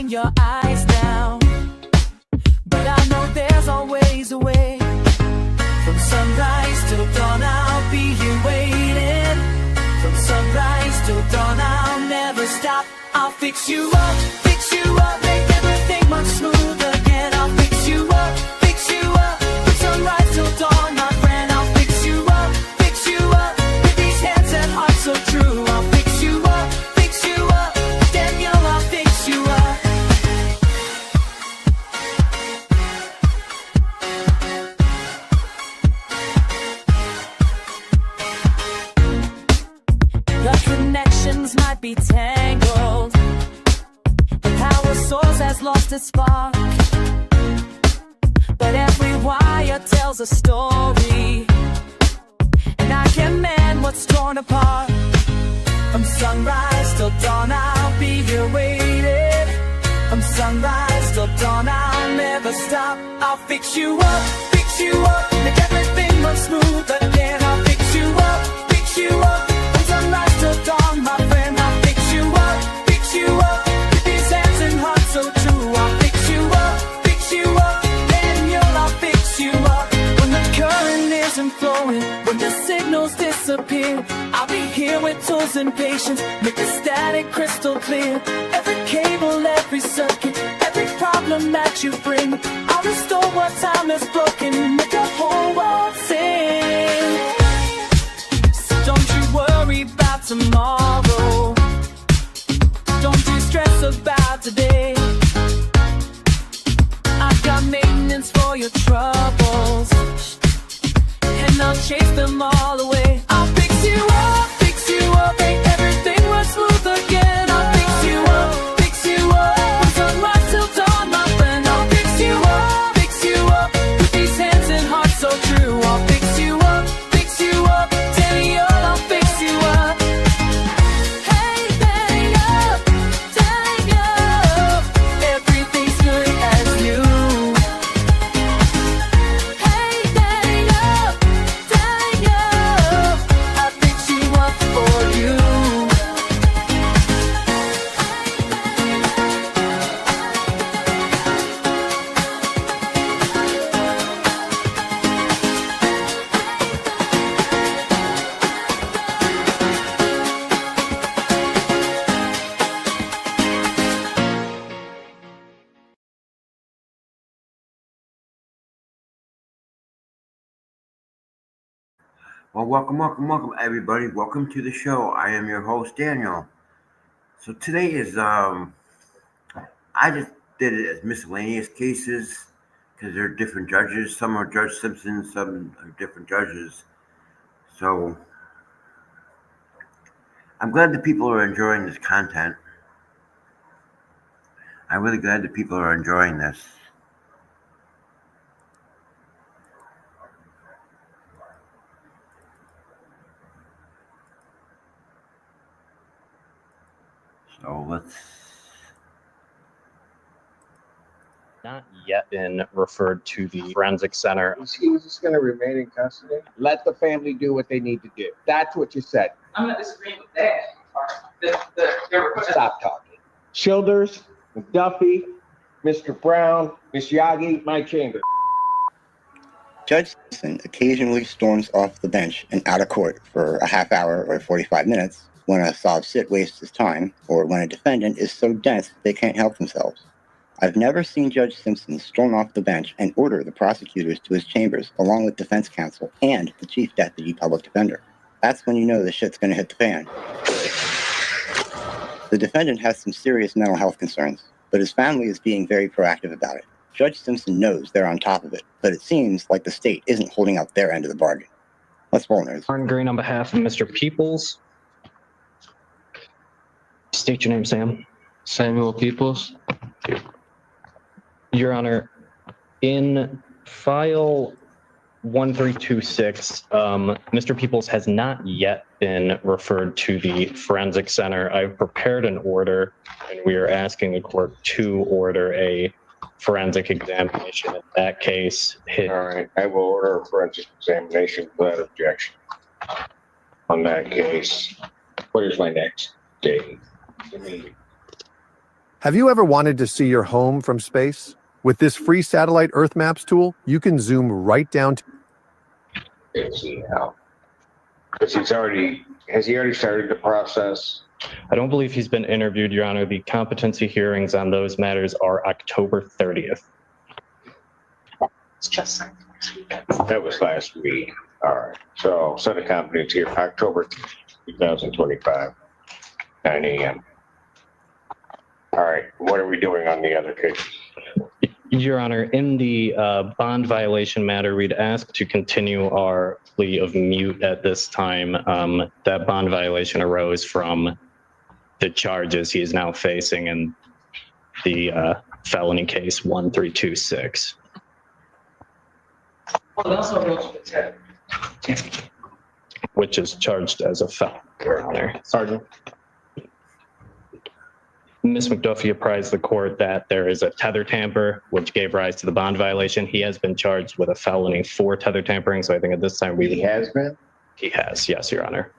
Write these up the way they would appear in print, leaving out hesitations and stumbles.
in your eyes now, but I know there's always a way. From sunrise till dawn I'll be here waiting. From sunrise till dawn I'll never stop. I'll fix you up, make everything much smoother again. I'll fix you up, from sunrise till dawn, my friend. I'll fix you up, with these hands and heart so true. I'll fix you up, Daniel, I'll fix you up. The connections might be tangled, the power source has lost its spark, but every wire tells a story, and I can mend what's torn apart. From sunrise till dawn I'll be here waiting. From sunrise till dawn I'll never stop. I'll fix you up, make everything look smooth again. I'll fix you up, from sunrise till dawn, my friend. I'll fix you up, with these hands and heart so true. I'll fix you up, Daniel, I'll fix you up. When the current isn't flowing, when the signals disappear, I'll be here with tools and patience, make the static crystal clear. Every cable, every circuit, every problem that you bring, I'll restore what time has broken, make the whole world sing. So don't you worry about tomorrow, don't you stress about today. I've got maintenance for your troubles, and I'll chase them all away. I'll fix you up, make everything run smooth again. I'll fix you up, from sunrise till dawn, my friend. I'll fix you up, with these hands and heart so true. I'll fix you up, Daniel, I'll fix you up. Hey, Daniel, everything's good as new. Hey, Daniel, I'll fix you up for you. Well, welcome, everybody. Welcome to the show. I am your host, Daniel. So today is, I just did it as miscellaneous cases because they're different judges. Some are Judge Simpson, some are different judges. So I'm glad that people are enjoying this content. I'm really glad that people are enjoying this. So let's. Not yet been referred to the forensic center. Is he just going to remain in custody? Let the family do what they need to do. That's what you said. I'm not disagreeing with that. Stop talking. Childers, McDuffie, Mr. Brown, Miss Yagi, my chamber. Judge Simpson occasionally storms off the bench and out of court for a half hour or 45 minutes when a sob sit wastes his time, or when a defendant is so dense they can't help themselves. I've never seen Judge Simpson storm off the bench and order the prosecutors to his chambers along with defense counsel and the chief deputy public defender. That's when you know the shit's gonna hit the fan. The defendant has some serious mental health concerns, but his family is being very proactive about it. Judge Simpson knows they're on top of it, but it seems like the state isn't holding out their end of the bargain. Let's roll, nerds. Warren Green on behalf of Mr. Peoples. State your name, Sam. Samuel Peoples. Your Honor, in file 1326, Mr. Peoples has not yet been referred to the forensic center. I've prepared an order, and we are asking the court to order a forensic examination. In that case, All right, I will order a forensic examination without objection. On that case, what is my next date? Have you ever wanted to see your home from space? With this free satellite Earth Maps tool, you can zoom right down to Let's see how. Because has he already started the process? I don't believe he's been interviewed, Your Honor. The competency hearings on those matters are October 30th. That was last week. All right. So set a conference here, October 2025, 9 a.m. All right. What are we doing on the other case? Your Honor, in the bond violation matter, we'd ask to continue our plea of mute at this time. That bond violation arose from the charges he is now facing in the felony case 1326. Well, also goes with the Which is charged as a felony, Your Honor. Sergeant. Ms. McDuffie apprised the court that there is a tether tamper, which gave rise to the bond violation. He has been charged with a felony for tether tampering, so I think at this time He has been? He has, yes, Your Honor.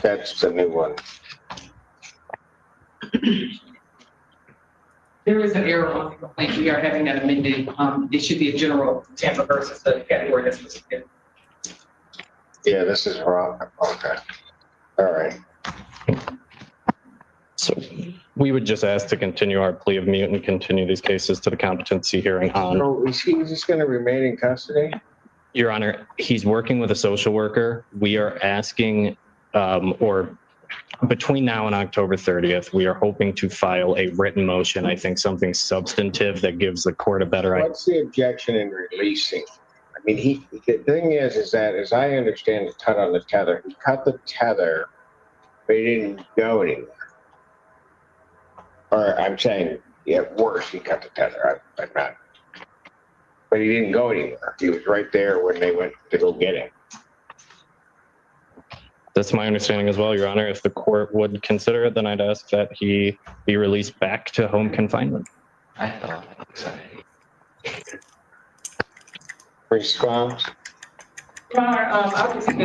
That's the new one. There is an error on the complaint. We are having that amended. It should be a general tamper versus the category that's specific. Yeah, this is wrong. Okay. All right. So we would just ask to continue our plea of mute and continue these cases to the competency hearing on. So is he just going to remain in custody? Your Honor, he's working with a social worker. We are asking, or between now and October 30th, we are hoping to file a written motion. I think something substantive that gives the court a better idea. What's the objection in releasing? I mean, the thing is that as I understand the cut on the tether, he cut the tether, but he didn't go anywhere. Or I'm saying, yeah, worse, he cut the tether. I'm not. But he didn't go anywhere. He was right there when they went to go get him. That's my understanding as well, Your Honor. If the court would consider it, then I'd ask that he be released back to home confinement. I thought so. Response? Your Honor, obviously we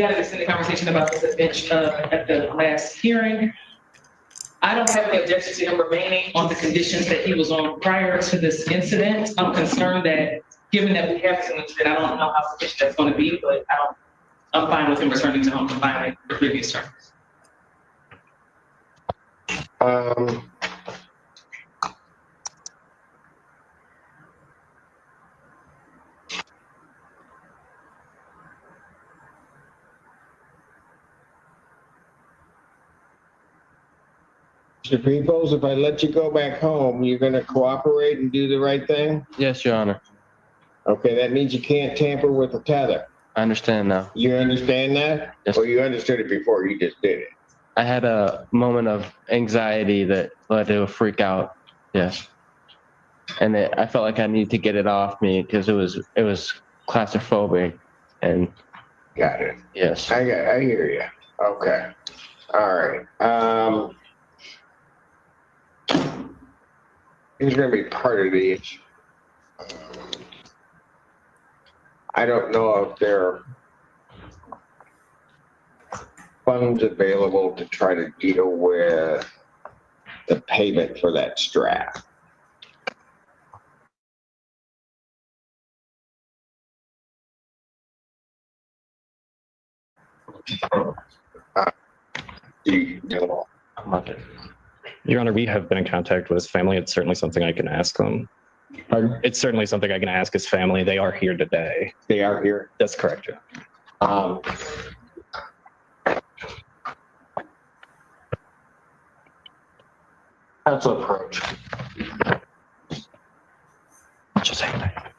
had an extended conversation about this at bench at the last hearing. I don't have any objection to him remaining on the conditions that he was on prior to this incident. I'm concerned that given that we have this incident, I don't know how sufficient that's going to be, but I'm fine with him returning to home confinement for previous terms. Mr. Peoples, if I let you go back home, you're going to cooperate and do the right thing? Yes, Your Honor. Okay, that means you can't tamper with the tether. I understand now. You understand that? Yes. Or you understood it before you just did it? I had a moment of anxiety that led to a freak out. Yes. And I felt like I needed to get it off me because it was claustrophobic. And Got it. yes. I hear you. Okay. All right. Here's going to be part of the issue. I don't know if there are funds available to try to deal with the payment for that strap. Your Honor, we have been in contact with his family. It's certainly something I can ask them. Pardon? It's certainly something I can ask his family. They are here today. They are here. That's correct, Your Honor. Council approach. Just hang tight.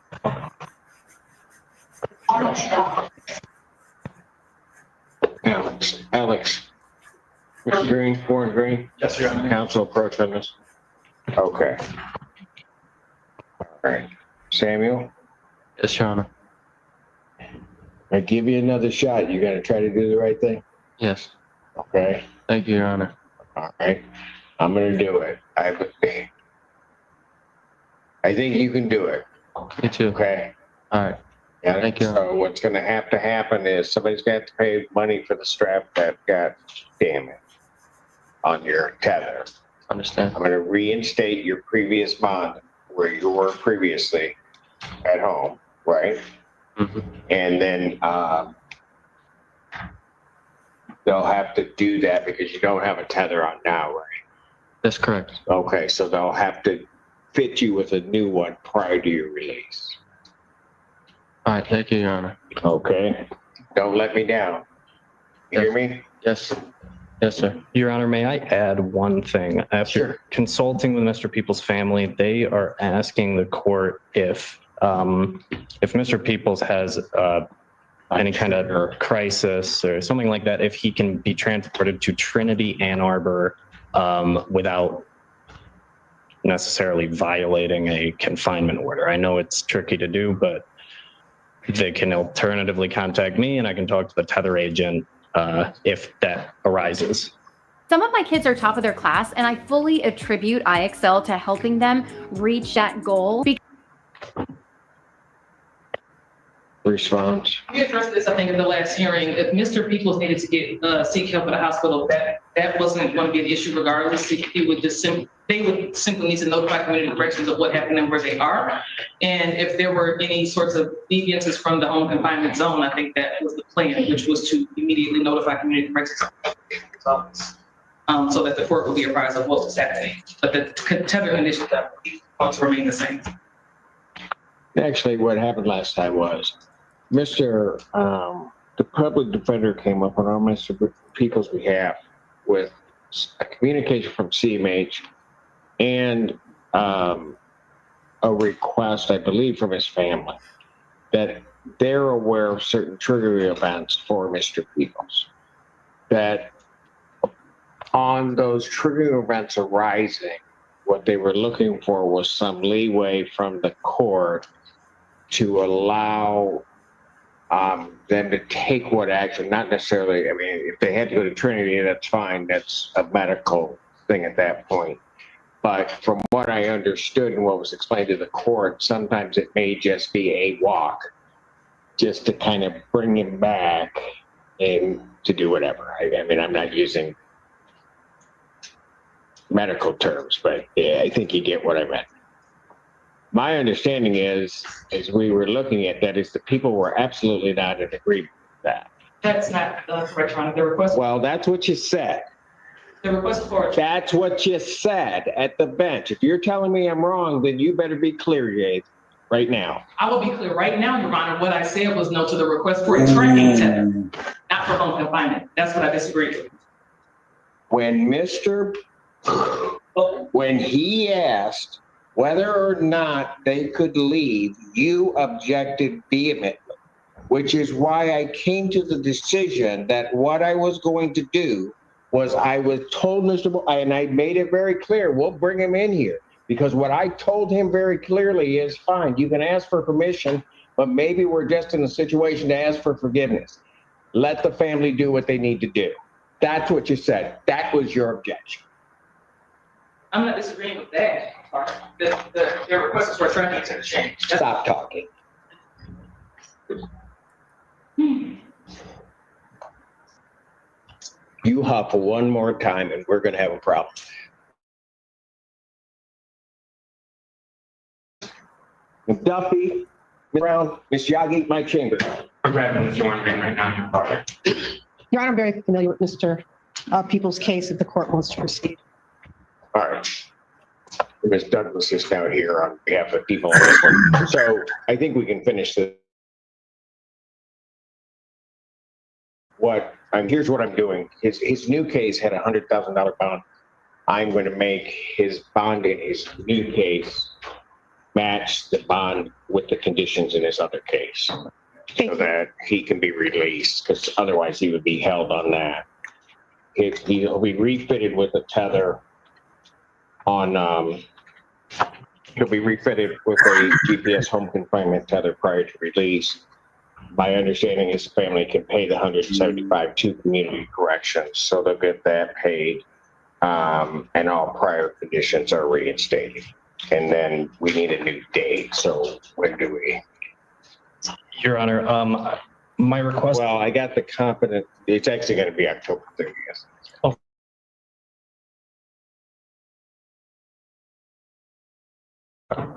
Alex. Mr. Green, Warren Green. Yes, Your Honor. Council approach on this. Okay. All right. Samuel, Yes, Your Honor. I give you another shot. You got to try to do the right thing. Yes. Okay. Thank you, Your Honor. All right. I'm going to do it. I think you can do it. You too. Okay. All right. Yeah, Thank you. So what's gonna have to happen is somebody's gonna have to pay money for the strap that got damaged on your tether. Understand. I'm gonna reinstate your previous bond where you were previously at home, right? Mhm. And then, they'll have to do that because you don't have a tether on now, right? That's correct. Okay, so they'll have to fit you with a new one prior to your release. All right. Thank you, Your Honor. Okay? Don't let me down. You hear me? Yes. Yes, sir. Your Honor, may I add one thing? After Sure. consulting with Mr. Peoples' family, they are asking the court if Mr. Peoples has any kind of crisis or something like that, if he can be transported to Trinity Ann Arbor without necessarily violating a confinement order. I know it's tricky to do, but they can alternatively contact me and I can talk to the tether agent if that arises. Some of my kids are top of their class, and I fully attribute IXL to helping them reach that goal. Response. We addressed this, I think, in the last hearing. If Mr. Peoples needed to get seek help at a hospital, that wasn't going to be an issue regardless. He would just they would simply need to notify community corrections of what happened and where they are. And if there were any sorts of deviances from the home confinement zone, I think that was the plan, which was to immediately notify community corrections office, so that the court would be apprised of what was happening. But the tether conditions that want to remain the same. Actually, what happened last time was the public defender came up on our Mr. Peoples' behalf with a communication from CMH and a request, I believe, from his family that they're aware of certain triggering events for Mr. Peoples. That on those triggering events arising, what they were looking for was some leeway from the court to allow them to take what action, not necessarily, I mean, if they had to go to Trinity, that's fine. That's a medical thing at that point. But from what I understood and what was explained to the court, sometimes it may just be a walk, just to kind of bring him back and to do whatever. I mean, I'm not using medical terms, but yeah, I think you get what I meant. My understanding is, as we were looking at that, is the people were absolutely not in agreement with that. That's not correct, Your Honor. The request. Well, that's what you said. The request for. That's what you said at the bench. If you're telling me I'm wrong, then you better be clear, Jade, right now. I will be clear right now, Your Honor. What I said was no to the request for a tracking tether, not for home confinement. That's what I disagree with. When he asked whether or not they could leave, you objected vehemently, which is why I came to the decision that what I was going to do was I was told and I made it very clear, we'll bring him in here. Because what I told him very clearly is, fine, you can ask for permission, but maybe we're just in a situation to ask for forgiveness. Let the family do what they need to do. That's what you said. That was your objection. I'm not disagreeing with that. The request is for a tracking tether change. Stop talking. You huff one more time and we're going to have a problem. McDuffie, Ms. Brown, Ms. Yagi, Mike Chambers. I'm grabbing this one right now. Your Honor, I'm very familiar with Mr. Peoples' case if the court wants to proceed. All right. Ms. Douglas is now here on behalf of people on this one. So I think we can finish this. Here's what I'm doing. His new case had a $100,000 bond. I'm going to make his bond in his new case match the bond with the conditions in his other case, so that he can be released, because otherwise he would be held on that. He'll be refitted with a tether on, he'll be refitted with a GPS home confinement tether prior to release. My understanding is the family can pay the $175 to community corrections, so they'll get that paid, and all prior conditions are reinstated. And then we need a new date, so when do we? Your Honor, my request. Well, I got the competent, it's actually gonna be October 30th. Oh.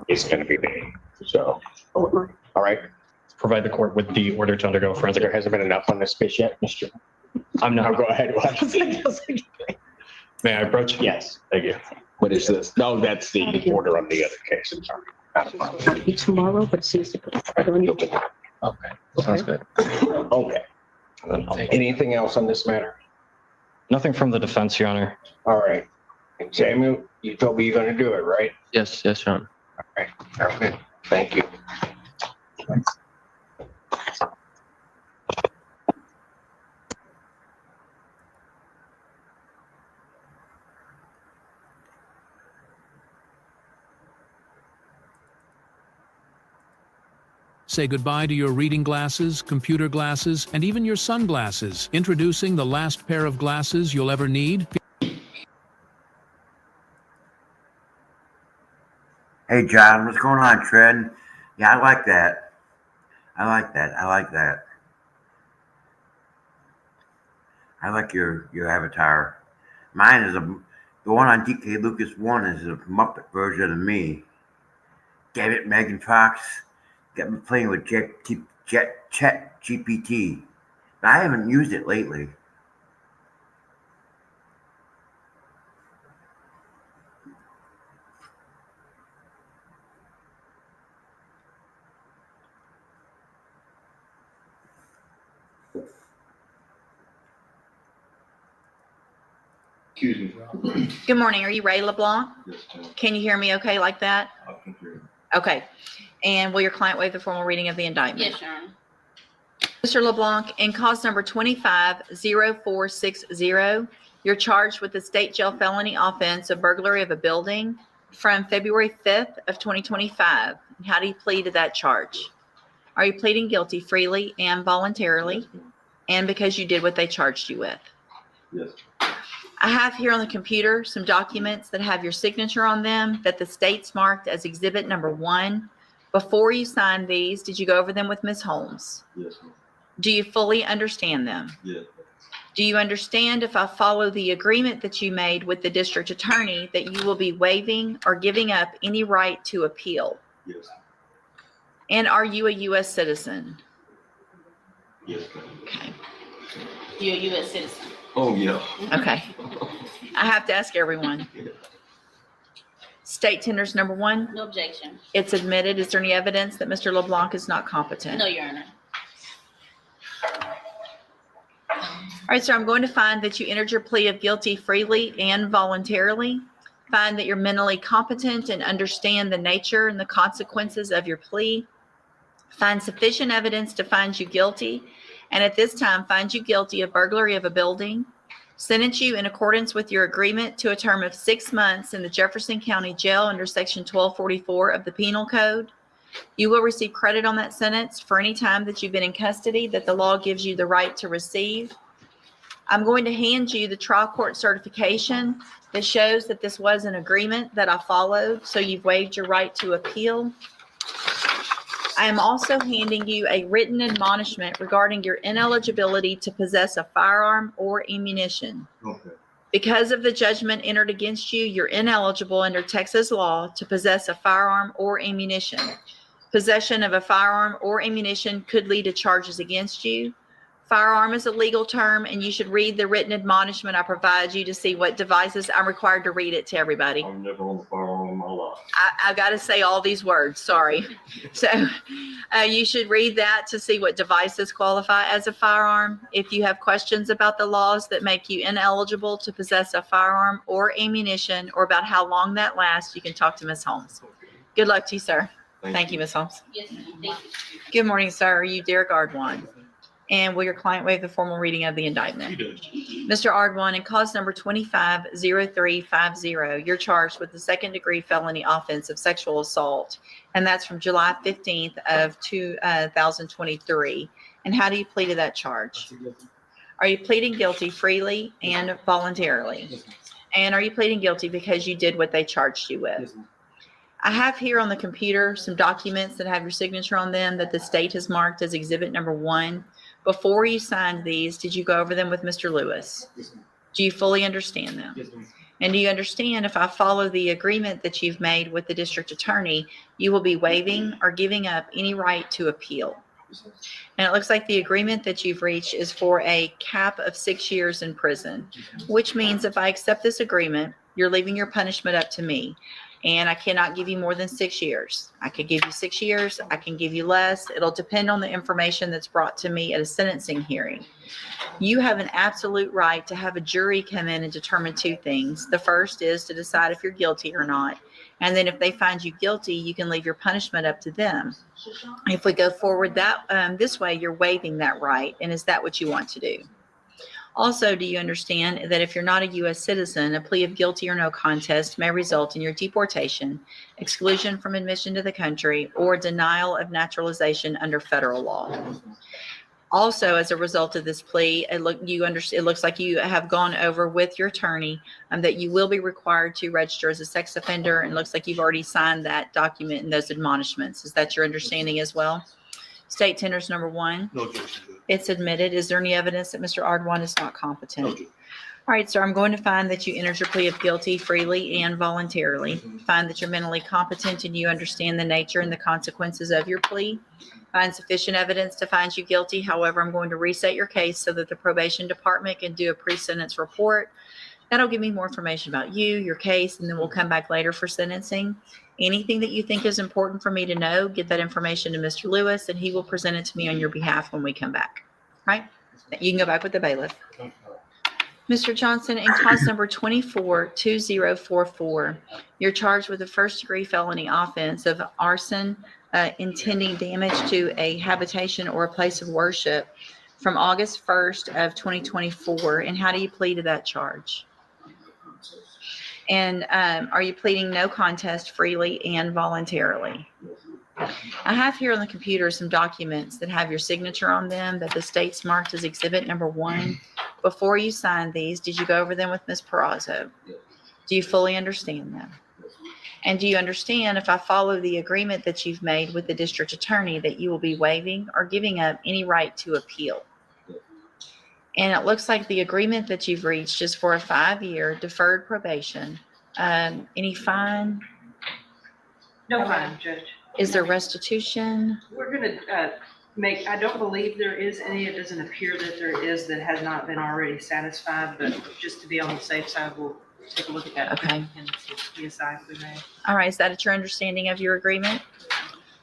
It's gonna be May, so, all right. Provide the court with the order to undergo forensic. There hasn't been enough on this case yet, Mr. I'm Now not. go ahead. May I approach? Yes. Thank you. What is this? No, that's the order on the other case. I'm sorry. Not a problem. Be tomorrow, but see. Okay. Sounds good. Okay. Anything else on this matter? Nothing from the defense, Your Honor. All right. And Samuel, you told me you're gonna do it, right? Yes, Your Honor. All right. Okay. Thank you. Say goodbye to your reading glasses, computer glasses, and even your sunglasses. Introducing the last pair of glasses you'll ever need. Hey, John, what's going on, Trent? Yeah, I like that. I like that. I like that. I like your avatar. Mine is the one on DK Lucas 1 is a Muppet version of me. Damn it, Megan Fox. Got me playing with Chat GPT. But I haven't used it lately. Excuse me. Good morning. Are you Ray LeBlanc? Yes, ma'am. Can you hear me okay like that? I can hear you. Okay. And will your client waive the formal reading of the indictment? Yes, Your Honor. Mr. LeBlanc, in cause number 250460, you're charged with the state jail felony offense of burglary of a building from February 5th of 2025. And how do you plead to that charge? Are you pleading guilty freely and voluntarily, Yes, ma'am. and because you did what they charged you with? Yes. I have here on the computer some documents that have your signature on them that the state's marked as exhibit number 1. Before you signed these, did you go over them with Ms. Holmes? Yes, ma'am. Do you fully understand them? Yes. Do you understand, if I follow the agreement that you made with the district attorney, that you will be waiving or giving up any right to appeal? Yes. And are you a U.S. citizen? Yes, ma'am. Okay. You're a U.S. citizen. Oh, yeah. Okay. I have to ask everyone. State tenders number 1, No objection. it's admitted. Is there any evidence that Mr. LeBlanc is not competent? No, Your Honor. All right, sir, I'm going to find that you entered your plea of guilty freely and voluntarily. Find that you're mentally competent and understand the nature and the consequences of your plea. Find sufficient evidence to find you guilty, and at this time, find you guilty of burglary of a building. Sentence you in accordance with your agreement to a term of 6 months in the Jefferson County Jail under Section 1244 of the Penal Code. You will receive credit on that sentence for any time that you've been in custody that the law gives you the right to receive. I'm going to hand you the trial court certification that shows that this was an agreement that I followed, so you've waived your right to appeal. I am also handing you a written admonishment regarding your ineligibility to possess a firearm or ammunition. Okay. Because of the judgment entered against you, you're ineligible under Texas law to possess a firearm or ammunition. Possession of a firearm or ammunition could lead to charges against you. Firearm is a legal term, and you should read the written admonishment I provide you to see what devices. I'm required to read it to everybody. I've never owned a firearm in my life. I've got to say all these words, sorry. So you should read that to see what devices qualify as a firearm. If you have questions about the laws that make you ineligible to possess a firearm or ammunition, or about how long that lasts, you can talk to Ms. Holmes. Good luck to you, sir. Thank you, Ms. Holmes. Yes, ma'am. Thank you. Good morning, sir. Are you Derek Ardwan? And will your client waive the formal reading of the indictment? Mr. Ardwan, in cause number 250350, you're charged with the second-degree felony offense of sexual assault, and that's from July 15th of 2023. And how do you plead to that charge? Are you pleading guilty freely and voluntarily? And are you pleading guilty because you did what they charged you with? I have here on the computer some documents that have your signature on them that the state has marked as exhibit number 1. Before you signed these, did you go over them with Mr. Lewis? Yes, ma'am. Do you fully understand them? Yes, ma'am. And do you understand if I follow the agreement that you've made with the district attorney, you will be waiving or giving up any right to appeal? Yes, ma'am. And it looks like the agreement that you've reached is for a cap of 6 years in prison, which means if I accept this agreement, you're leaving your punishment up to me. And I cannot give you more than 6 years. I could give you 6 years. I can give you less. It'll depend on the information that's brought to me at a sentencing hearing. You have an absolute right to have a jury come in and determine 2 things. The first is to decide if you're guilty or not. And then if they find you guilty, you can leave your punishment up to them. If we go forward this way, you're waiving that right. And is that what you want to do? Also, do you understand that if you're not a U.S. citizen, a plea of guilty or no contest may result in your deportation, exclusion from admission to the country, or denial of naturalization under federal law? Also, as a result of this plea, it looks like you have gone over with your attorney that you will be required to register as a sex offender, and it looks like you've already signed that document and those admonishments. Is that your understanding as well? State tenders number 1. No objection. It's admitted. Is there any evidence that Mr. Ardwan is not competent? No objection. All right, sir, I'm going to find that you entered your plea of guilty freely and voluntarily. Find that you're mentally competent and you understand the nature and the consequences of your plea. Find sufficient evidence to find you guilty. However, I'm going to reset your case so that the probation department can do a pre-sentence report. That'll give me more information about you, your case, and then we'll come back later for sentencing. Anything that you think is important for me to know, get that information to Mr. Lewis, and he will present it to me on your behalf when we come back. All right? You can go back with the bailiff. Mr. Johnson, in cause number 24-2044, you're charged with a first-degree felony offense of arson, intending damage to a habitation or a place of worship from August 1st of 2024. And how do you plead to that charge? And are you pleading no contest freely and voluntarily? I have here on the computer some documents that have your signature on them that the state's marked as exhibit number 1. Before you signed these, did you go over them with Ms. Perazzo? Do you fully understand them? And do you understand if I follow the agreement that you've made with the district attorney that you will be waiving or giving up any right to appeal? And it looks like the agreement that you've reached is for a 5-year deferred probation. Any fine? No fine, Judge. Is there restitution? We're going to I don't believe there is any. It doesn't appear that there is that has not been already satisfied, but just to be on the safe side, we'll take a look at that. Okay. And decide if we may. All right. Is that your understanding of your agreement?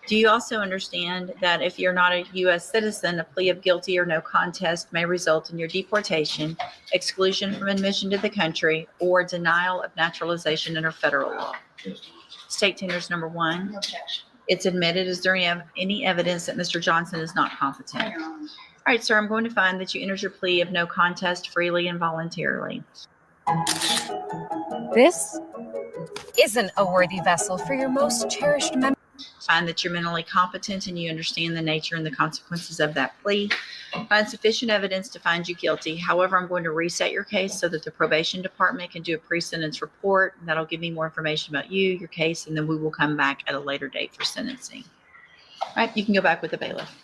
Do you also understand that if you're not a U.S. citizen, a plea of guilty or no contest may result in your deportation, exclusion from admission to the country, or denial of naturalization under federal law? State tenders number 1. No objection. It's admitted. Is there any evidence that Mr. Johnson is not competent? All right, sir, I'm going to find that you entered your plea of no contest freely and voluntarily. This isn't a worthy vessel for your most cherished memory. Find that you're mentally competent and you understand the nature and the consequences of that plea. Find sufficient evidence to find you guilty. However, I'm going to reset your case so that the probation department can do a pre-sentence report. That'll give me more information about you, your case, and then we will come back at a later date for sentencing. All right, you can go back with the bailiff.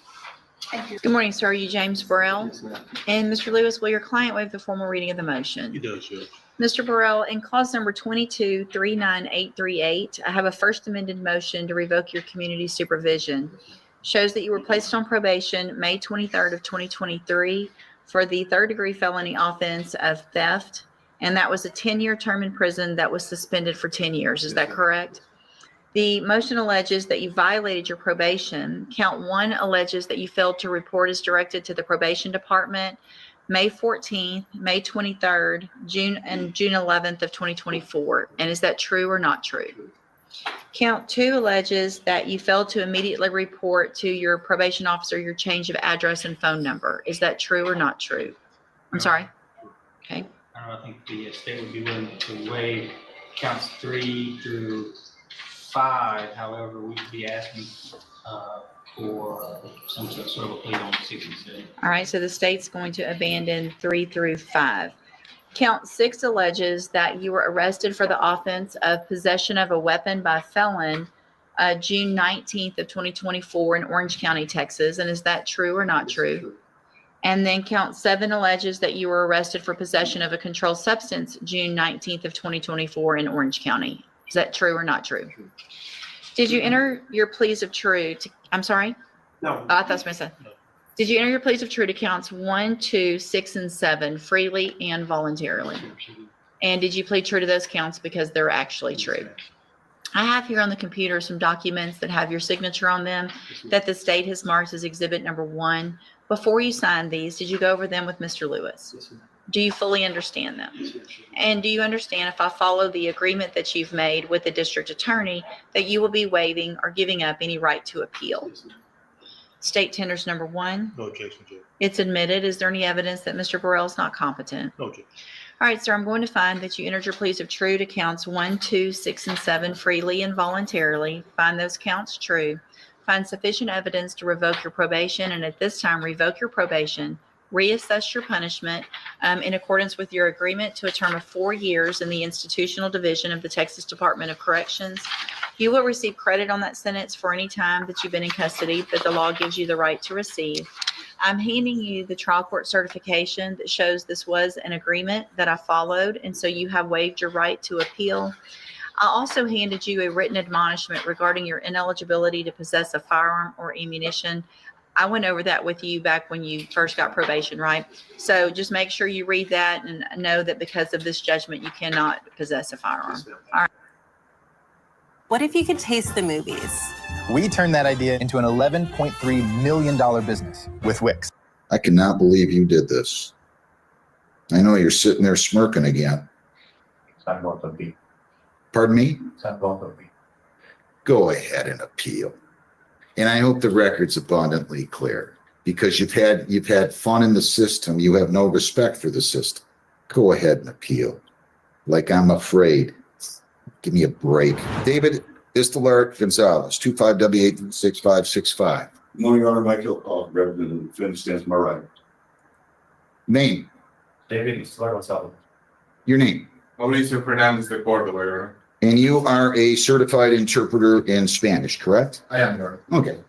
Thank you. Good morning, sir. Are you James Burrell? Yes, ma'am. And Mr. Lewis, will your client waive the formal reading of the motion? He does, Judge. Mr. Burrell, in clause number 22-39838, I have a first amended motion to revoke your community supervision. Shows that you were placed on probation May 23rd of 2023 for the 3rd-degree felony offense of theft, and that was a 10-year term in prison that was suspended for 10 years. Is that correct? The motion alleges that you violated your probation. Count 1 alleges that you failed to report as directed to the probation department May 14th, May 23rd, June 11th of 2024. And is that true or not true? Count 2 alleges that you failed to immediately report to your probation officer your change of address and phone number. Is that true or not true? I'm sorry. Okay. I think the state would be willing to waive counts 3 through 5. However, we'd be asking for some sort of a plea on 6 and 7. All right. So the state's going to abandon 3 through 5. Count 6 alleges that you were arrested for the offense of possession of a weapon by felon June 19th of 2024 in Orange County, Texas. And is that true or not true? And then count 7 alleges that you were arrested for possession of a controlled substance June 19th of 2024 in Orange County. Is that true or not true? Did you enter your pleas of true to, I'm sorry? No. I thought I was going to say. Did you enter your pleas of true to counts 1, 2, 6, and 7 freely and voluntarily? And did you plead true to those counts because they're actually true? I have here on the computer some documents that have your signature on them that the state has marked as exhibit number 1. Before you signed these, did you go over them with Mr. Lewis? Do you fully understand them? And do you understand if I follow the agreement that you've made with the district attorney that you will be waiving or giving up any right to appeal? State tenders number 1. No objection, Judge. It's admitted. Is there any evidence that Mr. Burrell is not competent? No objection. All right, sir, I'm going to find that you entered your pleas of true to counts 1, 2, 6, and 7 freely and voluntarily. Find those counts true. Find sufficient evidence to revoke your probation, and at this time, revoke your probation, reassess your punishment in accordance with your agreement to a term of 4 years in the institutional division of the Texas Department of Corrections. You will receive credit on that sentence for any time that you've been in custody, but the law gives you the right to receive. I'm handing you the trial court certification that shows this was an agreement that I followed, and so you have waived your right to appeal. I also handed you a written admonishment regarding your ineligibility to possess a firearm or ammunition. I went over that with you back when you first got probation, right? So just make sure you read that and know that because of this judgment, you cannot possess a firearm. All right. What if you could taste the movies? We turned that idea into an $11.3 million business with Wix. I cannot believe you did this. I know you're sitting there smirking again. Pardon me? Go ahead and appeal. And I hope the record's abundantly clear because you've had fun in the system. You have no respect for the system. Go ahead and appeal. Like I'm afraid. Give me a break. David Istelart Gonzalez, 25W86565. Good morning, Your Honor. Michael, Representative Flynn stands to my right. Name. David Istelart Gonzalez. Your name. Mauricio Fernandez de Cordova, Your Honor. And you are a certified interpreter in Spanish, correct? I am, Your Honor. Okay.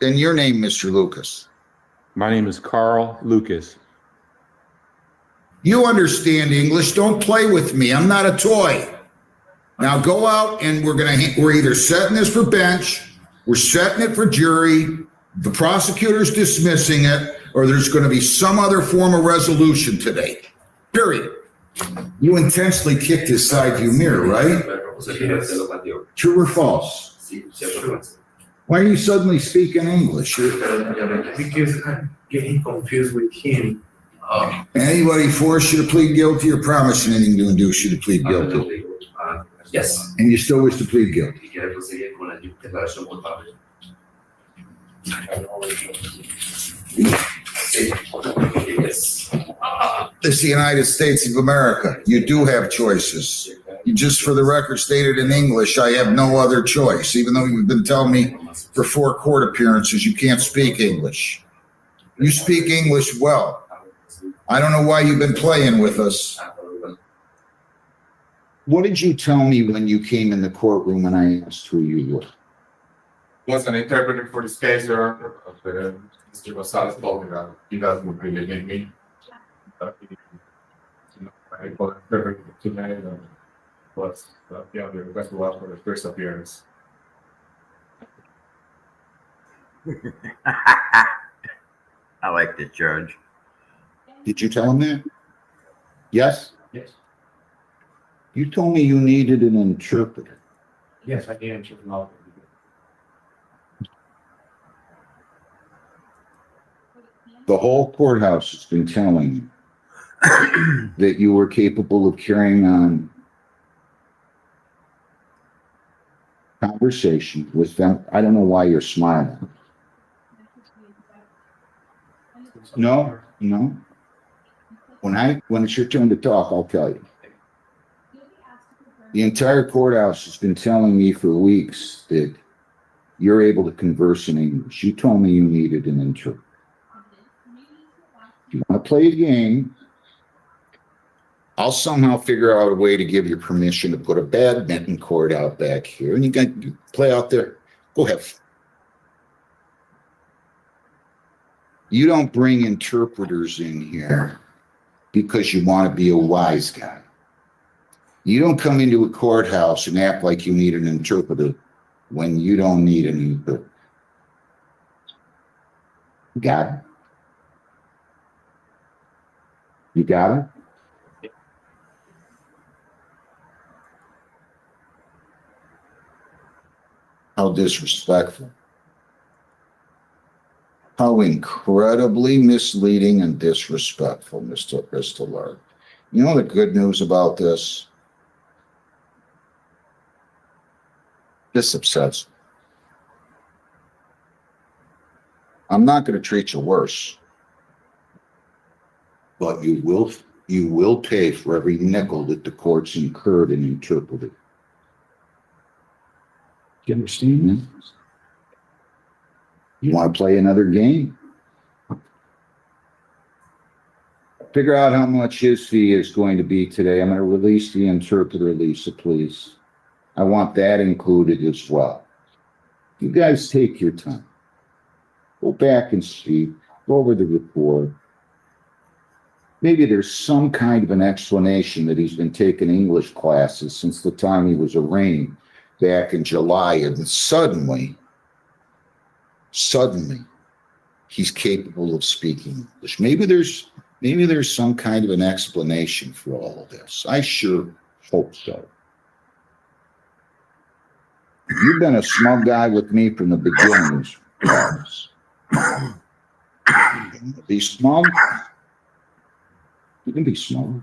And your name, Mr. Lucas. My name is Carl Lucas. You understand English. Don't play with me. I'm not a toy. Now go out and we're either setting this for bench, we're setting it for jury, the prosecutor's dismissing it, or there's going to be some other form of resolution today. Period. You intensely kicked his side view mirror, right? True or false? Why are you suddenly speaking English? Because I'm getting confused with him. Anybody force you to plead guilty or promise anything to induce you to plead guilty? Yes. And you still wish to plead guilty? This is the United States of America. You do have choices. You just, for the record, stated in English, I have no other choice, even though you've been telling me for 4 court appearances you can't speak English. You speak English well. I don't know why you've been playing with us. What did you tell me when you came in the courtroom and I asked who you were? Was an interpreter for this case, Your Honor. Mr. Gonzalez told me that he doesn't really need me. I called interpreter tonight, but the request was for the first appearance. I like the judge. Did you tell him that? Yes? Yes. You told me you needed an interpreter. Yes, I can. The whole courthouse has been telling you that you were capable of carrying on conversation with them. I don't know why you're smiling. No. When it's your turn to talk, I'll tell you. The entire courthouse has been telling me for weeks that you're able to converse in English. You told me you needed an interpreter. Do you want to to play a game, I'll somehow figure out a way to give you permission to put a badminton court out back here, and you can play out there. Go ahead. You don't bring interpreters in here because you want to be a wise guy. You don't come into a courthouse and act like you need an interpreter when you don't need an interpreter. Got it? You got it? How disrespectful. How incredibly misleading and disrespectful, Mr. Crystal. You know the good news about this? This upsets me. I'm not going to treat you worse, but you will pay for every nickel that the court's incurred and interpreted. You understand me? You want to play another game? Figure out how much his fee is going to be today. I'm going to release the interpreter, Lisa, please. I want that included as well. You guys take your time. Go back and see. Go over the report. Maybe there's some kind of an explanation that he's been taking English classes since the time he was arraigned back in July, and suddenly, he's capable of speaking English. Maybe there's some kind of an explanation for all of this. I sure hope so. You've been a smug guy with me from the beginning. Be smug. You can be smug.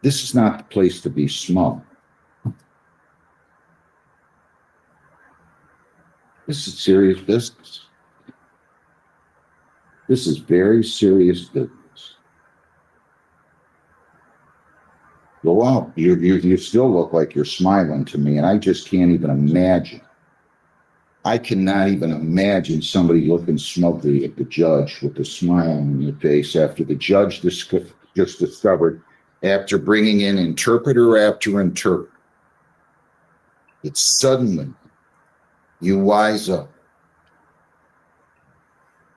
This is not the place to be smug. This is serious business. This is very serious business. Go out. You still look like you're smiling to me, and I just can't even imagine. I cannot even imagine somebody looking smugly at the judge with a smile on your face after the judge just discovered, after bringing in interpreter after interpreter, it's suddenly you wise up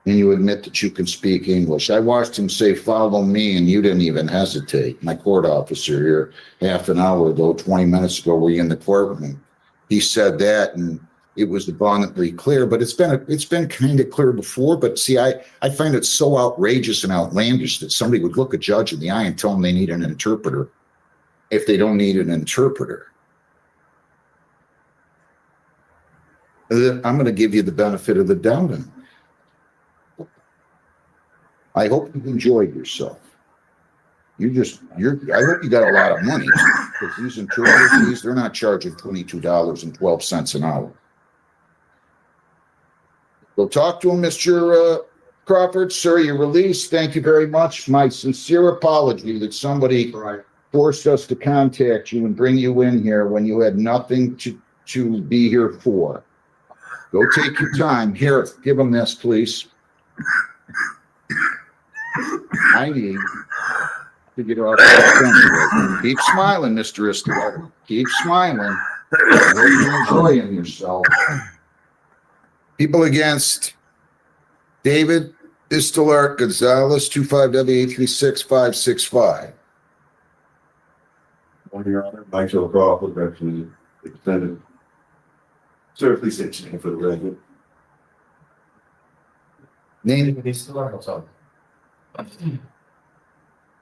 and you admit that you can speak English. I watched him say, "Follow me," and you didn't even hesitate. My court officer here, half an hour ago, 20 minutes ago, were you in the courtroom? He said that, and it was abundantly clear, but it's been kind of clear before. But see, I find it so outrageous and outlandish that somebody would look a judge in the eye and tell them they need an interpreter if they don't need an interpreter. I'm going to give you the benefit of the doubt. I hope you enjoyed yourself. I hope you got a lot of money, because these interpreter fees, they're not charging $22.12 an hour. Go talk to him, Mr. Crawford. Sir, you're released. Thank you very much. My sincere apology that somebody forced us to contact you and bring you in here when you had nothing to be here for. Go take your time. Here, give him this, please. I need to get off that. Keep smiling, Mr. Istilar. Keep smiling. I hope you're enjoying yourself. People against David Istilar Gonzalez, 25W836565. Your Honor, Michael Crawford, actually, the defendant. Sir, please state your name for the record. Name.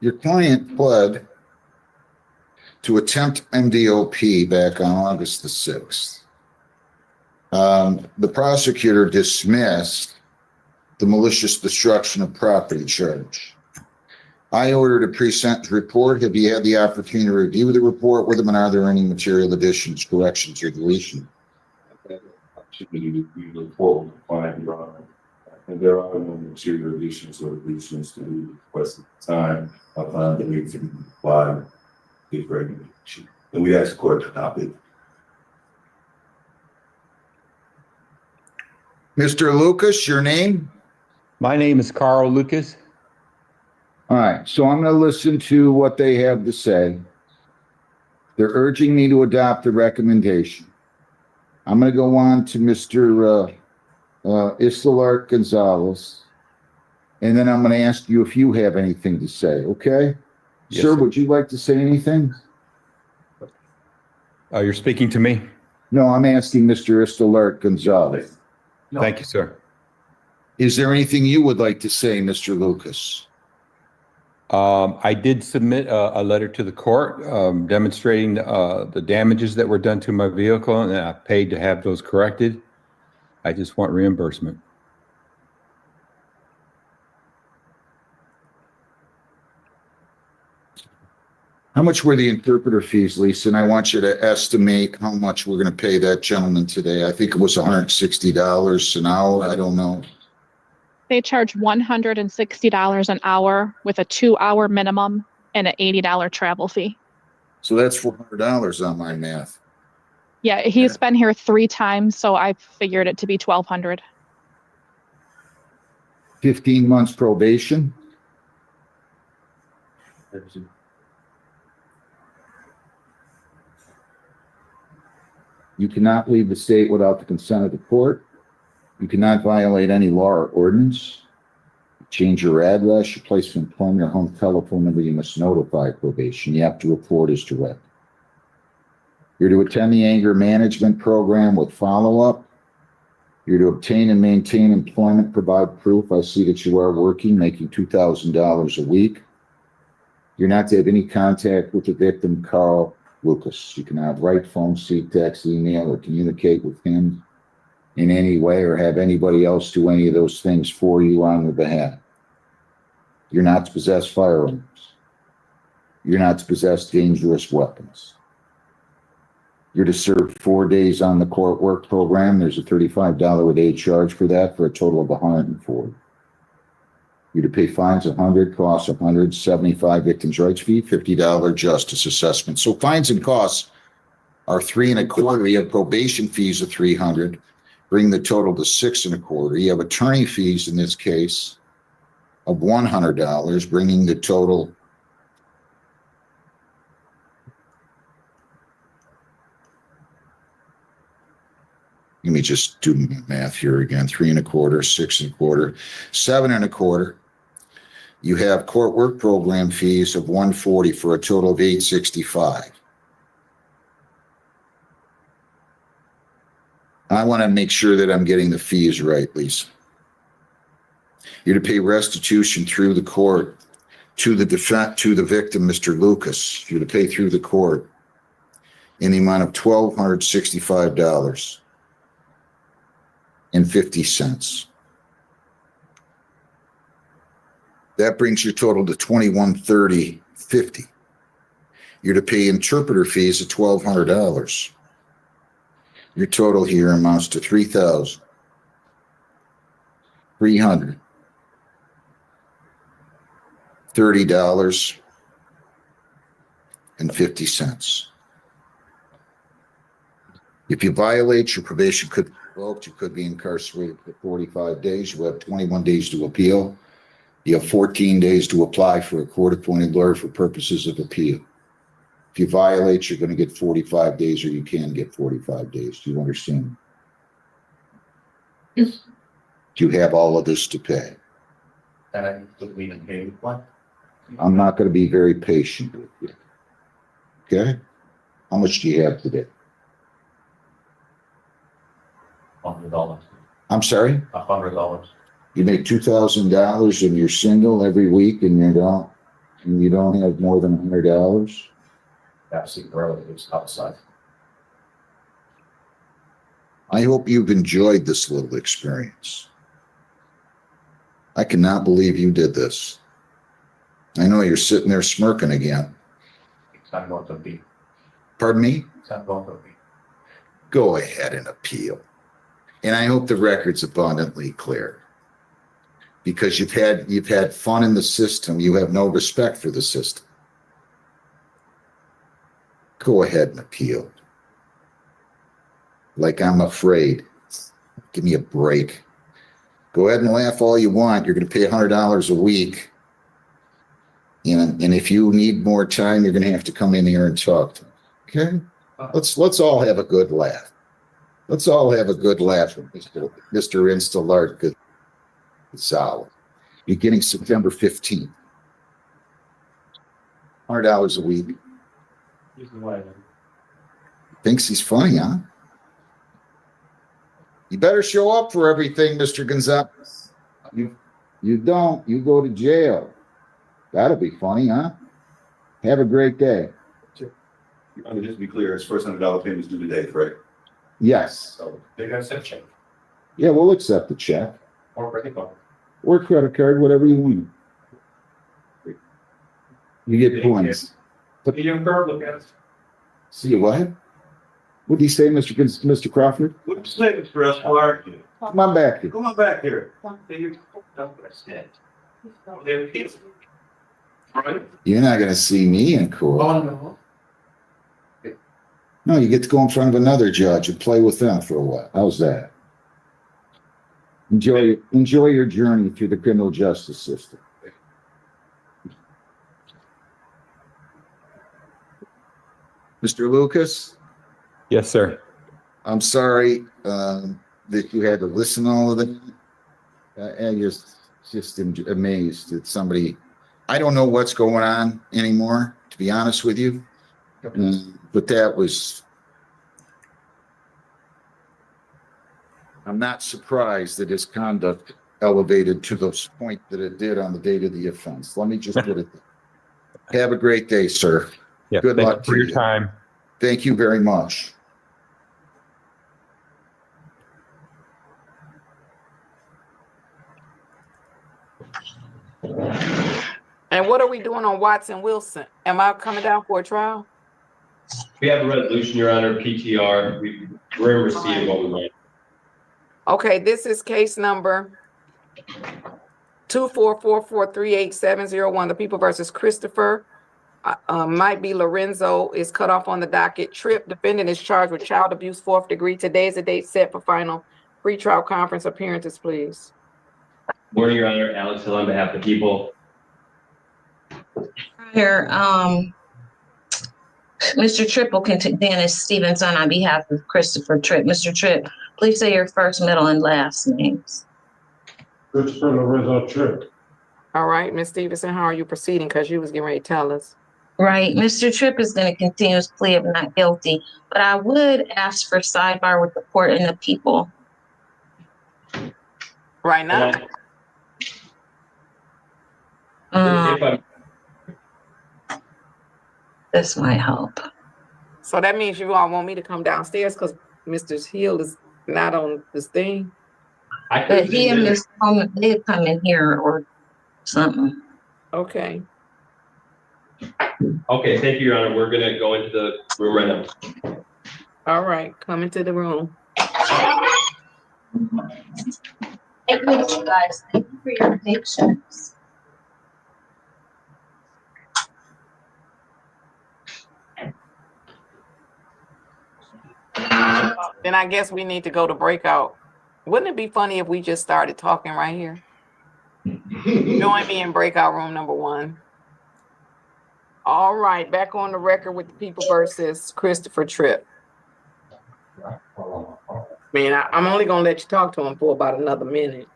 Your client pled to attempt MDOP back on August the 6th. The prosecutor dismissed the malicious destruction of property charge. I ordered a pre-sentence report. Have you had the opportunity to review the report with them, and are there any material additions, corrections, or deletions? You report with the client, Your Honor. And there are no material additions or deletions to be requested at the time. I find that we can apply this regulation. And we ask the court to adopt it. Mr. Lucas, your name? My name is Carl Lucas. All right, so I'm going to listen to what they have to say. They're urging me to adopt the recommendation. I'm going to go on to Mr. Islalart Gonzalez, and then I'm going to ask you if you have anything to say, okay? Yes, Sir, sir. would you like to say anything? You're speaking to me? No, I'm asking Mr. Islalart Gonzalez. Thank you, sir. Is there anything you would like to say, Mr. Lucas? I did submit a letter to the court demonstrating the damages that were done to my vehicle, and I paid to have those corrected. I just want reimbursement. How much were the interpreter fees, Lisa? And I want you to estimate how much we're going to pay that gentleman today. I think it was $160 an hour. I don't know. They charge $160 an hour with a 2-hour minimum and an $80 travel fee. So that's $400 on my math. Yeah, he's been here 3 times, so I figured it to be $1,200. 15 months probation. You cannot leave the state without the consent of the court. You cannot violate any law or ordinance. Change your address, your place of employment, your home telephone number, you must notify probation. You have to report as direct. You're to attend the anger management program with follow-up. You're to obtain and maintain employment, provide proof. I see that you are working, making $2,000 a week. You're not to have any contact with the victim, Carl Lucas. You cannot write, phone, seek, text, email, or communicate with him in any way or have anybody else do any of those things for you on your behalf. You're not to possess firearms. You're not to possess dangerous weapons. You're to serve 4 days on the court work program. There's a $35 a day charge for that for a total of $140. You're to pay fines $100, costs $100, $75 victims' rights fee, $50 justice assessment. So fines and costs are $325. You have probation fees of $300, bring the total to $625. You have attorney fees in this case of $100, bringing the total Let me just do my math here again. $325, $625, $725. You have court work program fees of $140 for a total of $865. I want to make sure that I'm getting the fees right, Lisa. You're to pay restitution through the court to the victim, Mr. Lucas. You're to pay through the court in the amount of $1,265.50. That brings your total to $2,130.50. You're to pay interpreter fees of $1,200. Your total here amounts to $3,330.50. If you violate, your probation could be revoked. You could be incarcerated for 45 days. You have 21 days to appeal. You have 14 days to apply for a court-appointed lawyer for purposes of appeal. If you violate, you're going to get 45 days, or you can get 45 days. Do you understand? Yes. Do you have all of this to pay? I'm not going to be very patient with you. Okay? How much do you have today? $100. I'm sorry? $100. You make $2,000 and you're single every week and you don't have more than $100? Absolutely relatives outside. I hope you've enjoyed this little experience. I cannot believe you did this. I know you're sitting there smirking again. It's not going to be. Pardon me? It's not going to be. Go ahead and appeal. And I hope the record's abundantly clear. Because you've had fun in the system, you have no respect for the system. Go ahead and appeal. Like I'm afraid. Give me a break. Go ahead and laugh all you want. You're going to pay $100 a week. And if you need more time, you're going to have to come in here and talk to me. Okay? Let's all have a good laugh. Let's all have a good laugh with Mr. Installart Gonzalez. Beginning September 15th. $100 a week. Thinks he's funny, huh? You better show up for everything, Mr. Gonzalez. You don't, you go to jail. That'll be funny, huh? Have a great day. Just to be clear, his first $100 payment is due today, correct? Yes. So they got a check. Yeah, we'll accept the check Or credit card. or credit card, whatever you want. You get points. Look at your card, look at it. See what? What did he say, Mr. Crawford? What you say, Mr. Esquire? Come on back here. Come on back here. That's what I said. There it is. Right? You're not going to see me in court. Oh, no. No, you get to go in front of another judge and play with them for a while. How's that? Enjoy your journey through the criminal justice system. Mr. Lucas? Yes, sir. I'm sorry that you had to listen to all of that. I'm just amazed that somebody, I don't know what's going on anymore, to be honest with you. But that was, I'm not surprised that his conduct elevated to the point that it did on the date of the offense. Let me just put it there. Have a great day, sir. Yeah, Good luck for to your you. time. Thank you very much. And what are we doing on Watson Wilson? Am I coming down for a trial? We have a resolution, Your Honor, PTR. We're in receipt of what we want. Okay, this is case number 244438701. The People versus Christopher. Might be Lorenzo is cut off on the docket. Tripp, defendant is charged with child abuse, 4th degree. Today is the date set for final pretrial conference appearances, please. Morning, Your Honor. Alex Hill on behalf of the people. Here, Mr. Tripp will continue, Dennis Stevenson on behalf of Christopher Tripp. Mr. Tripp, please say your first, middle, and last names. Christopher Lorenzo Tripp. All right, Ms. Stevenson, how are you proceeding? Because you was getting ready to tell us. Right, Mr. Tripp is going to continue his plea of not guilty, but I would ask for sidebar with the court and the people. Right now? This might help. So that means you all want me to come downstairs because Mr. Hill is not on this thing? But he and Ms. Coleman, they'd come in here or something. Okay. Okay, thank you, Your Honor. We're gonna go into the room right now. All right, come into the room. Thank you, guys. Thank you for your patience. Then I guess we need to go to breakout. Wouldn't it be funny if we just started talking right here? Join me in breakout room number 1. All right, back on the record with the People versus Christopher Tripp. Man, I'm only gonna let you talk to him for about another minute.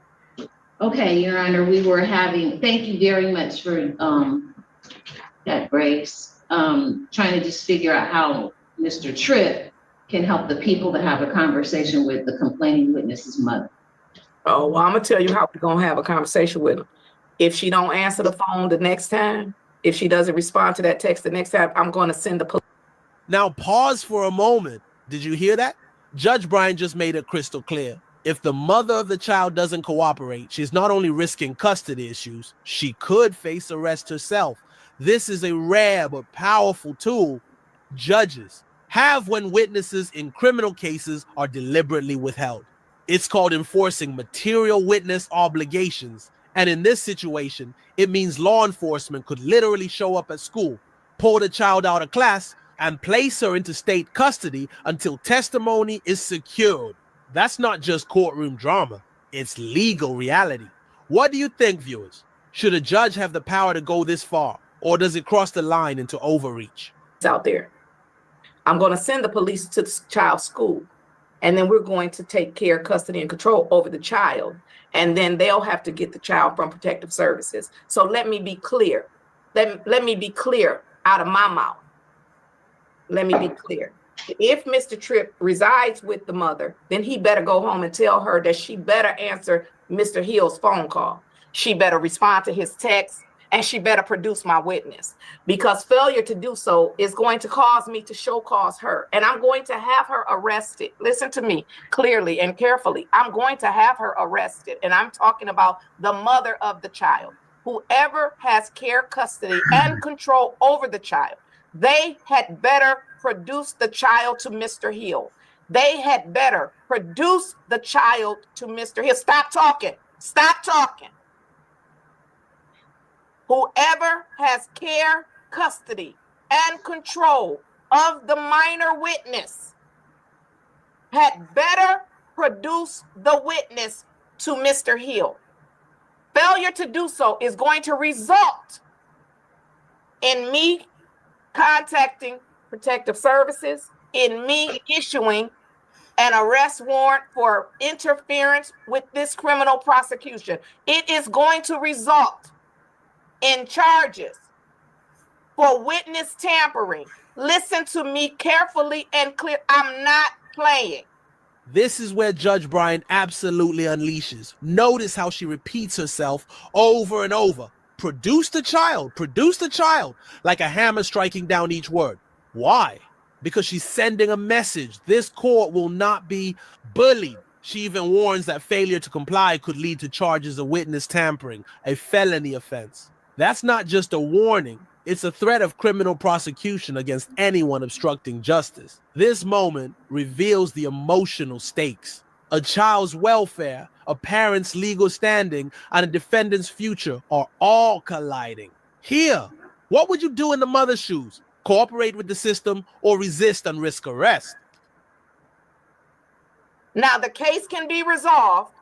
Okay, Your Honor, we were having, thank you very much for that, Grace. Trying to just figure out how Mr. Tripp can help the people to have a conversation with the complaining witness's mother. Oh, well, I'm gonna tell you how we're gonna have a conversation with him. If she don't answer the phone the next time, if she doesn't respond to that text the next time, I'm gonna send the police. Now pause for a moment. Did you hear that? Judge Bryan just made it crystal clear. If the mother of the child doesn't cooperate, she's not only risking custody issues, she could face arrest herself. This is a rare but powerful tool judges have when witnesses in criminal cases are deliberately withheld. It's called enforcing material witness obligations. And in this situation, it means law enforcement could literally show up at school, pull the child out of class, and place her into state custody until testimony is secured. That's not just courtroom drama. It's legal reality. What do you think, viewers? Should a judge have the power to go this far, or does it cross the line into overreach? Out there. I'm going to send the police to the child's school, and then we're going to take care, custody, and control over the child. And then they'll have to get the child from protective services. So let me be clear. Let me be clear out of my mouth. Let me be clear. If Mr. Tripp resides with the mother, then he better go home and tell her that she better answer Mr. Hill's phone call. She better respond to his text, and she better produce my witness, because failure to do so is going to cause me to show cause her, and I'm going to have her arrested. Listen to me clearly and carefully. I'm going to have her arrested, and I'm talking about the mother of the child. Whoever has care, custody, and control over the child, they had better produce the child to Mr. Hill. They had better produce the child to Mr. Hill. Stop talking. Stop talking. Whoever has care, custody, and control of the minor witness had better produce the witness to Mr. Hill. Failure to do so is going to result in me contacting protective services, in me issuing an arrest warrant for interference with this criminal prosecution. It is going to result in charges for witness tampering. Listen to me carefully and clear. I'm not playing. This is where Judge Bryan absolutely unleashes. Notice how she repeats herself over and over. Produce the child, like a hammer striking down each word. Why? Because she's sending a message. This court will not be bullied. She even warns that failure to comply could lead to charges of witness tampering, a felony offense. That's not just a warning. It's a threat of criminal prosecution against anyone obstructing justice. This moment reveals the emotional stakes. A child's welfare, a parent's legal standing, and a defendant's future are all colliding. Here, what would you do in the mother's shoes? Cooperate with the system or resist and risk arrest? Now, the case can be resolved,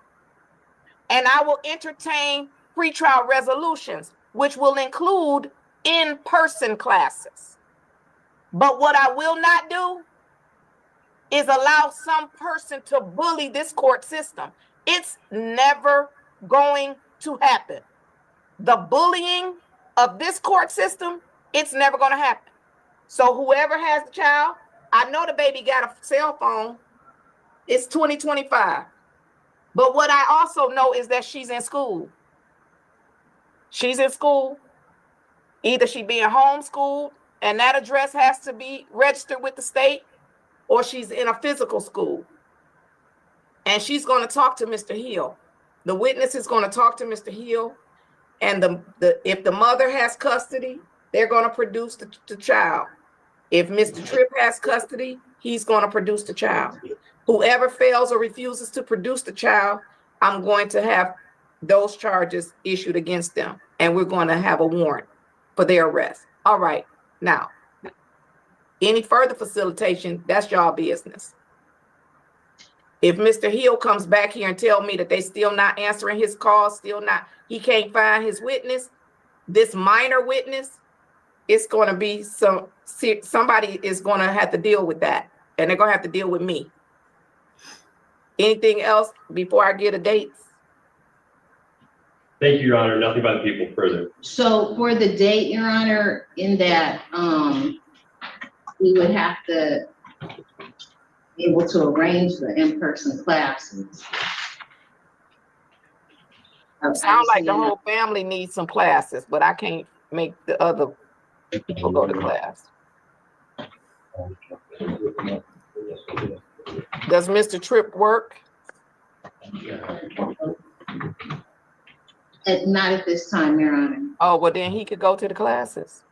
and I will entertain pretrial resolutions, which will include in-person classes. But what I will not do is allow some person to bully this court system. It's never going to happen. The bullying of this court system, it's never going to happen. So whoever has the child, I know the baby got a cell phone. It's 2025. But what I also know is that she's in school. She's in school. Either she being homeschooled and that address has to be registered with the state, or she's in a physical school. And she's going to talk to Mr. Hill. The witness is going to talk to Mr. Hill. And if the mother has custody, they're going to produce the child. If Mr. Tripp has custody, he's going to produce the child. Whoever fails or refuses to produce the child, I'm going to have those charges issued against them. And we're going to have a warrant for their arrest. All right. Now, any further facilitation, that's y'all business. If Mr. Hill comes back here and tell me that they still not answering his calls, he can't find his witness, this minor witness, it's going to be somebody is going to have to deal with that, and they're going to have to deal with me. Anything else before I get a date? Thank you, Your Honor. Nothing by the people further. So for the date, Your Honor, in that we would have to be able to arrange the in-person classes. Sound like the whole family needs some classes, but I can't make the other people go to class. Does Mr. Tripp work? Not at this time, Your Honor. Oh, well, then he could go to the classes.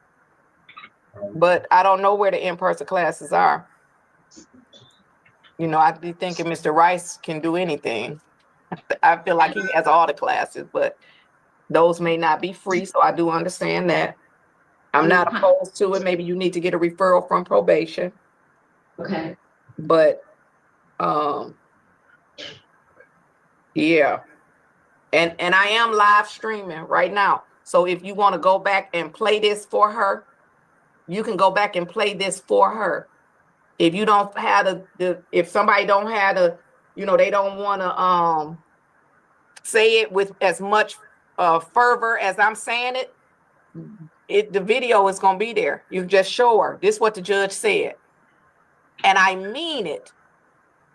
But I don't know where the in-person classes are. You know, I'd be thinking Mr. Rice can do anything. I feel like he has all the classes, but those may not be free, so I do understand that. I'm not opposed to it. Maybe you need to get a referral from probation. Okay. But, Yeah. And I am live streaming right now. So if you want to go back and play this for her, you can go back and play this for her. If you don't have if somebody don't have they don't want to say it with as much fervor as I'm saying it, the video is gonna be there. You just show her this is what the judge said. And I mean it.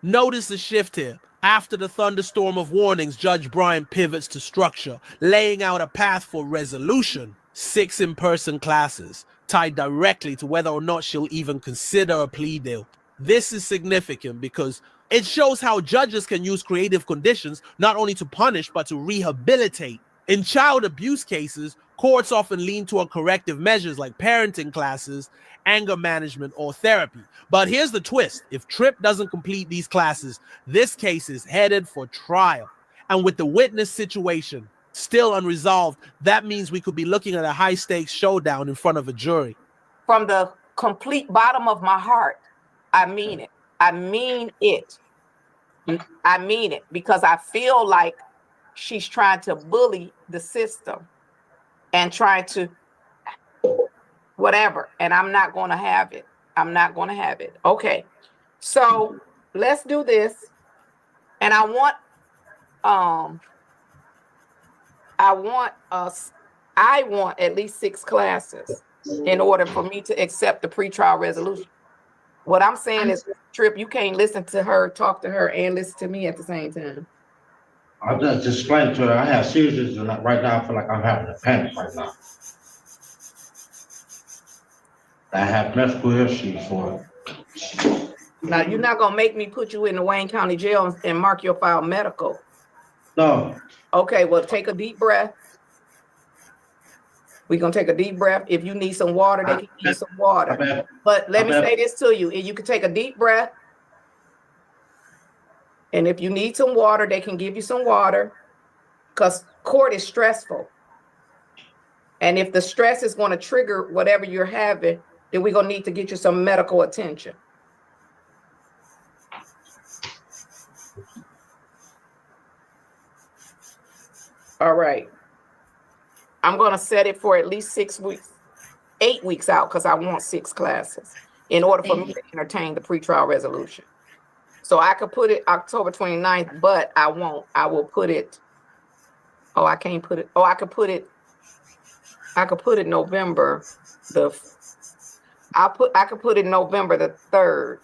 Notice the shift here. After the thunderstorm of warnings, Judge Bryant pivots to structure, laying out a path for resolution. 6 in-person classes, tied directly to whether or not she'll even consider a plea deal. This is significant because it shows how judges can use creative conditions not only to punish but to rehabilitate. In child abuse cases, courts often lean toward corrective measures like parenting classes, anger management, or therapy. But here's the twist. If Tripp doesn't complete these classes, this case is headed for trial. And with the witness situation still unresolved, that means we could be looking at a high-stakes showdown in front of a jury. From the complete bottom of my heart, I mean it. I mean it. I mean it because I feel like she's trying to bully the system and trying to whatever. And I'm not going to have it. I'm not going to have it. Okay. So let's do this. And I want at least 6 classes in order for me to accept the pretrial resolution. What I'm saying is, Tripp, you can't listen to her, talk to her, and listen to me at the same time. I just explained to her, I have seizures and right now I feel like I'm having a panic right now. I have medical issues for it. Now, you're not going to make me put you in the Wayne County Jail and mark your file medical. No. Okay, well, take a deep breath. We're going to take a deep breath. If you need some water, they can give you some water. But let me say this to you. You can take a deep breath. And if you need some water, they can give you some water because court is stressful. And if the stress is going to trigger whatever you're having, then we're going to need to get you some medical attention. All right. I'm going to set it for at least 6 weeks, 8 weeks out because I want 6 classes in order for me to entertain the pretrial resolution. So I could put it October 29th, but I won't. I will put it. Oh, I can't put it. Oh, I could put it November I could put it November the 3rd.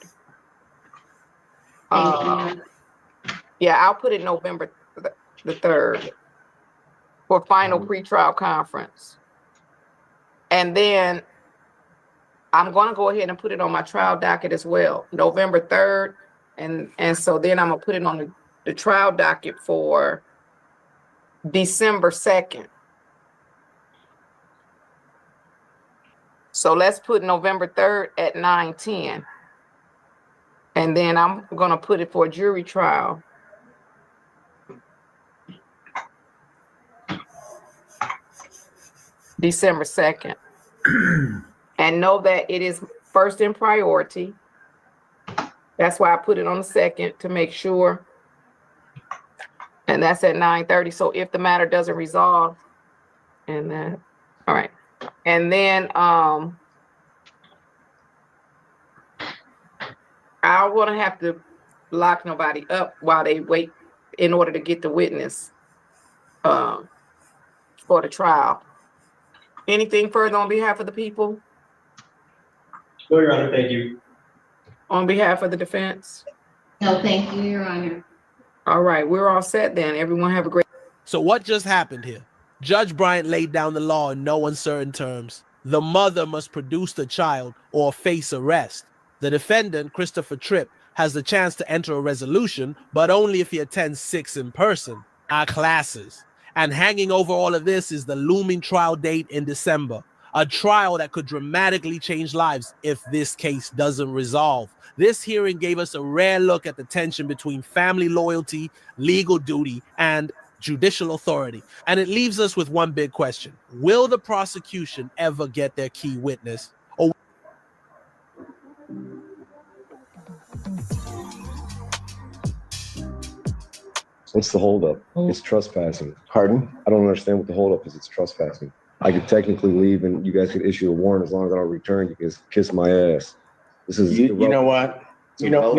Yeah, I'll put it November the 3rd for final pretrial conference. And then I'm going to go ahead and put it on my trial docket as well, November 3rd. And so then I'm going to put it on the trial docket for December 2nd. So let's put November 3rd at 9:10. And then I'm going to put it for a jury trial. December 2nd. And know that it is first in priority. That's why I put it on the 2nd to make sure. And that's at 9:30. So if the matter doesn't resolve, and then, all right. And then I won't have to lock nobody up while they wait in order to get the witness for the trial. Anything further on behalf of the people? No, Your Honor, thank you. On behalf of the defense? No, thank you, Your Honor. All right, we're all set then. Everyone have a great. So what just happened here? Judge Bryant laid down the law in no uncertain terms. The mother must produce the child or face arrest. The defendant, Christopher Tripp, has the chance to enter a resolution, but only if he attends 6 in person, our classes. And hanging over all of this is the looming trial date in December, a trial that could dramatically change lives if this case doesn't resolve. This hearing gave us a rare look at the tension between family loyalty, legal duty, and judicial authority. And it leaves us with one big question. Will the prosecution ever get their key witness? Or What's the holdup? It's trespassing. Pardon? I don't understand what the holdup is. It's trespassing. I could technically leave and you guys could issue a warrant as long as I don't return. You can kiss my ass. This is You know what? No.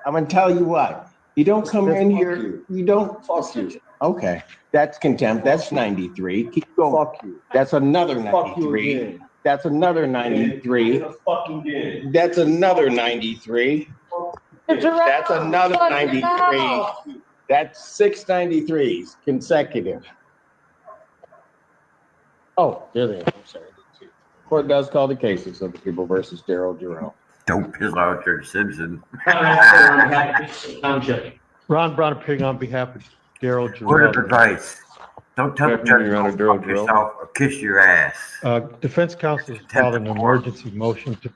I'm gonna tell you what. You don't come in here, you don't, fuck you. Okay, that's contempt, that's 93. Keep going. Fuck you. That's another Fuck you 93. again. That's another 93. That's another 93. That's another 93. That's 6 93s consecutive. Oh, there they are. I'm sorry. Court does call the cases of the people versus Daryl Jarrell. Don't piss out your Simpson. Ron Bronapig on behalf of Daryl Word of Jarrell. advice. Don't tell the judge to go fuck yourself or kiss your ass. Defense counsel has filed an emergency motion to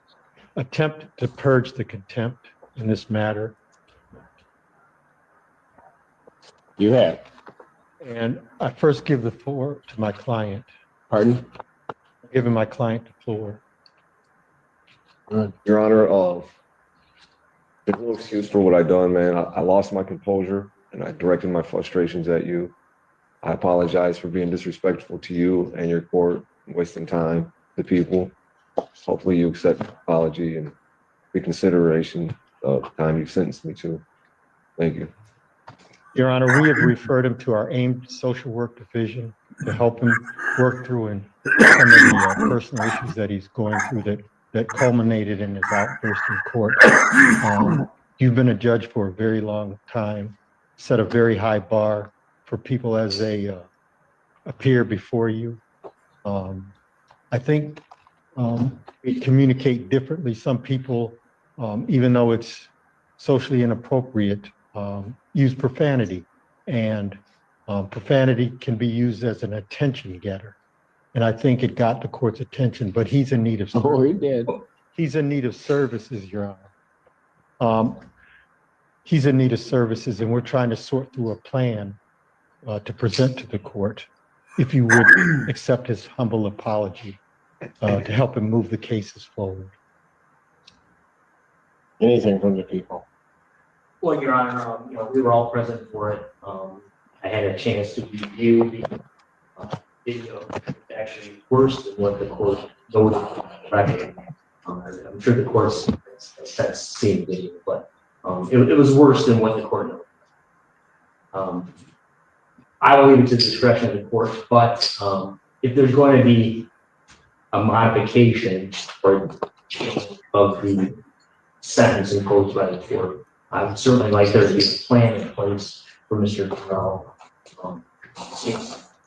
attempt to purge the contempt in this matter. You have. And I first give the floor to my client. Pardon? Giving my client the floor. Your Honor, there's no excuse for what I done, man. I lost my composure and I directed my frustrations at you. I apologize for being disrespectful to you and your court, wasting time, the people. Hopefully you accept my apology and reconsideration of the time you've sentenced me to. Thank you. Your Honor, we have referred him to our aimed social work division to help him work through some of the personal issues that he's going through that culminated in his outburst in court. You've been a judge for a very long time, set a very high bar for people as they appear before you. I think we communicate differently. Some people, even though it's socially inappropriate, use profanity, and profanity can be used as an attention getter. And I think it got the court's attention, but he's in need of services. Oh, he did. He's in need of services, Your Honor. He's in need of services, and we're trying to sort through a plan to present to the court, if you would accept his humble apology to help him move the cases forward. Anything from the people. Well, Your Honor, we were all present for it. I had a chance to review the video. It's actually worse than what the court noted on the record. I'm sure the court's seen the video, but it was worse than what the court noted. I will leave it to the discretion of the court, but if there's going to be a modification or change of the sentence imposed by the court, I would certainly like there to be a plan in place for Mr. Corral.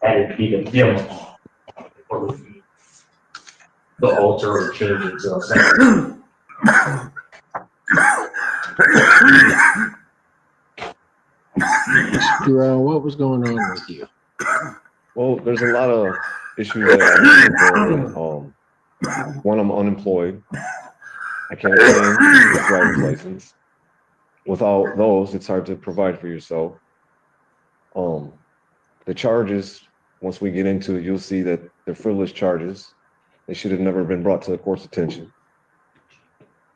And it'd be the minimum or would be the alter or changes of sentence. Corral, what was going on with you? Well, there's a lot of issues that one, I'm unemployed. I can't obtain a driver's license. Without those, it's hard to provide for yourself. The charges, once we get into it, you'll see that they're frivolous charges. They should have never been brought to the court's attention.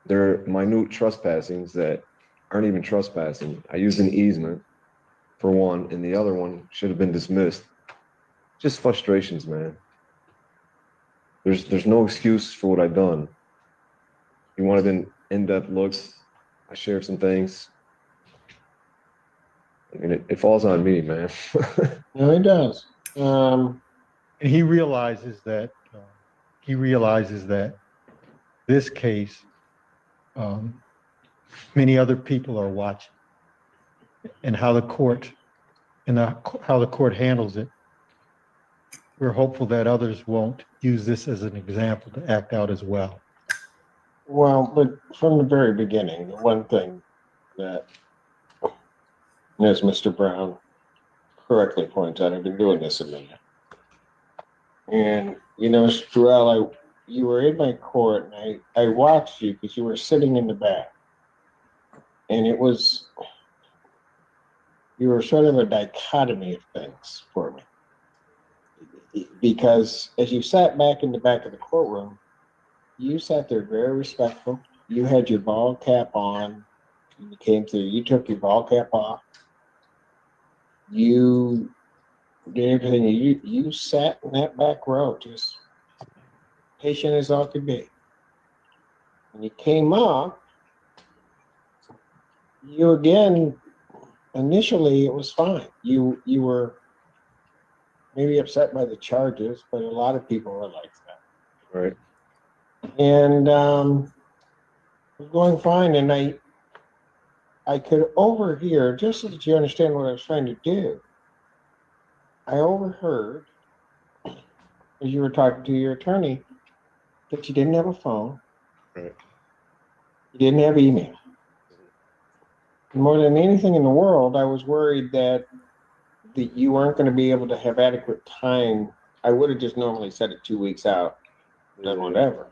They're minute trespassings that aren't even trespassing. I used an easement for one, and the other one should have been dismissed. Just frustrations, man. There's no excuse for what I've done. You wanted an in-depth look. I shared some things. I mean, it falls on me, man. No, it does. And he realizes that this case, many other people are watching, and how the court handles it. We're hopeful that others won't use this as an example to act out as well. Well, but from the very beginning, the one thing that, as Mr. Brown correctly points out, I've been doing this a minute. And, Mr. Terrell, you were in my court, and I watched you because you were sitting in the back. And you were sort of a dichotomy of things for me. Because as you sat back in the back of the courtroom, you sat there very respectful. You had your ball cap on. You came through, you took your ball cap off. you did everything. You sat in that back row, just patient as all could be. When you came up, you again, initially it was fine. You were maybe upset by the charges, but a lot of people were like that. Right. And it was going fine, and I could overhear, just so that you understand what I was trying to do, I overheard, as you were talking to your attorney, that you didn't have a phone. Right. You didn't have email. More than anything in the world, I was worried that you weren't going to be able to have adequate time. I would have just normally set it 2 weeks out, done whatever.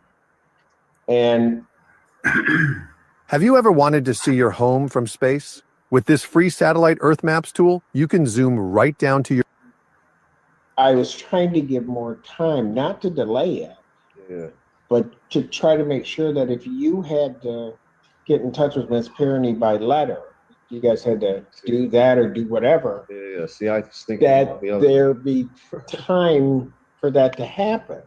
And have you ever wanted to see your home from space? With this free satellite Earth Maps tool, you can zoom right down to your. I was trying to give more time, not to delay it, Yeah. but to try to make sure that if you had to get in touch with Ms. Pirney by letter, you guys had to do that or do whatever. Yeah. See, I was thinking that there be time for that to happen.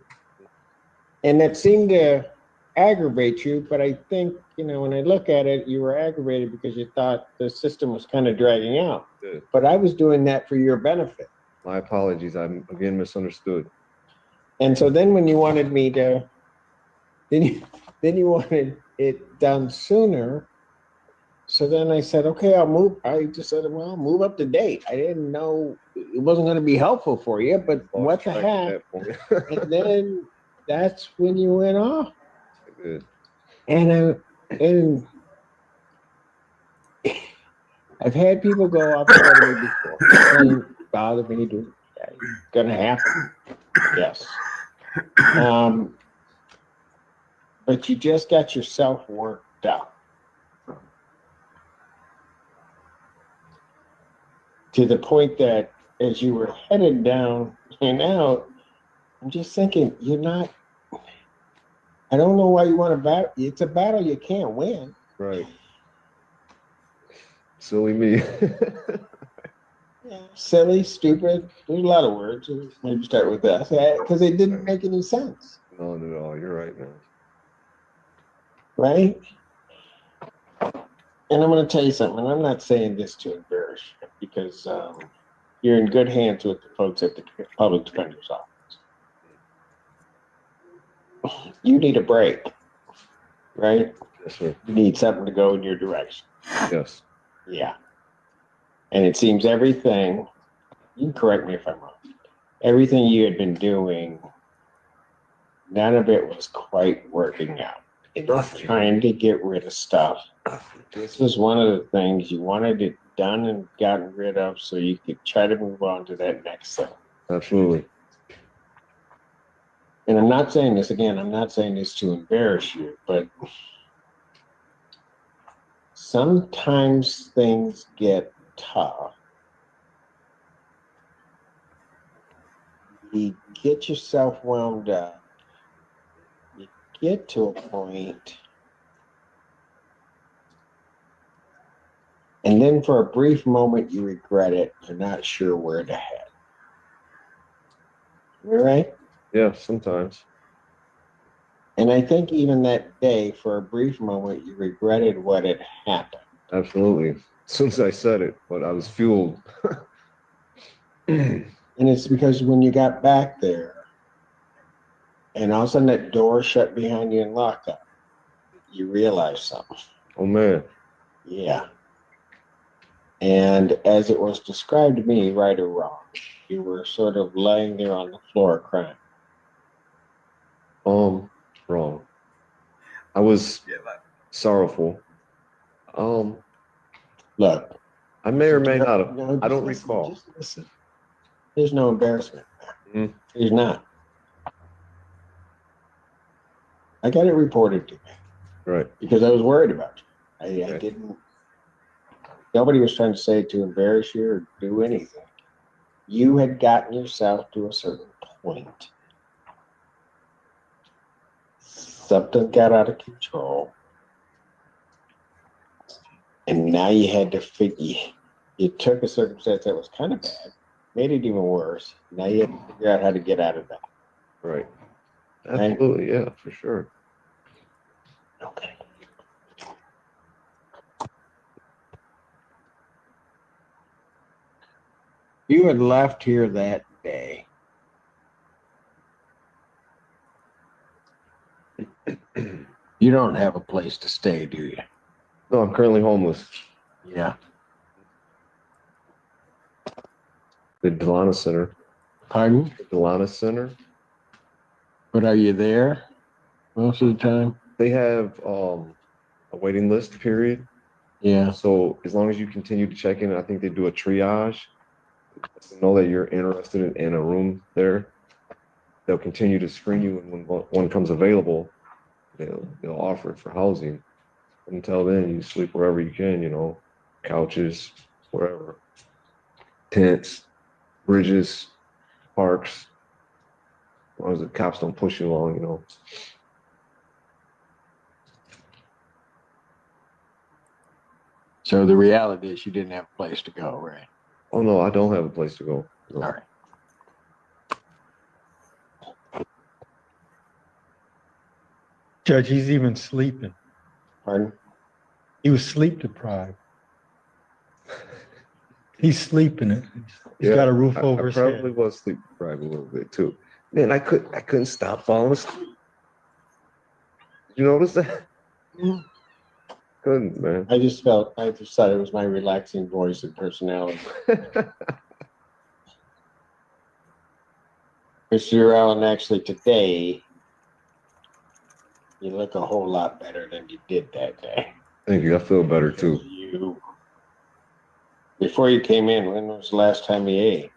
And that seemed to aggravate you, but I think, when I look at it, you were aggravated because you thought the system was kind of dragging out. Good. But I was doing that for your benefit. My apologies. I'm again misunderstood. And so then when you wanted me to, then you wanted it done sooner. So then I said, okay, I just said, well, move up to date. I didn't know it wasn't going to be helpful for you, but what the heck? And then that's when you went off. Good. And I've had people go off and bother me before. It doesn't bother me. It's going to happen. Yes. But you just got yourself worked up. To the point that as you were headed down and out, I'm just thinking, I don't know why you want to battle. It's a battle you can't win. Right. Silly me. Yeah, silly, stupid. There's a lot of words. Maybe start with that because it didn't make any sense. No, not at all. You're right, man. Right? And I'm going to tell you something. I'm not saying this to embarrass you because you're in good hands with the folks at the public defender's office. You need a break, right? Yes, sir. You need something to go in your direction. Yes. Yeah. And it seems everything, you can correct me if I'm wrong, everything you had been doing, none of it was quite working out. It was trying to get rid of stuff. This was one of the things you wanted it done and gotten rid of so you could try to move on to that next thing. Absolutely. And I'm not saying this to embarrass you, but sometimes things get tough. You get yourself wound up. You get to a point, and then for a brief moment you regret it. You're not sure where to head. Right? Yeah, sometimes. And I think even that day, for a brief moment, you regretted what had happened. Absolutely. As soon as I said it, but I was fueled. And it's because when you got back there, and all of a sudden that door shut behind you and locked up, you realized something. Oh, man. Yeah. And as it was described to me, right or wrong, you were sort of laying there on the floor crying. Wrong. I was sorrowful. Look. I may or may not have. No, I don't listen, recall. Just listen. There's no embarrassment. Mm. There's not. I got it reported to me. Right. Because I was worried about you. I didn't. Nobody was trying to say to embarrass you or do anything. You had gotten yourself to a certain point. Something got out of control. And now you had to you took a circumstance that was kind of bad, made it even worse. Now you have to figure out how to get out of that. Right. Absolutely, yeah, for sure. Okay. You had left here that day. You don't have a place to stay, do you? No, I'm currently homeless. Yeah. The Delana Center. Pardon? The Delana Center. But are you there most of the time? They have a waiting list period. Yeah. So as long as you continue to check in, I think they do a triage. To know that you're interested in a room there. They'll continue to screen you, and when one comes available, they'll offer it for housing. Until then, you sleep wherever you can, couches, wherever, tents, bridges, parks. As long as the cops don't push you along, So the reality is you didn't have a place to go, right? Oh no, I don't have a place to go. No. All right. Judge, he's even sleeping. Pardon? He was sleep deprived. He's sleeping it. He's got a roof over his probably head. was sleep deprived a little bit too. Man, I couldn't stop falling asleep. Did you notice that? Couldn't, man. I just thought it was my relaxing voice and personality. Mr. Allen, actually today, you look a whole lot better than you did that day. Thank you. I feel better too. Before you came in, when was the last time you ate?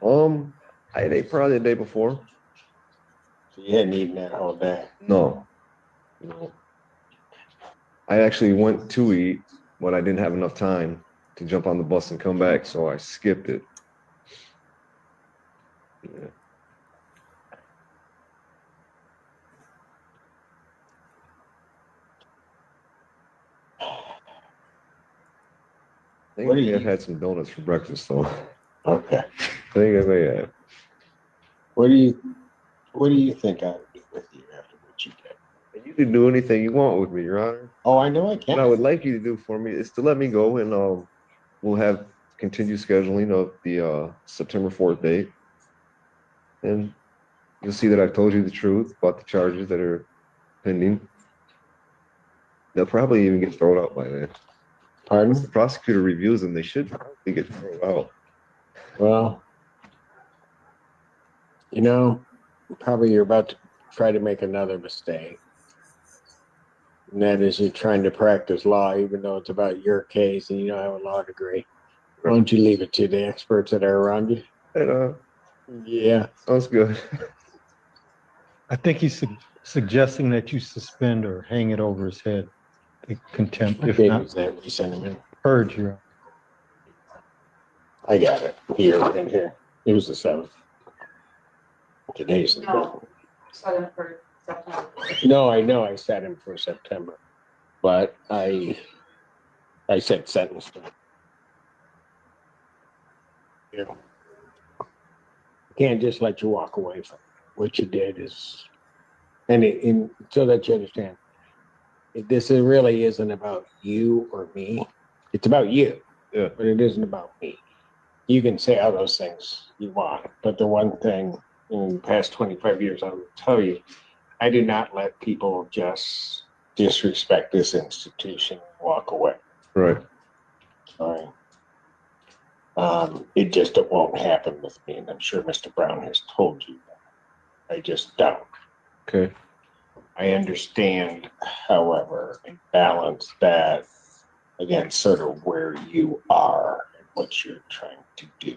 I ate probably the day before. So you hadn't eaten that whole day. No. I actually went to eat, but I didn't have enough time to jump on the bus and come back, so I skipped it. Yeah. I think I may have had some donuts for breakfast, though. Okay. I think I may have. What do you think I would do with you after what you did? You can do anything you want with me, Your Honor. Oh, I know I can. What I would like you to do for me is to let me go, and we'll have continued scheduling of the September 4th date. And you'll see that I've told you the truth about the charges that are pending. They'll probably even get thrown out by then. Pardon? Once the prosecutor reviews them, they should probably get thrown out. Well, probably you're about to try to make another mistake. And that is you're trying to practice law, even though it's about your case and you don't have a law degree. Why don't you leave it to the experts that are around you? Yeah. Sounds good. I think he's suggesting that you suspend or hang it over his head. The contempt, if Okay, not that we sent him in. purge, Your Honor. I got it. Here, in here. It was the 7th. Today's the 12th. Set him for September. No, I know I set him for September, but I said sentence. Yeah. Can't just let you walk away from it. What you did is, and so that you understand, this really isn't about you or me. It's about you, yeah, but it isn't about me. You can say all those things you want, but the one thing in the past 25 years, I will tell you, I do not let people just disrespect this institution and walk away. Right. Sorry. It won't happen with me, and I'm sure Mr. Brown has told you that. I just don't. Okay. I understand, however, and balance that against sort of where you are and what you're trying to do.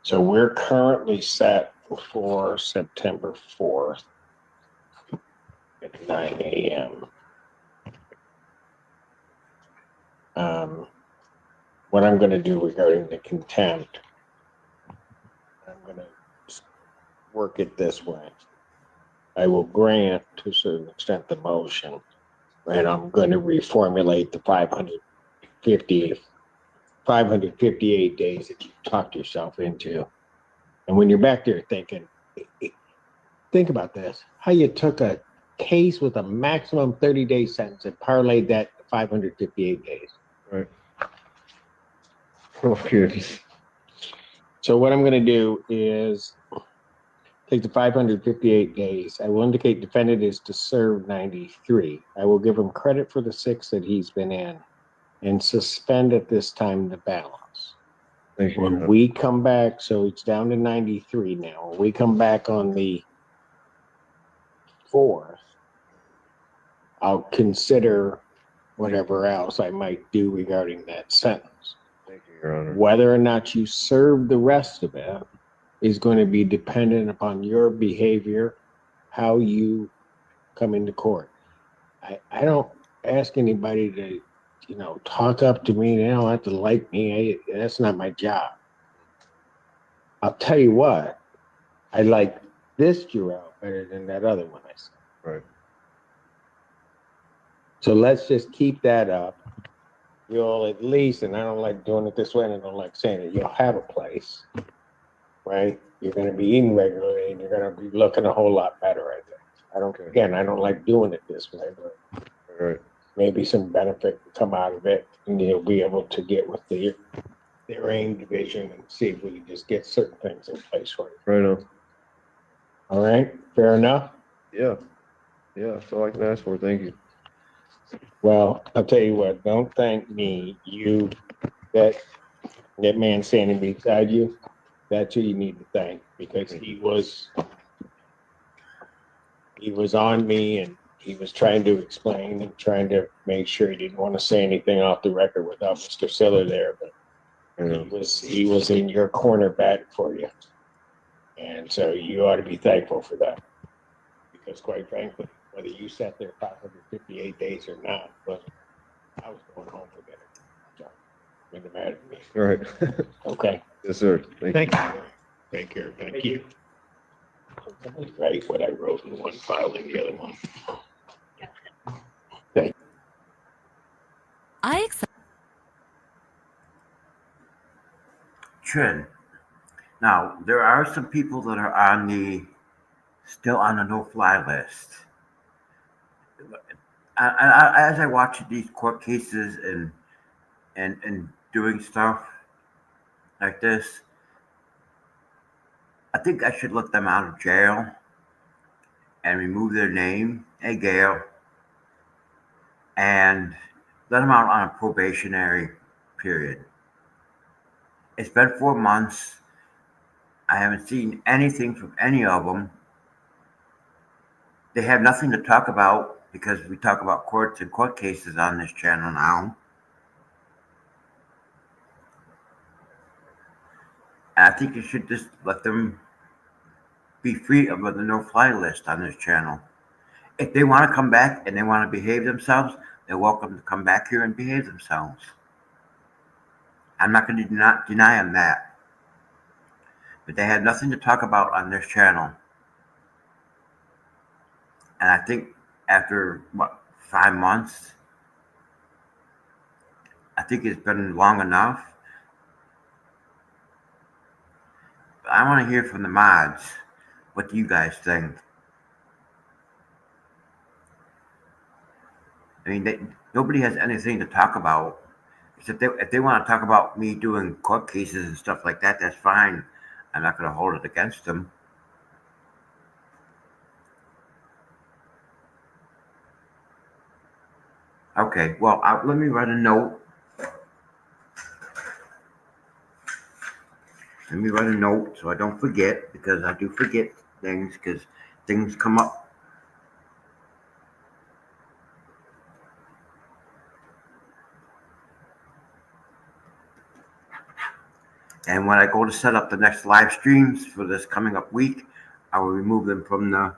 So we're currently set for September 4th at 9 a.m. What I'm going to do regarding the contempt, I'm going to work it this way. I will grant to a certain extent the motion, and I'm going to reformulate the 550 558 days that you talked yourself into. And when you're back there thinking, think about this, how you took a case with a maximum 30-day sentence and parlayed that to 558 days. Right. Oh, goodness. So what I'm going to do is take the 558 days. I will indicate defendant is to serve 93. I will give him credit for the 6 that he's been in and suspend at this time the balance. Thank you. When we come back, so it's down to 93 now. When we come back on the 4th, I'll consider whatever else I might do regarding that sentence. Thank you, Your Honor. Whether or not you serve the rest of it is going to be dependent upon your behavior, how you come into court. I don't ask anybody to, talk up to me. They don't have to like me. That's not my job. I'll tell you what, I like this Jarrell better than that other one I said. Right. So let's just keep that up. You'll at least, and I don't like doing it this way, and I don't like saying it, you'll have a place, right? You're going to be eating regularly, and you're going to be looking a whole lot better, I think. I don't like doing it this way, but Right. maybe some benefit can come out of it, and you'll be able to get with their aim division and see if we can just get certain things in place for you. Right on. All right, fair enough? Yeah. Yeah, that's all I can ask for. Thank you. Well, I'll tell you what, don't thank me. You, that man standing beside you, that's who you need to thank, because he was on me, and he was trying to explain and trying to make sure he didn't want to say anything off the record without Mr. Siller there, but he was in your corner batting for you. And so you ought to be thankful for that, because quite frankly, whether you sat there 558 days or not, but I was going home for dinner. So it didn't matter to me. All right. Okay. Yes, sir. Thank you. Take care. Thank you. Somebody write what I wrote in one file and the other one. Thank you. Trent, now there are some people that are still on the no-fly list. As I watch these court cases and doing stuff like this, I think I should let them out of jail and remove their name, hey Gail, and let them out on a probationary period. It's been 4 months. I haven't seen anything from any of them. They have nothing to talk about because we talk about courts and court cases on this channel now. And I think you should just let them be free of the no-fly list on this channel. If they want to come back and they want to behave themselves, they're welcome to come back here and behave themselves. I'm not going to deny them that. But they have nothing to talk about on this channel. And I think after, 5 months, I think it's been long enough. I want to hear from the mods. What do you guys think? I mean, nobody has anything to talk about. If they want to talk about me doing court cases and stuff like that, that's fine. I'm not going to hold it against them. Okay, well, let me write a note. Let me write a note so I don't forget, because I do forget things, because things come up. And when I go to set up the next live streams for this coming up week, I will remove them from the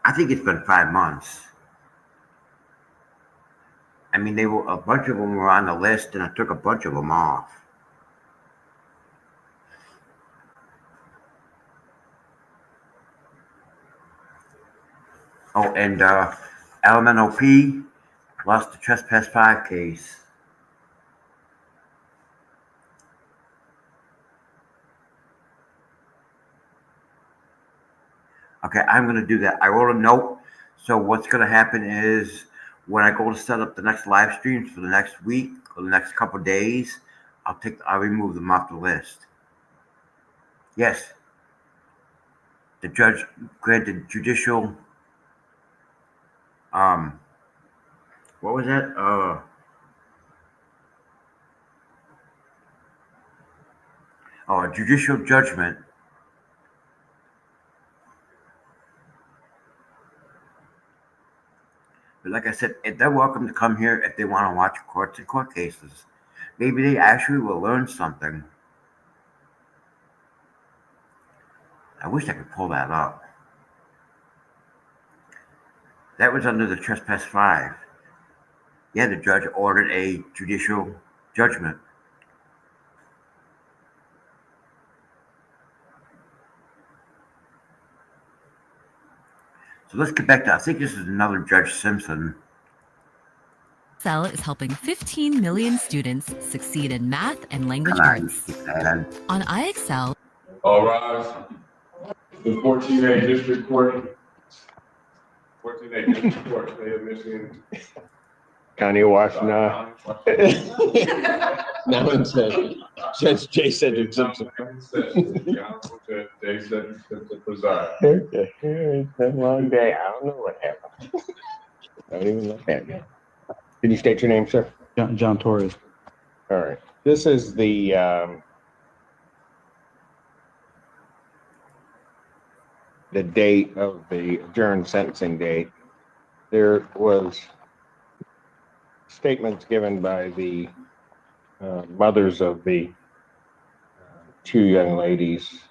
I think it's been 5 months. I mean, a bunch of them were on the list, and I took a bunch of them off. Oh, and LMNOP lost the trespass 5 case. Okay, I'm gonna do that. I wrote a note. So what's gonna happen is when I go to set up the next live streams for the next week or the next couple of days, I'll remove them off the list. Yes. The judge granted judicial, what was that? A judicial judgment. But like I said, they're welcome to come here if they want to watch court cases. Maybe they actually will learn something. I wish I could pull that up. That was under the trespass 5. Yeah, the judge ordered a judicial judgment. So let's get back to, I think this is another Judge Simpson. Excel is helping 15 million students succeed in math and language arts. On iExcel. All rise. The 14A District Court. 14A District Court, State of Michigan. County of Washington. Now in session. Judge J. Cedric Simpson. The Honorable Judge J. Cedric Simpson preside. Okay, it's been a long day. I don't know what happened. Don't even look at me. Can you state your name, sir? John Torres. All right. This is the date of the adjourned sentencing date. There was statements given by the mothers of the two young ladies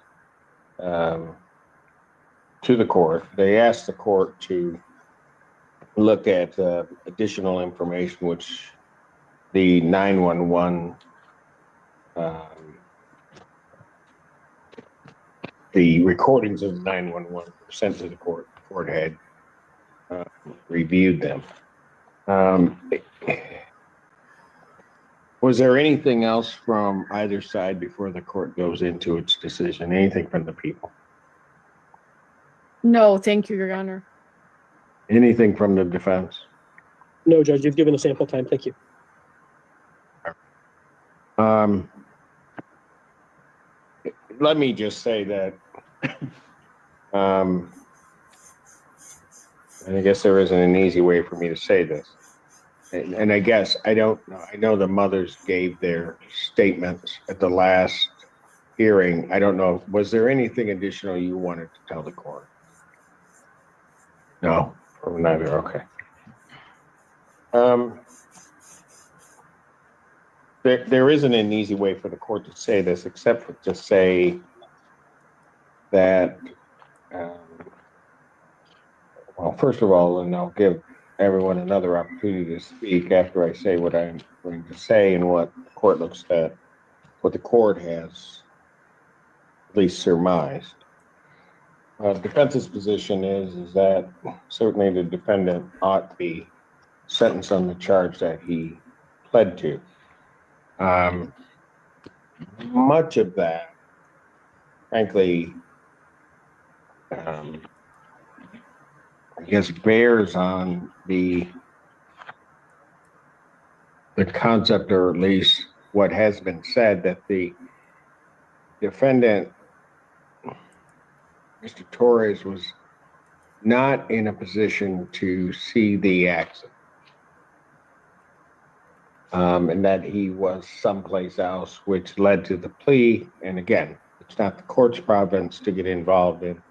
to the court. They asked the court to look at additional information, which the 911, the recordings of 911 were sent to the court. The court had reviewed them. Was there anything else from either side before the court goes into its decision? Anything from the people? No, thank you, Your Honor. Anything from the defense? No, Judge, you've given us ample time. Thank you. Let me just say that, and I guess there isn't an easy way for me to say this. And I guess, I don't know, I know the mothers gave their statements at the last hearing. I don't know, was there anything additional you wanted to tell the court? No, neither, okay. There isn't an easy way for the court to say this, except for to say that, well, first of all, and I'll give everyone another opportunity to speak after I say what I'm going to say and what the court looks at, what the court has at least surmised. Defense's position is that certainly the defendant ought to be sentenced on the charge that he pled to. Much of that, frankly, I guess bears on the concept, or at least what has been said, that the defendant, Mr. Torres, was not in a position to see the accident. And that he was someplace else, which led to the plea. And again, it's not the court's province to get involved in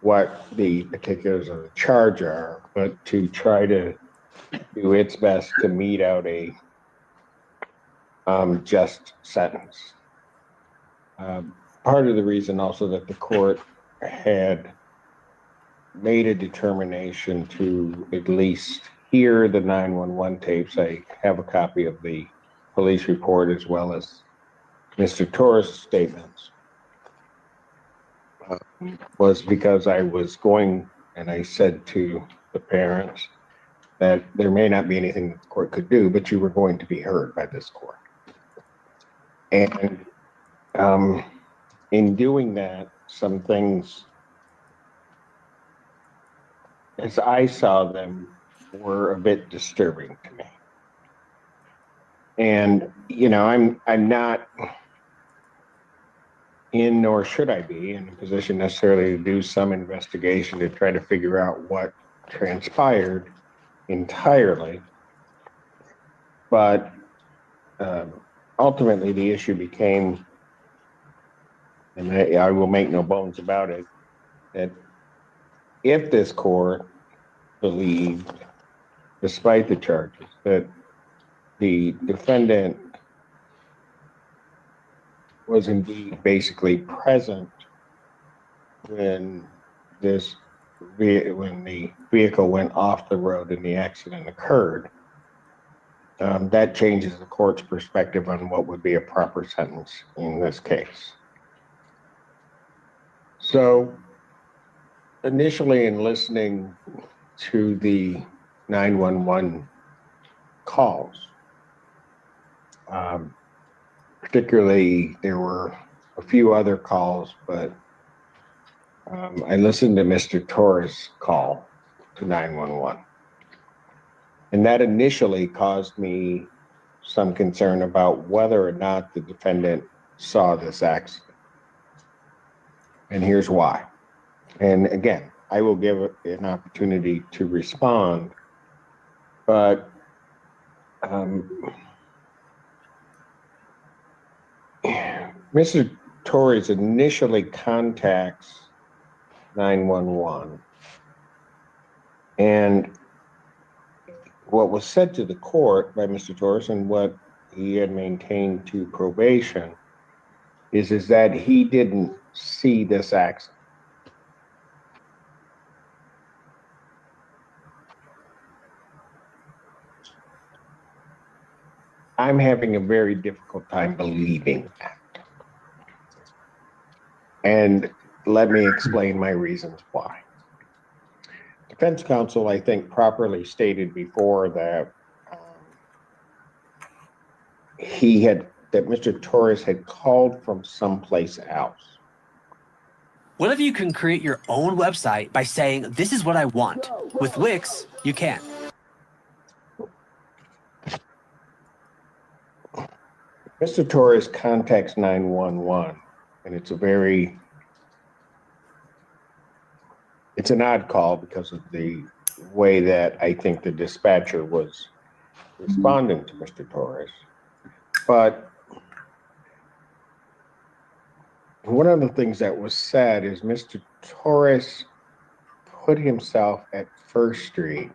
what the particulars of the charge are, but to try to do its best to mete out a just sentence. Part of the reason also that the court had made a determination to at least hear the 911 tapes. I have a copy of the police report as well as Mr. Torres' statements. Was because I was going and I said to the parents that there may not be anything that the court could do, but you were going to be heard by this court. And in doing that, some things, as I saw them, were a bit disturbing to me. And I'm not in, nor should I be, in a position necessarily to do some investigation to try to figure out what transpired entirely. But ultimately, the issue became, and I will make no bones about it, that if this court believed, despite the charges, that the defendant was indeed basically present when when the vehicle went off the road and the accident occurred, that changes the court's perspective on what would be a proper sentence in this case. So initially, in listening to the 911 calls, particularly there were a few other calls, but I listened to Mr. Torres' call to 911. And that initially caused me some concern about whether or not the defendant saw this accident. And here's why. And again, I will give it an opportunity to respond, but Mr. Torres initially contacts 911, and what was said to the court by Mr. Torres and what he had maintained to probation is that he didn't see this accident. I'm having a very difficult time believing that. And let me explain my reasons why. Defense counsel, I think, properly stated before that that Mr. Torres had called from someplace else. What if you can create your own website by saying, this is what I want? With Wix, you can. Mr. Torres contacts 911, and it's an odd call because of the way that I think the dispatcher was responding to Mr. Torres. But one of the things that was said is Mr. Torres put himself at First Street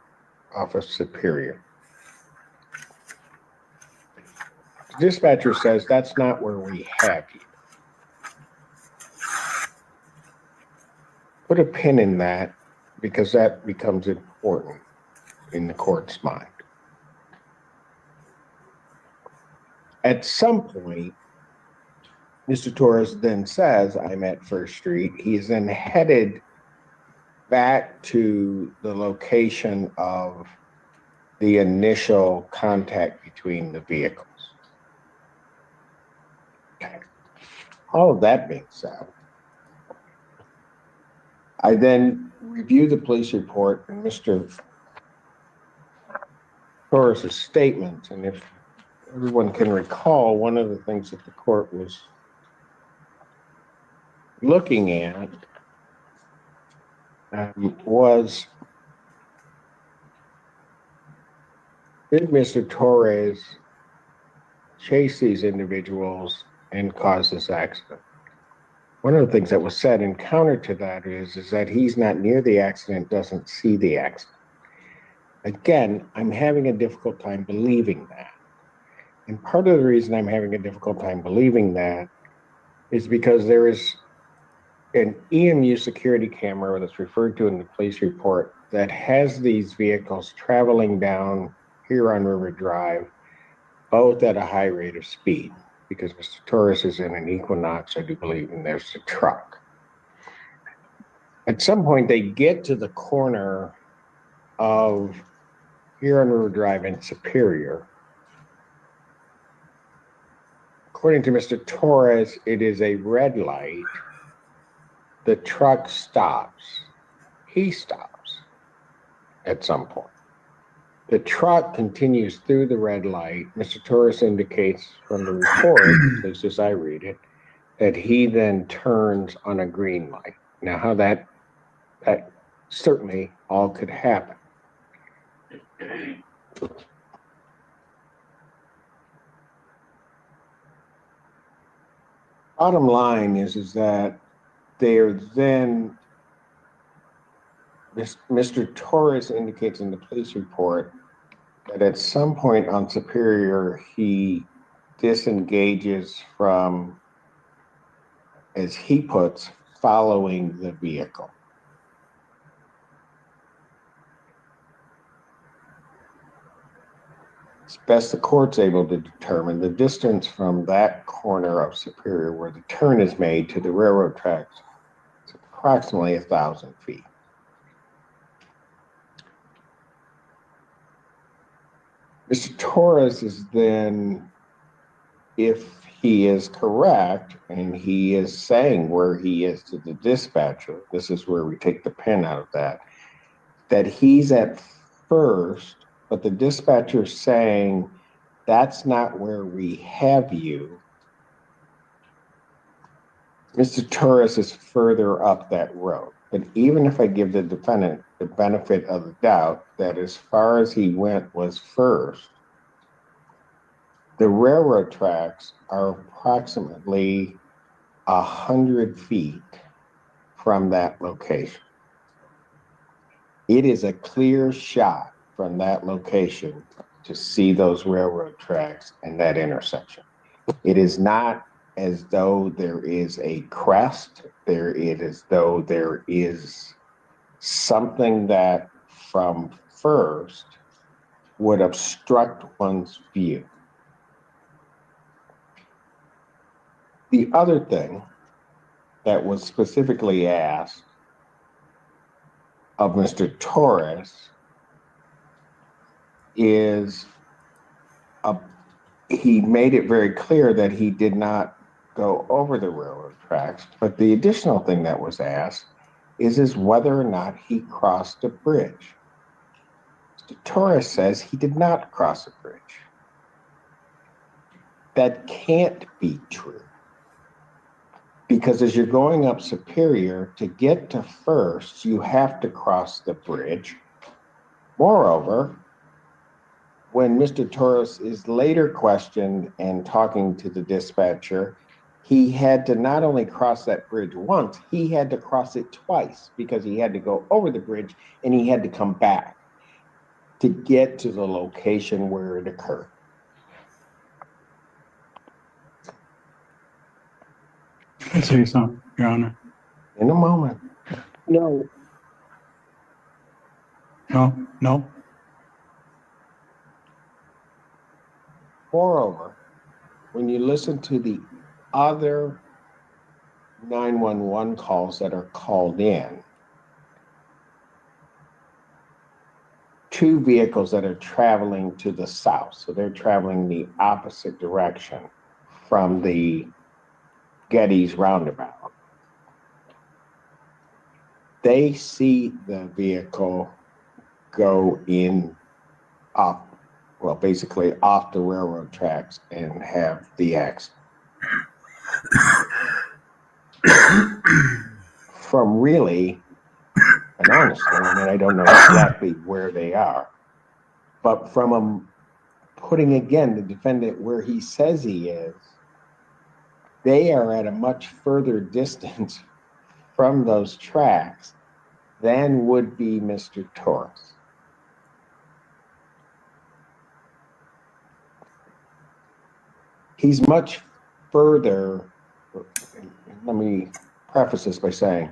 off of Superior. The dispatcher says that's not where we have you. Put a pin in that because that becomes important in the court's mind. At some point, Mr. Torres then says, I'm at First Street. He's then headed back to the location of the initial contact between the vehicles. Okay. All of that being said, I then review the police report and Mr. Torres' statement. And if everyone can recall, one of the things that the court was looking at was, did Mr. Torres chase these individuals and cause this accident? One of the things that was said in counter to that is that he's not near the accident, doesn't see the accident. Again, I'm having a difficult time believing that. And part of the reason I'm having a difficult time believing that is because there is an EMU security camera that's referred to in the police report that has these vehicles traveling down Huron River Drive, both at a high rate of speed, because Mr. Torres is in an Equinox, I do believe, and there's a truck. At some point, they get to the corner of Huron River Drive and Superior. According to Mr. Torres, it is a red light. The truck stops. He stops at some point. The truck continues through the red light. Mr. Torres indicates from the report, at least as I read it, that he then turns on a green light. Now, how that certainly all could happen. Bottom line is that they're then, Mr. Torres indicates in the police report that at some point on Superior, he disengages from, as he puts, following the vehicle. It's best the court's able to determine the distance from that corner of Superior where the turn is made to the railroad tracks. It's approximately 1,000 feet. Mr. Torres is then, if he is correct, and he is saying where he is to the dispatcher, this is where we take the pen out of that he's at first, but the dispatcher is saying, that's not where we have you. Mr. Torres is further up that road. But even if I give the defendant the benefit of the doubt that as far as he went was first, the railroad tracks are approximately 100 feet from that location. It is a clear shot from that location to see those railroad tracks and that intersection. It is not as though there is a crest. It is as though there is something that from first would obstruct one's view. The other thing that was specifically asked of Mr. Torres is he made it very clear that he did not go over the railroad tracks, but the additional thing that was asked is whether or not he crossed a bridge. Mr. Torres says he did not cross a bridge. That can't be true, because as you're going up Superior, to get to First, you have to cross the bridge. Moreover, when Mr. Torres is later questioned and talking to the dispatcher, he had to not only cross that bridge once, he had to cross it twice, because he had to go over the bridge and he had to come back to get to the location where it occurred. Can I say something, Your Honor? In a moment. No. No. Moreover, when you listen to the other 911 calls that are called in, two vehicles that are traveling to the south, so they're traveling the opposite direction from the Getty's roundabout. They see the vehicle go in up, well, basically off the railroad tracks and have the accident. From really, and honestly, I don't know exactly where they are, but from putting again the defendant where he says he is, they are at a much further distance from those tracks than would be Mr. Torres. He's much further. Let me preface this by saying,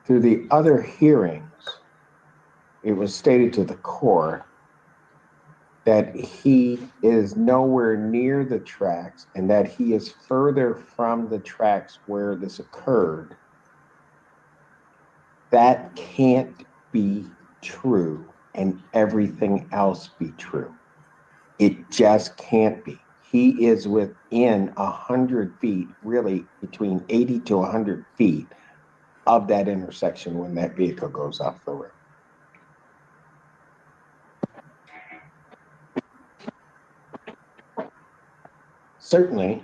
through the other hearings, it was stated to the court that he is nowhere near the tracks and that he is further from the tracks where this occurred that can't be true and everything else be true. It just can't be. He is within 100 feet, really between 80 to 100 feet of that intersection when that vehicle goes off the road. Certainly.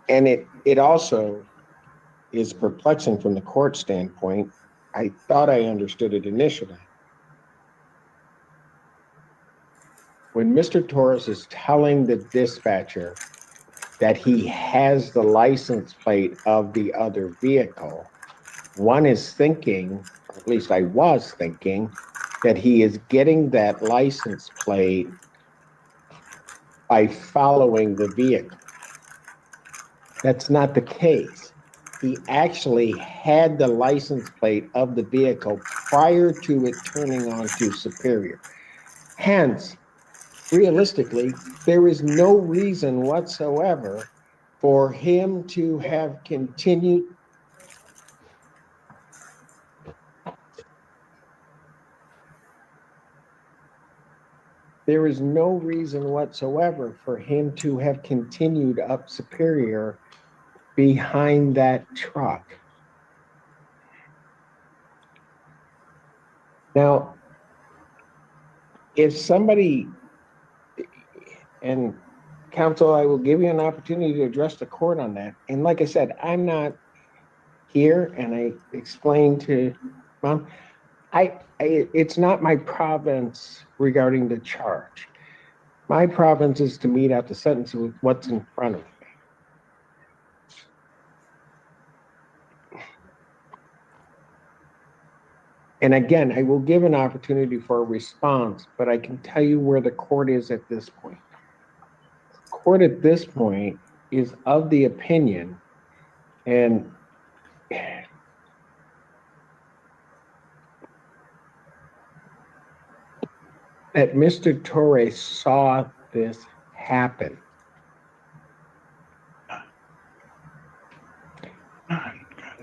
And it also is perplexing from the court standpoint. I thought I understood it initially. When Mr. Torres is telling the dispatcher that he has the license plate of the other vehicle, one is thinking, or at least I was thinking, that he is getting that license plate by following the vehicle. That's not the case. He actually had the license plate of the vehicle prior to it turning onto Superior. Hence, realistically, there is no reason whatsoever for him to have continued. There is no reason whatsoever for him to have continued up Superior behind that truck. Now, if somebody, and counsel, I will give you an opportunity to address the court on that. And like I said, I'm not here, and I explained to Mom, it's not my province regarding the charge. My province is to mete out the sentence with what's in front of me. And again, I will give an opportunity for a response, but I can tell you where the court is at this point. The court at this point is of the opinion, and that Mr. Torres saw this happen.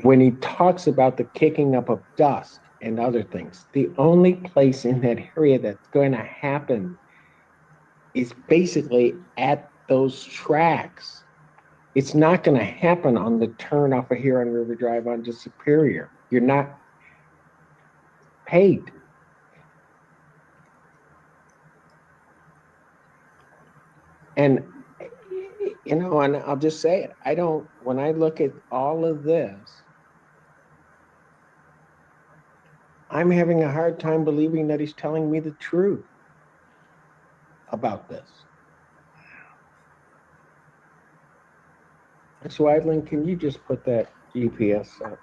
When he talks about the kicking up of dust and other things, the only place in that area that's going to happen is basically at those tracks. It's not going to happen on the turn off of Huron River Drive onto Superior. You're not paid. And, you know, and I'll just say it. When I look at all of this, I'm having a hard time believing that he's telling me the truth about this. So, Idlin, can you just put that GPS up,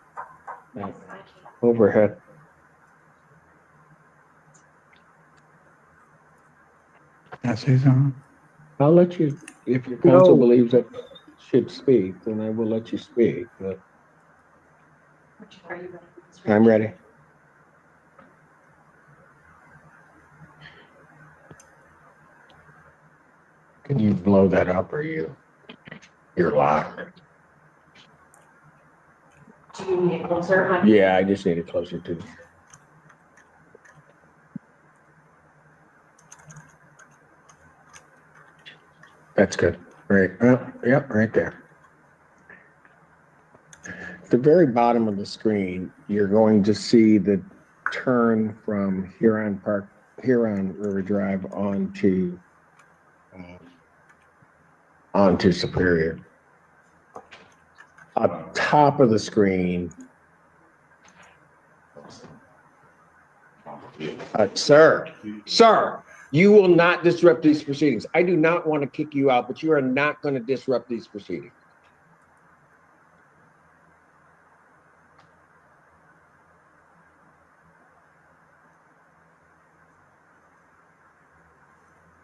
overhead? Can I say something? I'll let you, if your counsel believes that should speak, then I will let you speak. But I'm ready. Can you blow that up, or you're locked? Do you need it closer? Yeah, I just need it closer to you. That's good. Right. Yep, right there. At the very bottom of the screen, you're going to see the turn from Huron River Drive onto Superior. Up top of the screen, sir, you will not disrupt these proceedings. I do not want to kick you out, but you are not going to disrupt these proceedings.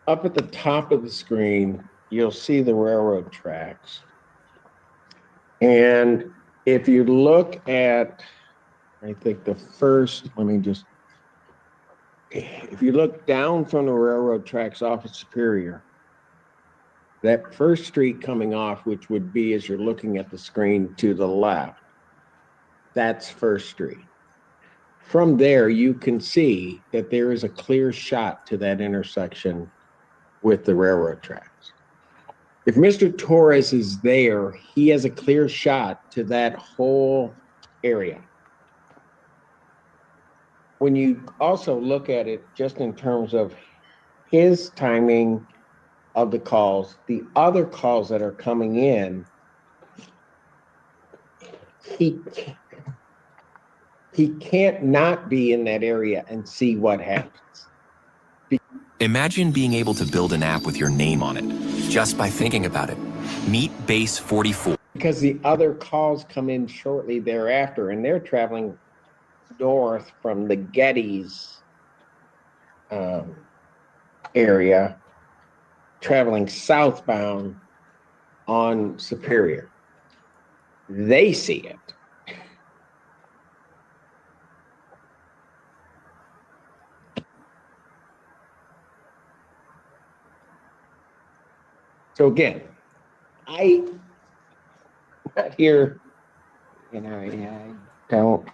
Up at the top of the screen, you'll see the railroad tracks. And if you look at, I think the first, if you look down from the railroad tracks off of Superior, that first street coming off, which would be as you're looking at the screen to the left, that's First Street. From there, you can see that there is a clear shot to that intersection with the railroad tracks. If Mr. Torres is there, he has a clear shot to that whole area. When you also look at it just in terms of his timing of the calls, the other calls that are coming in, he can't not be in that area and see what happens. Imagine being able to build an app with your name on it, just by thinking about it. Meet Base 44. Because the other calls come in shortly thereafter, and they're traveling north from the Gettys area, traveling southbound on Superior. They see it. So again, I'm not here, you know, I don't.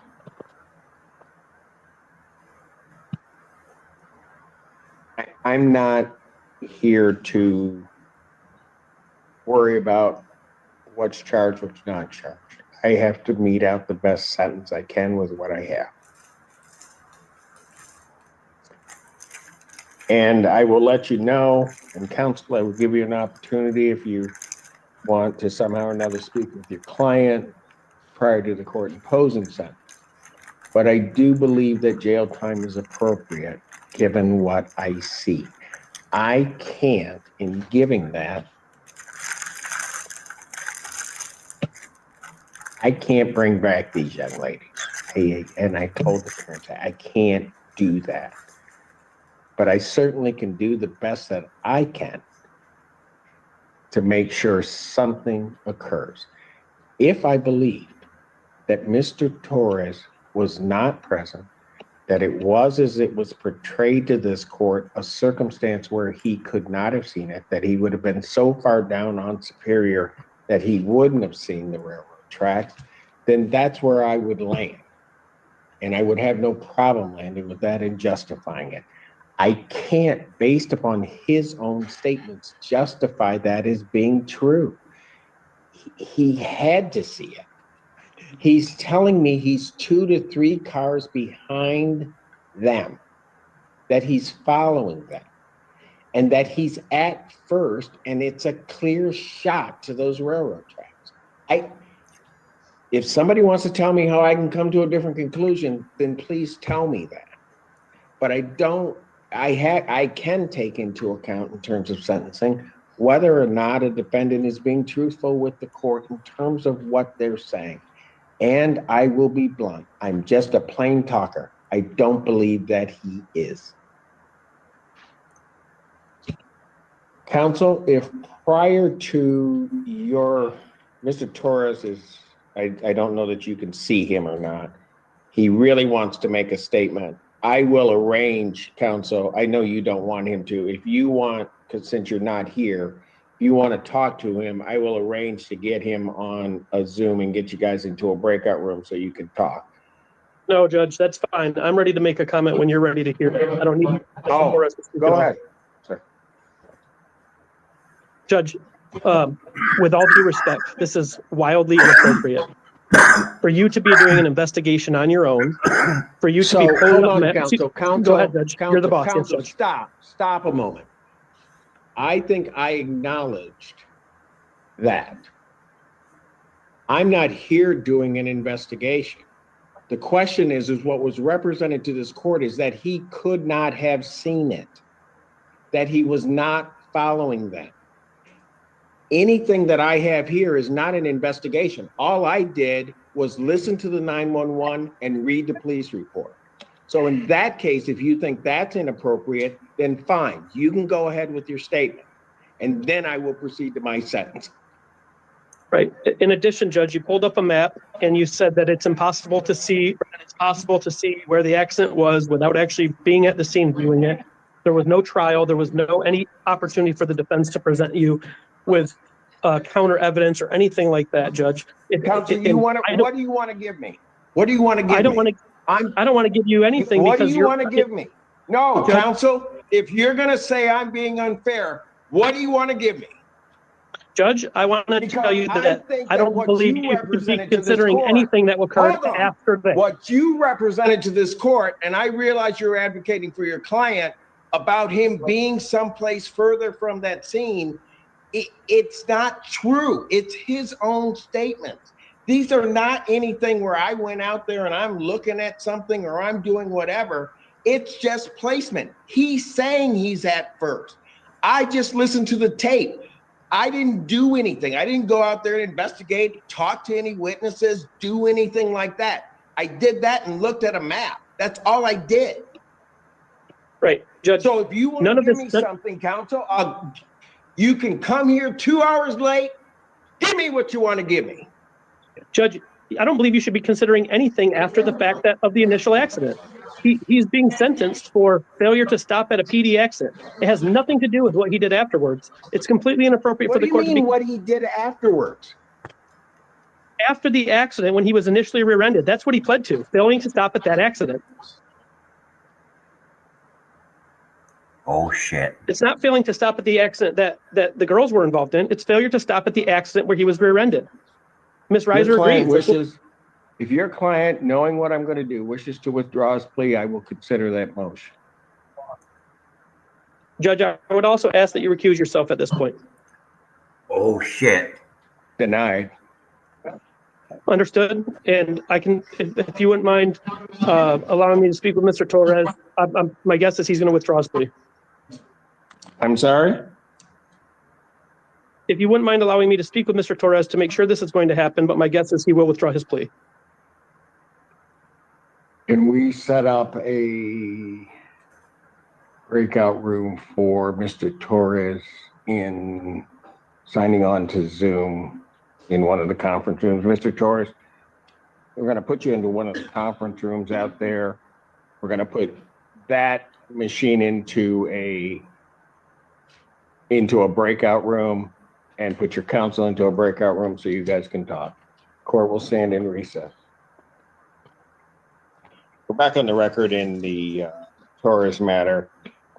I'm not here to worry about what's charged, what's not charged. I have to mete out the best sentence I can with what I have. And I will let you know, and counsel, I will give you an opportunity if you want to somehow or another speak with your client prior to the court imposing sentence. But I do believe that jail time is appropriate given what I see. I can't, in giving that, I can't bring back these young ladies. And I told the parents, I can't do that. But I certainly can do the best that I can to make sure something occurs. If I believed that Mr. Torres was not present, that it was as it was portrayed to this court, a circumstance where he could not have seen it, that he would have been so far down on Superior that he wouldn't have seen the railroad tracks, then that's where I would land. And I would have no problem landing with that and justifying it. I can't, based upon his own statements, justify that as being true. He had to see it. He's telling me he's 2 to 3 cars behind them, that he's following them, and that he's at first, and it's a clear shot to those railroad tracks. If somebody wants to tell me how I can come to a different conclusion, then please tell me that. But I can take into account in terms of sentencing whether or not a defendant is being truthful with the court in terms of what they're saying. And I will be blunt. I'm just a plain talker. I don't believe that he is. Counsel, if prior to your, Mr. Torres is, I don't know that you can see him or not. He really wants to make a statement. I will arrange, counsel, I know you don't want him to. If you want, because since you're not here, if you want to talk to him, I will arrange to get him on a Zoom and get you guys into a breakout room so you can talk. No, Judge, that's fine. I'm ready to make a comment when you're ready to hear it. I don't need. Oh, go ahead. Sir. Judge, with all due respect, this is wildly inappropriate. For you to be doing an investigation on your own, for you to be pulling up counsel, go ahead, Judge. You're the boss. Counsel, Yes, Judge. Stop a moment. I think I acknowledged that. I'm not here doing an investigation. The question is what was represented to this court is that he could not have seen it, that he was not following them. Anything that I have here is not an investigation. All I did was listen to the 911 and read the police report. So in that case, if you think that's inappropriate, then fine, you can go ahead with your statement. And then I will proceed to my sentence. Right. In addition, Judge, you pulled up a map and you said that it's impossible to see where the accident was without actually being at the scene viewing it. There was no trial. There was no any opportunity for the defense to present you with counter evidence or anything like that, Judge. Counsel, what do you want to give me? What do you want to give me? I don't want to give you anything. What do because you want to give me? No, Judge, counsel, if you're going to say I'm being unfair, what do you want to give me? Judge, I want to tell you that I don't believe you should be considering anything that will occur after that. What you represented to this court, and I realize you're advocating for your client about him being someplace further from that scene, it's not true. It's his own statements. These are not anything where I went out there and I'm looking at something or I'm doing whatever. It's just placement. He's saying he's at first. I just listened to the tape. I didn't do anything. I didn't go out there and investigate, talk to any witnesses, do anything like that. I did that and looked at a map. That's all I did. Right, Judge. So if you want to give me something, counsel, you can come here 2 hours late. Give me what you want to give me. Judge, I don't believe you should be considering anything after the fact of the initial accident. He's being sentenced for failure to stop at a PD exit. It has nothing to do with what he did afterwards. It's completely inappropriate for the court to be. What he did afterwards? After the accident, when he was initially rear-ended, that's what he pled to, failing to stop at that accident. Oh, shit. It's not failing to stop at the accident that the girls were involved in. It's failure to stop at the accident where he was rear-ended. Ms. Reiser agrees. If your client, knowing what I'm going to do, wishes to withdraw his plea, I will consider that motion. Judge, I would also ask that you recuse yourself at this point. Oh, shit. Denied. Understood. And I can, if you wouldn't mind allowing me to speak with Mr. Torres, my guess is he's going to withdraw his plea. I'm sorry? If you wouldn't mind allowing me to speak with Mr. Torres to make sure this is going to happen, but my guess is he will withdraw his plea. Can we set up a breakout room for Mr. Torres in signing on to Zoom in one of the conference rooms? Mr. Torres, we're going to put you into one of the conference rooms out there. We're going to put that machine into a breakout room and put your counsel into a breakout room so you guys can talk. Court will stand in recess. We're back on the record in the Torres matter.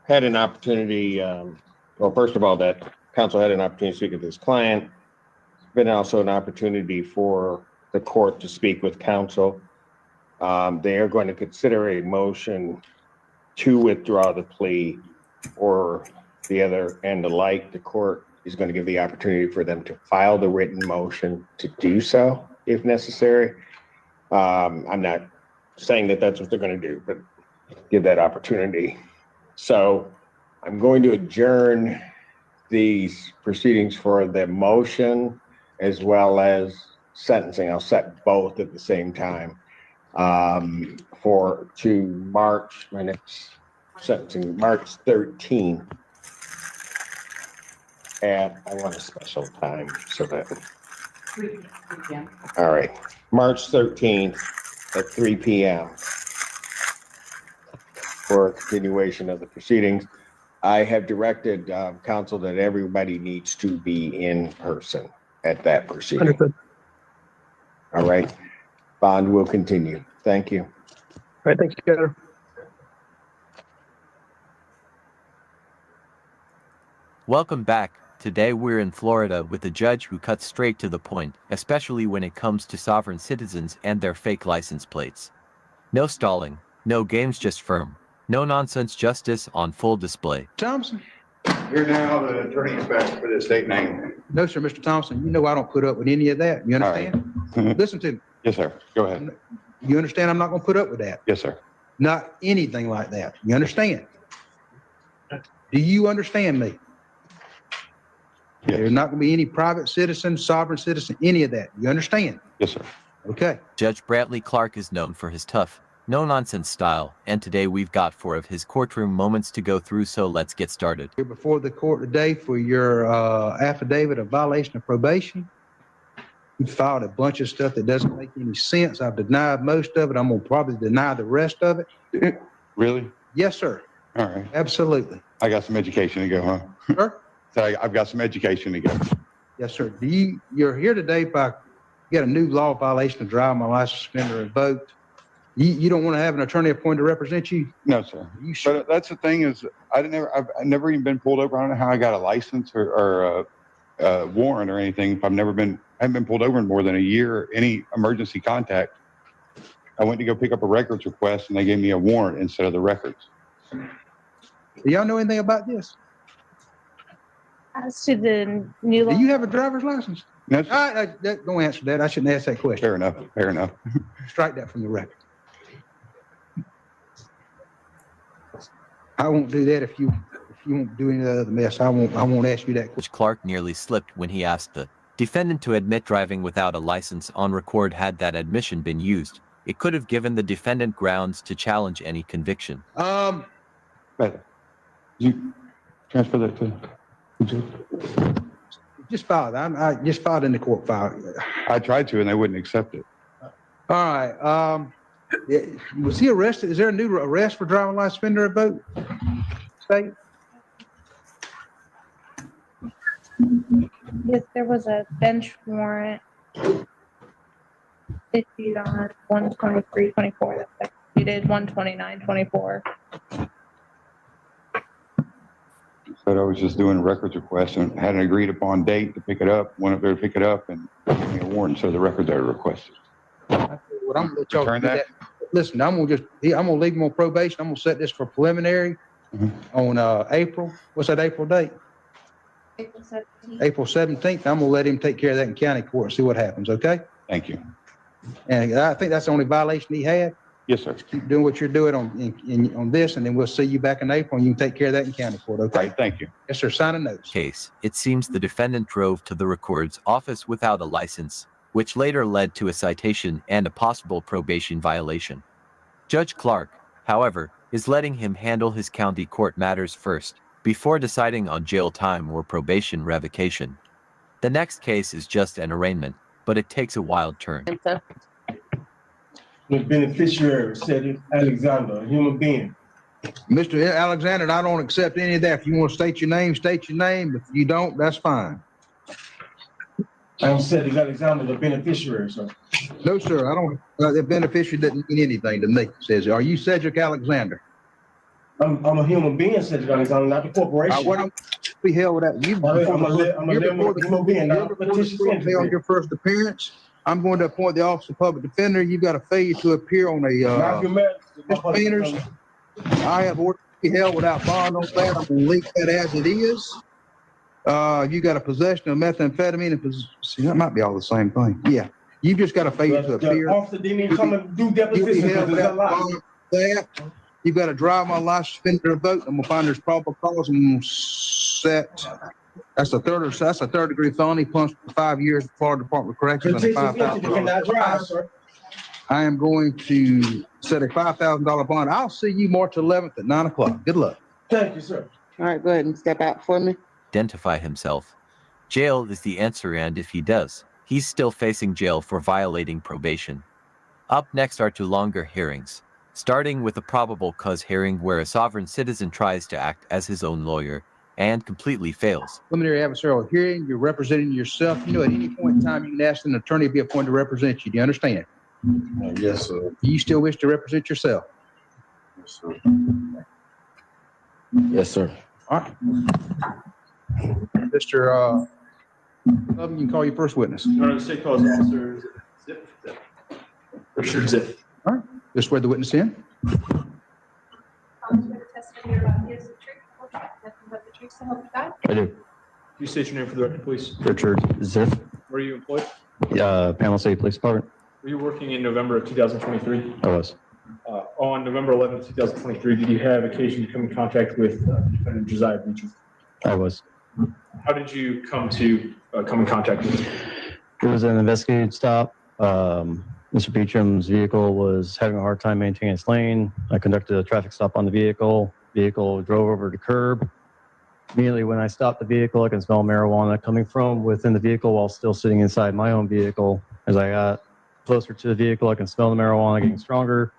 Had an opportunity, well, first of all, that counsel had an opportunity to speak with his client. It's been also an opportunity for the court to speak with counsel. They are going to consider a motion to withdraw the plea or the other and the like. The court is going to give the opportunity for them to file the written motion to do so if necessary. I'm not saying that that's what they're going to do, but give that opportunity. So I'm going to adjourn these proceedings for the motion as well as sentencing. I'll set both at the same time to March, my next sentencing, March 13th. I want a special time so that. 3 p.m. All right, March 13th at 3 p.m. for a continuation of the proceedings. I have directed counsel that everybody needs to be in person at that proceeding. Understood. All right, bond will continue. Thank you. All right, thank you, Governor. Welcome back. Today we're in Florida with a judge who cuts straight to the point, especially when it comes to sovereign citizens and their fake license plates. No stalling, no games, just firm. No nonsense justice on full display. Thompson? You're now the attorney in fact for this state name. No, sir, Mr. Thompson. You know I don't put up with any of that. You understand? Right. Listen to me. Yes, sir. Go ahead. You understand I'm not going to put up with that. Yes, sir. Not anything like that. You understand? Do you understand me? Yes. There's not going to be any private citizen, sovereign citizen, any of that. You understand? Yes, sir. Okay. Judge Brantley Clark is known for his tough, no-nonsense style, and today we've got 4 of his courtroom moments to go through, so let's get started. Here before the court today for your affidavit of violation of probation. You filed a bunch of stuff that doesn't make any sense. I've denied most of it. I'm going to probably deny the rest of it. Really? Yes, sir. All right. Absolutely. I got some education to go, huh? Sure. So I've got some education to get. Yes, sir. You're here today by, you got a new law violation of driving my license suspended or revoked. You don't want to have an attorney appointed to represent you? No, sir. You sure? But that's the thing is, I've never even been pulled over. I don't know how I got a license or a warrant or anything. If I haven't been pulled over in more than a year, any emergency contact. I went to go pick up a records request and they gave me a warrant instead of the records. Do y'all know anything about this? As to the new law. Do you have a driver's license? No, don't answer that. I shouldn't ask that question. Fair enough. Fair enough. Strike that from the record. I won't do that if you won't do any other mess. I won't ask you that question. Judge Clark nearly slipped when he asked the defendant to admit driving without a license on record. Had that admission been used, it could have given the defendant grounds to challenge any conviction. Better. You transfer that to. Just filed. I just filed in the court file. I tried to, and they wouldn't accept it. All right. Was he arrested? Is there a new arrest for driving license suspended or revoked? State? Yes, there was a bench warrant issued on 1/23/24 that's executed 1/29/24. Said I was just doing a records request and had an agreed upon date to pick it up. Went up there to pick it up and gave me a warrant. So the records I requested. What I'm gonna let y'all Return do that? Listen, I'm gonna leave him on probation. I'm gonna set this for preliminary on April. What's that April date? April 17th. April 17th. I'm gonna let him take care of that in county court and see what happens. Okay? Thank you. And I think that's the only violation he had. Yes, sir. Keep doing what you're doing on this, and then we'll see you back in April, and you can take care of that in county court. Okay? Right. Thank you. Yes, sir. Sign a note. Case, it seems the defendant drove to the records office without a license, which later led to a citation and a possible probation violation. Judge Clark, however, is letting him handle his county court matters first, before deciding on jail time or probation revocation. The next case is just an arraignment, but it takes a wild turn. The beneficiary, Cedric Alexander, a human being. Mr. Alexander, I don't accept any of that. If you want to state your name, state your name. If you don't, that's fine. I'm Cedric Alexander, the beneficiary, sir. No, sir, I don't. The beneficiary doesn't mean anything to me. Says, are you Cedric Alexander? I'm a human being, Cedric Alexander, not the corporation. What don't be held with that? I'm a human being, not a fictitious entity. On your first appearance, I'm going to appoint the office of public defender. You've got a failure to appear on a misdemeanors. I have ordered to be held without bond on that. I'm going to leave that as it is. You got a possession of methamphetamine and see, that might be all the same thing. Yeah. You just got a failure to appear. The officer didn't even come and do deposition because it's a lie. You've got to drive my license suspended or revoked. I'm gonna find there's probable cause and I'm gonna set. That's a third degree felony, plus 5 years Florida Department of Corrections and $5,000. I am going to set a $5,000 bond. I'll see you March 11th at 9 o'clock. Good luck. Thank you, sir. All right, go ahead and step out for me. Identify himself. Jail is the answer, and if he does, he's still facing jail for violating probation. Up next are two longer hearings, starting with a probable cause hearing where a sovereign citizen tries to act as his own lawyer and completely fails. Preliminary adversarial hearing, you're representing yourself. You know, at any point in time, you can ask an attorney to be appointed to represent you. Do you understand? Yes, sir. Do you still wish to represent yourself? Yes, sir. Yes, sir. All right. Mr. You can call your first witness. Your Honor, the state calls officer Zip. Richard Zip. All right. Just swear the witness in. I do. You state your name for the record, please. Richard Ziff, Where are you employed? Panama City Police Department. Were you working in November of 2023? I was. On November 11th, 2023, did you have occasion to come in contact with defendant Josiah Beecher? I was. How did you come in contact with him? It was an investigative stop. Mr. Beecham's vehicle was having a hard time maintaining its lane. I conducted a traffic stop on the vehicle. Vehicle drove over the curb. Immediately when I stopped the vehicle, I can smell marijuana coming from within the vehicle while still sitting inside my own vehicle. As I got closer to the vehicle, I can smell the marijuana getting stronger.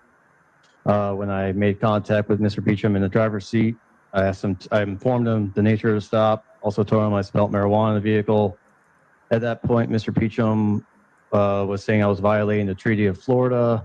When I made contact with Mr. Beecham in the driver's seat, I informed him the nature of the stop, Also told him I smelled marijuana in the vehicle. At that point, Mr. Peachum was saying I was violating the Treaty of Florida,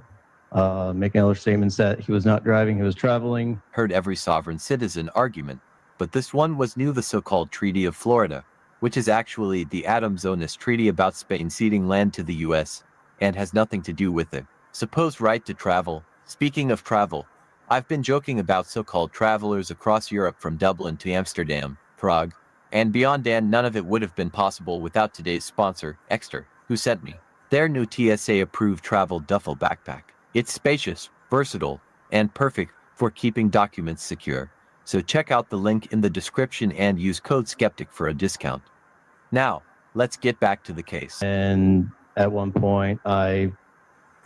making other statements that he was not driving, he was traveling. Heard every sovereign citizen argument, but this one was new, the so-called Treaty of Florida, which is actually the Adams-Onis Treaty about Spain ceding land to the US and has nothing to do with it. Supposed right to travel. Speaking of travel, I've been joking about so-called travelers across Europe from Dublin to Amsterdam, Prague, and beyond, and none of it would have been possible without today's sponsor, Exter, who sent me their new TSA-approved travel duffel backpack. It's spacious, versatile, and perfect for keeping documents secure. So check out the link in the description and use code SKEPTIC for a discount. Now, let's get back to the case. And at one point, I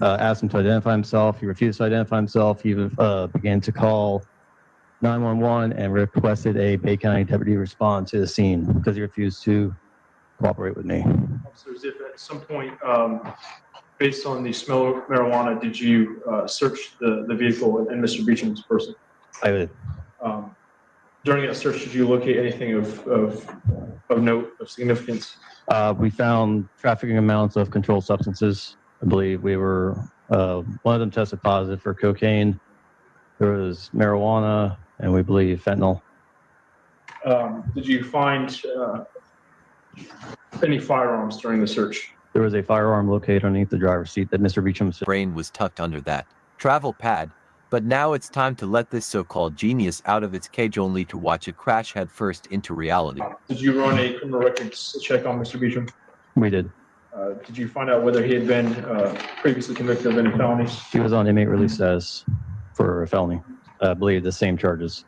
asked him to identify himself. He refused to identify himself. He began to call 911 and requested a Bay County deputy respond to the scene because he refused to cooperate with me. Officers, if at some point, based on the smell of marijuana, did you search the vehicle and Mr. Beecham's person? I did. During that search, did you locate anything of note, of significance? We found trafficking amounts of controlled substances. I believe we were, one of them tested positive for cocaine. There was marijuana, and we believe fentanyl. Did you find any firearms during the search? There was a firearm located underneath the driver's seat that Mr. Beecham's brain was tucked under that travel pad. But now it's time to let this so-called genius out of its cage, only to watch it crash headfirst into reality. Did you run a criminal records check on Mr. Beecham? We did. Did you find out whether he had been previously convicted of any felonies? He was on inmate release status for a felony. I believe the same charges.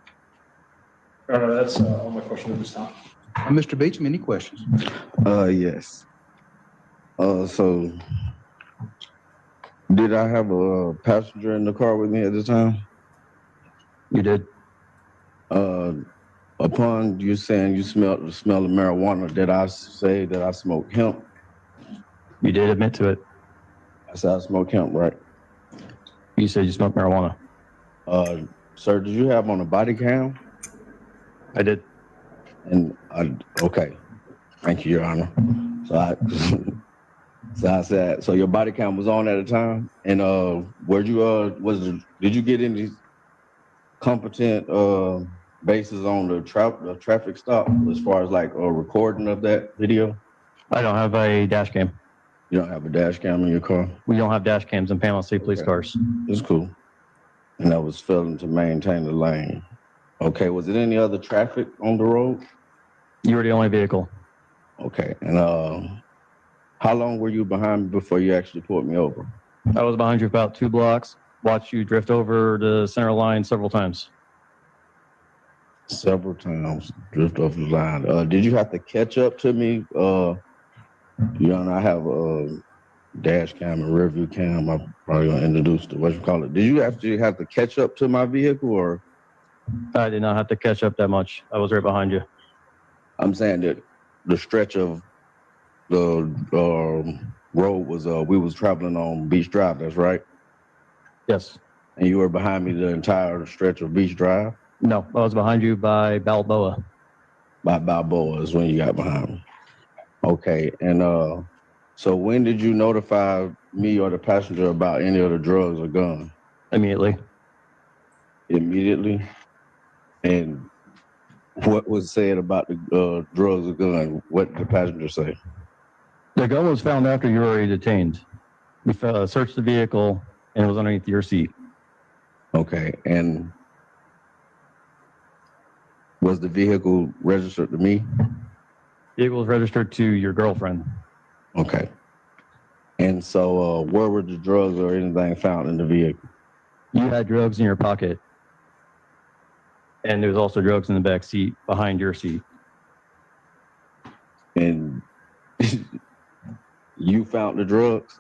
No, that's all my questions at this time. Mr. Beecham, any questions? Yes. So did I have a passenger in the car with me at the time? You did. Upon you saying you smelled the smell of marijuana, did I say that I smoked hemp? You did admit to it. I said I smoked hemp, right? You said you smoked marijuana. Sir, did you have on a body cam? I did. And okay. Thank you, Your Honor. So I said, so your body cam was on at the time, and did you get any competent basis on the traffic stop as far as like a recording of that video? I don't have a dash cam. You don't have a dash cam in your car? We don't have dash cams in Panama City police cars. It's cool. And that was failing to maintain the lane. Okay, was it any other traffic on the road? You were the only vehicle. Okay, and how long were you behind me before you actually pulled me over? I was behind you about 2 blocks. Watched you drift over the center line several times. Several times, drift off the line. Did you have to catch up to me? You know, I have a dash cam and rear view cam. I'm probably gonna introduce the, what you call it. Did you actually have to catch up to my vehicle, or? I did not have to catch up that much. I was right behind you. I'm saying that the stretch of the road was, we was traveling on Beach Drive, that's right? Yes. And you were behind me the entire stretch of Beach Drive? No, I was behind you by Balboa. By Balboa is when you got behind me. Okay, and so when did you notify me or the passenger about any of the drugs or gun? Immediately. Immediately? And what was said about the drugs or gun? What did the passenger say? The gun was found after you were already detained. We searched the vehicle and it was underneath your seat. Okay, and was the vehicle registered to me? Vehicle was registered to your girlfriend. Okay. And so where were the drugs or anything found in the vehicle? You had drugs in your pocket. And there was also drugs in the back seat behind your seat. And you found the drugs?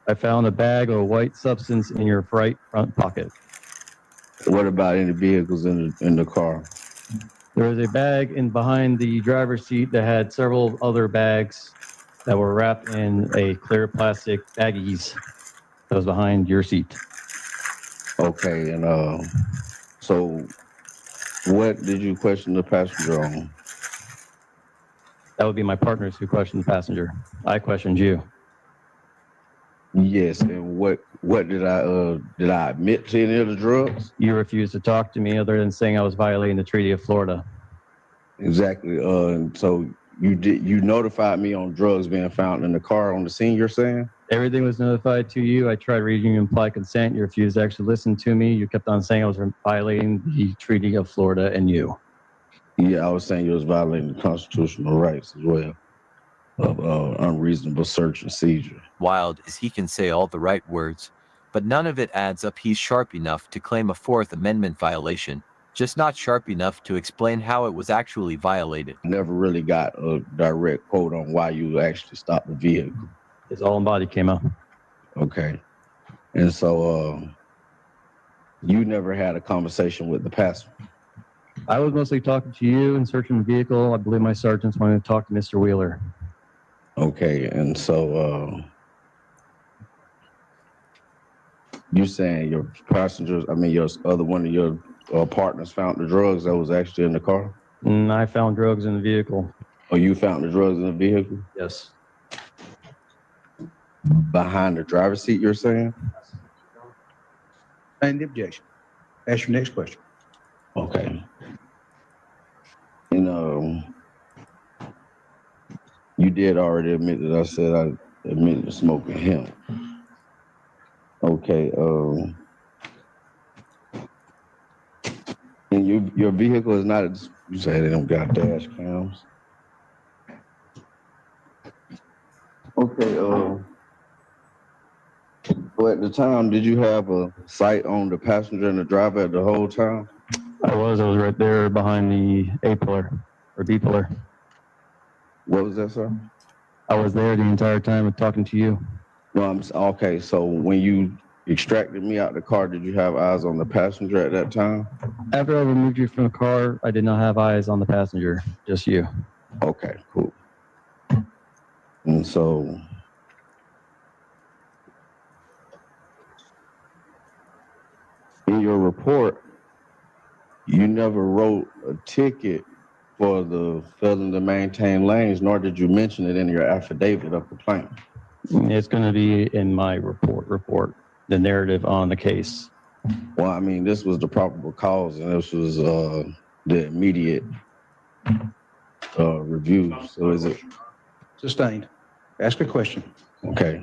I found a bag of white substance in your right front pocket. What about any vehicles in the car? There was a bag in behind the driver's seat that had several other bags that were wrapped in a clear plastic baggies that was behind your seat. Okay, and so what did you question the passenger on? That would be my partners who questioned the passenger. I questioned you. Yes, and what did I admit to any of the drugs? You refused to talk to me other than saying I was violating the Treaty of Florida. Exactly. And so you notified me on drugs being found in the car on the scene, you're saying? Everything was notified to you. I tried reading you implied consent. You refused to actually listen to me. You kept on saying I was violating the Treaty of Florida and you. Yeah, I was saying you was violating the constitutional rights as well of unreasonable search and seizure. Wild as he can say all the right words, but none of it adds up. He's sharp enough to claim a Fourth Amendment violation, just not sharp enough to explain how it was actually violated. Never really got a direct quote on why you actually stopped the vehicle. His all body came up. Okay. And so you never had a conversation with the passenger? I was mostly talking to you and searching the vehicle. I believe my sergeants wanted to talk to Mr. Wheeler. Okay, and so you saying your passengers, your other one of your partners found the drugs that was actually in the car? I found drugs in the vehicle. Oh, you found the drugs in the vehicle? Yes. Behind the driver's seat, you're saying? And the objection. Ask your next question. Okay. And you did already admit that I said I admitted to smoking hemp. Okay. And your vehicle is not, you say they don't got dash cams. Okay. But at the time, did you have a sight on the passenger and the driver at the whole time? I was right there behind the A pillar or B pillar. What was that, sir? I was there the entire time talking to you. Well, okay, so when you extracted me out the car, did you have eyes on the passenger at that time? After I removed you from the car, I did not have eyes on the passenger, just you. Okay, cool. And so in your report, you never wrote a ticket for the failing to maintain lanes, nor did you mention it in your affidavit of complaint. It's going to be in my report, the narrative on the case. Well, this was the probable cause, and this was the immediate review. So is it Sustained. Ask a question. okay?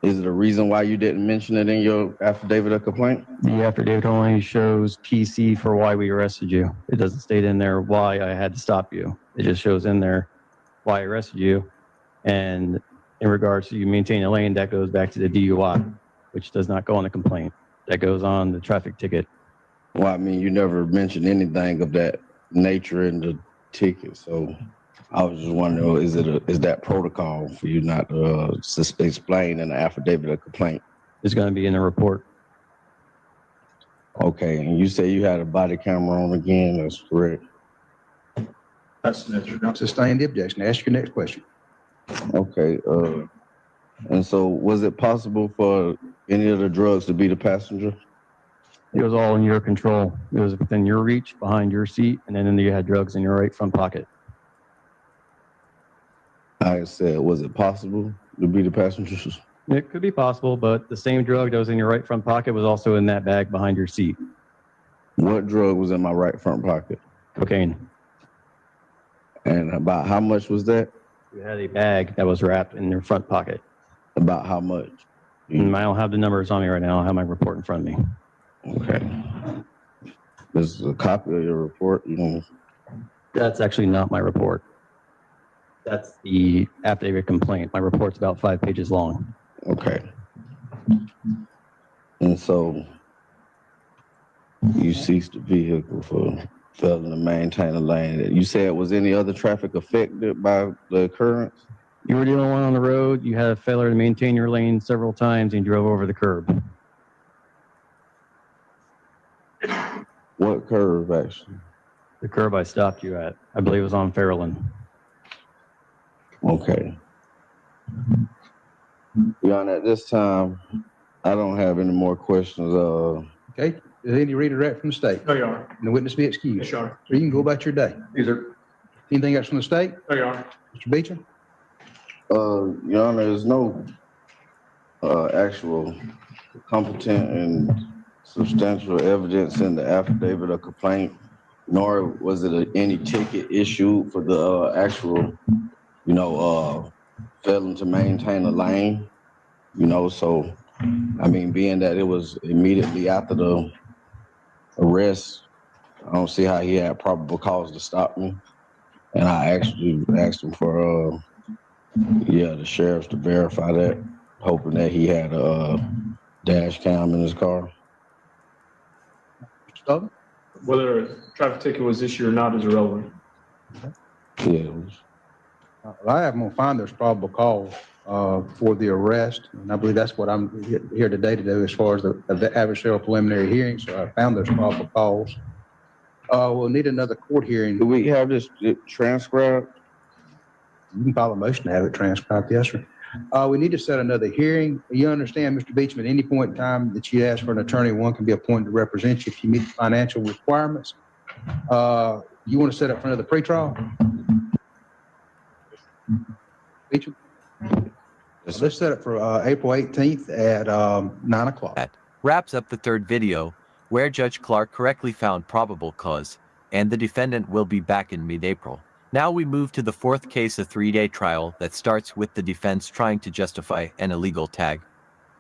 Is it a reason why you didn't mention it in your affidavit of complaint? The affidavit only shows PC for why we arrested you. It doesn't state in there why I had to stop you. It just shows in there why I arrested you. And in regards to you maintaining a lane, that goes back to the DUI, which does not go on the complaint. That goes on the traffic ticket. Well, you never mentioned anything of that nature in the ticket. So I was just wondering, is that protocol for you not to explain in the affidavit of complaint? It's going to be in the report. Okay, and you say you had a body camera on again, that's correct? That's sustained the objection. Ask your next question. Okay, and so was it possible for any of the drugs to be the passenger? It was all in your control. It was within your reach, behind your seat, and then you had drugs in your right front pocket. I said, was it possible to be the passengers? It could be possible, but the same drug that was in your right front pocket was also in that bag behind your seat. What drug was in my right front pocket? Cocaine. And about how much was that? You had a bag that was wrapped in your front pocket. About how much? I don't have the numbers on me right now. I have my report in front of me. Okay. This is a copy of your report. That's actually not my report. That's the affidavit complaint. My report's about 5 pages long. Okay. And so you seized the vehicle for failing to maintain a lane. You said, was any other traffic affected by the occurrence? You were the only one on the road. You had a failure to maintain your lane several times and you drove over the curb. What curve, actually? The curb I stopped you at. I believe it was on Fairland. Okay. Beyond at this time, I don't have any more questions. Okay. Is any redirect from the state? No, Your Honor. And the witness be excused. Yes, Your Honor. So you can go about your day. These are Anything else from the state? No, Your Honor. Mr. Beecham? Your Honor, there's no actual competent and substantial evidence in the affidavit of complaint, nor was it any ticket issued for the actual, failing to maintain a lane, so, I mean, being that it was immediately after the arrest, I don't see how he had probable cause to stop me. And I actually asked him for, the sheriffs to verify that, hoping that he had a dash cam in his car. Whether a traffic ticket was issued or not is irrelevant. Yeah. I have them find there's probable cause for the arrest, and I believe that's what I'm here today to do as far as the adversarial preliminary hearing. So I found there's probable cause. We'll need another court hearing. Do we have this transcribed? You can file a motion to have it transcribed, yes, sir. We need to set another hearing. You understand, Mr. Beecham, at any point in time that you ask for an attorney, one can be appointed to represent you if you meet the financial requirements. You want to set up for another pretrial? Beecham? Let's set it for April 18th at 9 o'clock. That wraps up the third video, where Judge Clark correctly found probable cause, and the defendant will be back in mid-April. Now we move to the fourth case, a 3-day trial that starts with the defense trying to justify an illegal tag.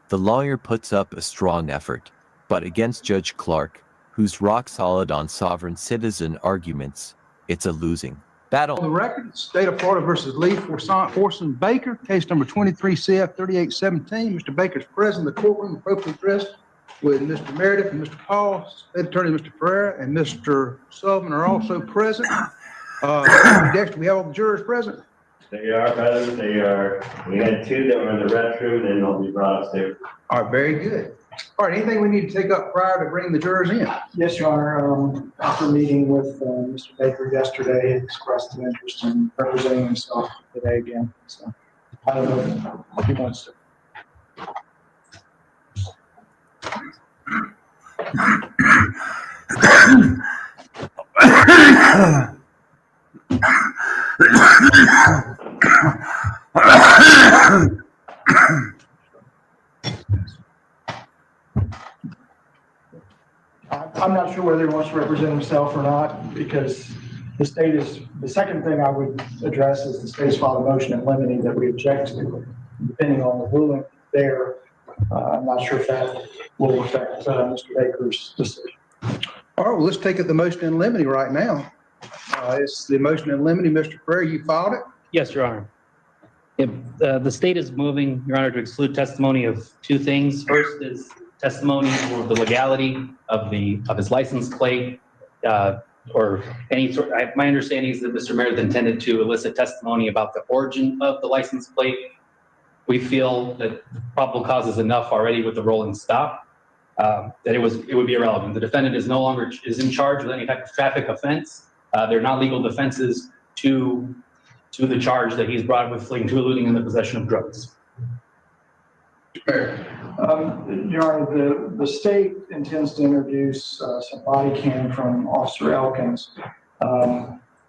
The lawyer puts up a strong effort, but against Judge Clark, who's rock solid on sovereign citizen arguments, it's a losing battle. On the record, State of Florida versus Lee Forson Baker, case number 23 CF 3817. Mr. Baker's present in the courtroom, appropriately dressed, with Mr. Meredith and Mr. Paul, State Attorney Mr. Pereira, and Mr. Sullivan are also present. Dexter, we have all the jurors present? They are present. They are. We had 2 that were in the restroom, then they'll be brought upstairs. All right, very good. All right, anything we need to take up prior to bringing the jurors in? Yes, Your Honor. After meeting with Mr. Baker yesterday, he expressed an interest in representing himself today again. So I don't know if he wants to. I'm not sure whether he wants to represent himself or not, because the state is, the second thing I would address is the state's filed a motion in limine that we object to. Depending on the ruling there, I'm not sure if that will affect Mr. Baker's decision. All right, well, let's take it the motion in limine right now. It's the motion in limine. Mr. Pereira, you filed it? Yes, Your Honor. The state is moving, Your Honor, to exclude testimony of 2 things. First is testimony for the legality of his license plate, or any sort. My understanding is that Mr. Meredith intended to elicit testimony about the origin of the license plate. We feel that probable cause is enough already with the rolling stop, that it would be irrelevant. The defendant is no longer in charge of any type of traffic offense. They're not legal defenses to the charge that he's brought with fleeing to, eluding, in the possession of drugs. Your Honor, the state intends to introduce some body cam from Officer Elkins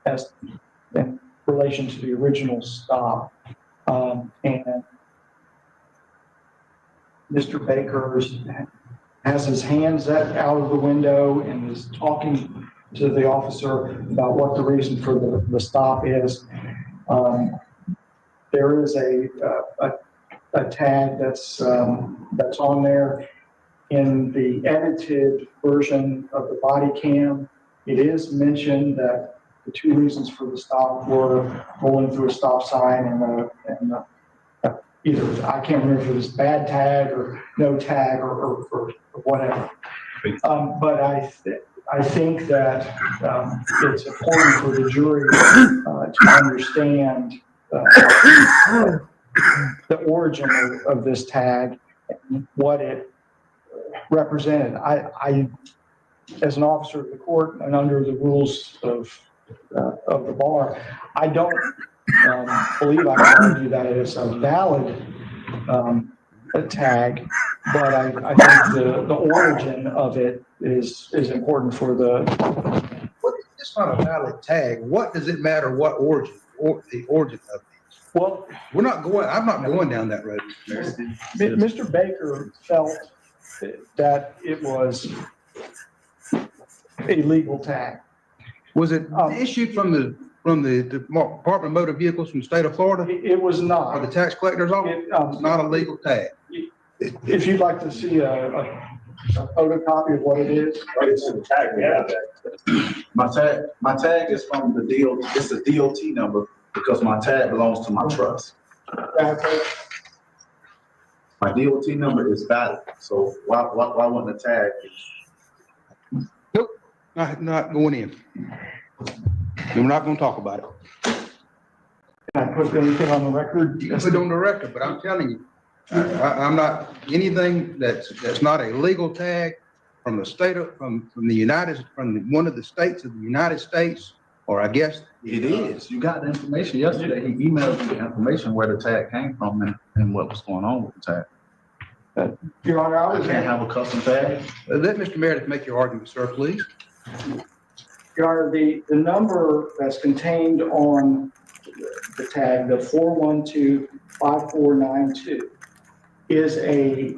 as in relation to the original stop. And Mr. Baker has his hands out of the window and is talking to the officer about what the reason for the stop is. There is a tag that's on there. In the edited version of the body cam, it is mentioned that the 2 reasons for the stop were rolling through a stop sign and either, I can't remember if it was bad tag or no tag or whatever. But I think that it's important for the jury to understand the origin of this tag and what it represented. I, as an officer of the court and under the rules of the bar, I don't believe I can argue that it is a valid tag, but I think the origin of it is important for the it's not a valid tag, what does it matter what origin, or the origin of these? Well, I'm not going down that road, Mr. Mayor. Mr. Baker felt that it was a legal tag. Was it issued from the Department of Motor Vehicles from the state of Florida? It was not. Or the tax collector's office? It's not a legal tag. If you'd like to see a photocopy of what it is. It's a tag, yeah. My tag is from the deal, it's a DOT number because my tag belongs to my trust. My DOT number is valid, so why wouldn't the tag? Nope, not going in. We're not gonna talk about it. Can I put anything on the record? You can put it on the record, but I'm telling you, I'm not, anything that's not a legal tag from the state of, from one of the states of the United States, or I guess. It is. You got the information yesterday. He emailed you the information where the tag came from and what was going on with the tag. Your Honor, I can't have a custom tag. Let Mr. Meredith make your argument, sir, please. Your Honor, the number that's contained on the tag, the 4125492, is a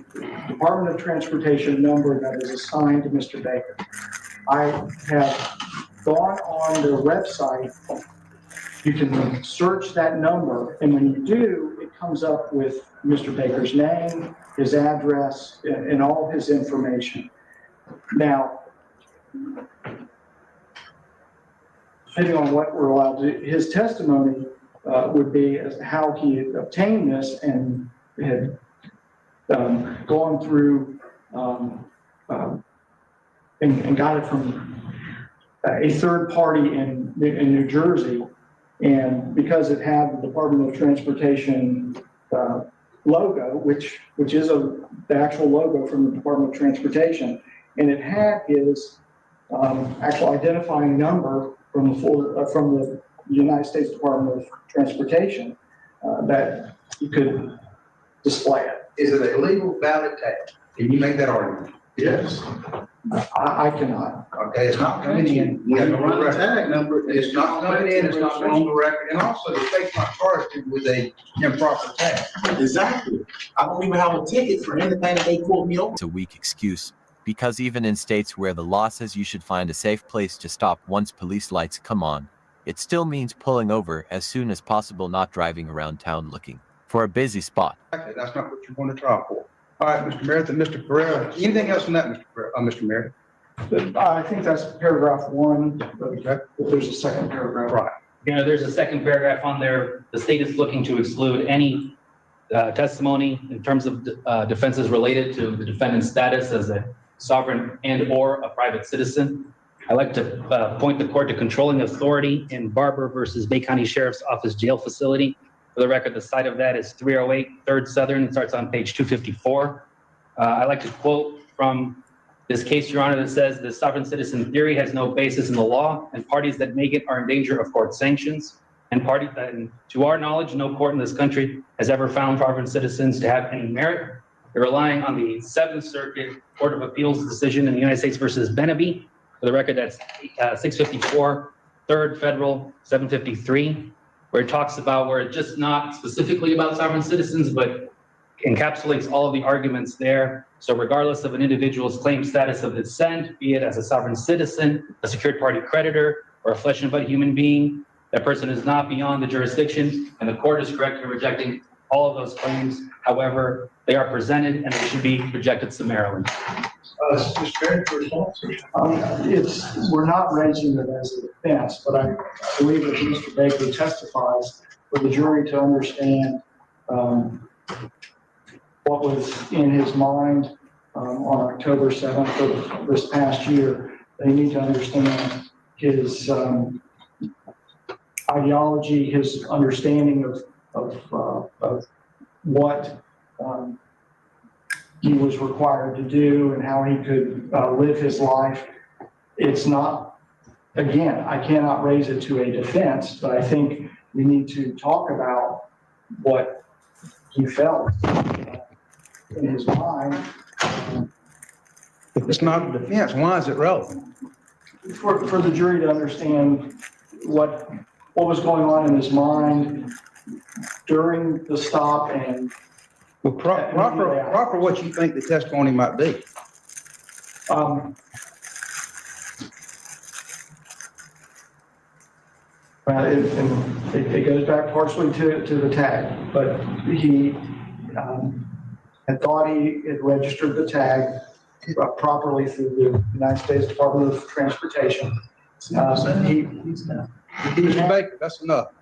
Department of Transportation number that is assigned to Mr. Baker. I have gone on their website. You can search that number, and when you do, it comes up with Mr. Baker's name, his address, and all his information. Now, depending on what we're allowed to do, his testimony would be as to how he obtained this and had gone through and got it from a third party in New Jersey. And because it had the Department of Transportation logo, which is the actual logo from the Department of Transportation, and it had his actual identifying number from the United States Department of Transportation, that you could display it. Is it a legal valid tag? Can you make that argument? Yes. I cannot. Okay, it's not coming in. When you run the tag number, It's not coming in, it's not on the record, and also the state's not charged you with a improper tag. Exactly. I don't even have a ticket for anything that they quote me over. It's a weak excuse, because even in states where the law says you should find a safe place to stop once police lights come on, it still means pulling over as soon as possible, not driving around town looking for a busy spot. Exactly, that's not what you're going to trial for. All right, Mr. Meredith and Mr. Pereira, anything else on that, Mr. Meredith? I think that's paragraph 1, but there's a second paragraph. Right. You know, there's a second paragraph on there. The state is looking to exclude any testimony in terms of defenses related to the defendant's status as a sovereign and/or a private citizen. I'd like to point the court to controlling authority in Barber versus Bay County Sheriff's Office Jail Facility. For the record, the site of that is 308 3rd Southern. It starts on page 254. I'd like to quote from this case, Your Honor, that says the sovereign citizen theory has no basis in the law, and parties that make it are in danger of court sanctions. And to our knowledge, no court in this country has ever found sovereign citizens to have any merit. They're relying on the 7th Circuit Court of Appeals decision in the United States versus Beneby. For the record, that's 654, 3rd Federal 753, where it talks about where it's just not specifically about sovereign citizens, but encapsulates all of the arguments there. So regardless of an individual's claimed status of descent, be it as a sovereign citizen, a secured party creditor, or a flesh and blood human being, that person is not beyond the jurisdiction, and the court is correct in rejecting all of those claims. However, they are presented and they should be rejected summarily. We're not raising it as a defense, but I believe that Mr. Baker testifies for the jury to understand what was in his mind on October 7th of this past year. They need to understand his ideology, his understanding of what he was required to do and how he could live his life. It's not, again, I cannot raise it to a defense, but I think we need to talk about what he felt in his mind. If it's not a defense, why is it relevant? for the jury to understand what was going on in his mind during the stop and. Well, proper what you think the testimony might be. It goes back partially to the tag, but he had thought he had registered the tag properly through the United States Department of Transportation. Mr. Baker, that's enough.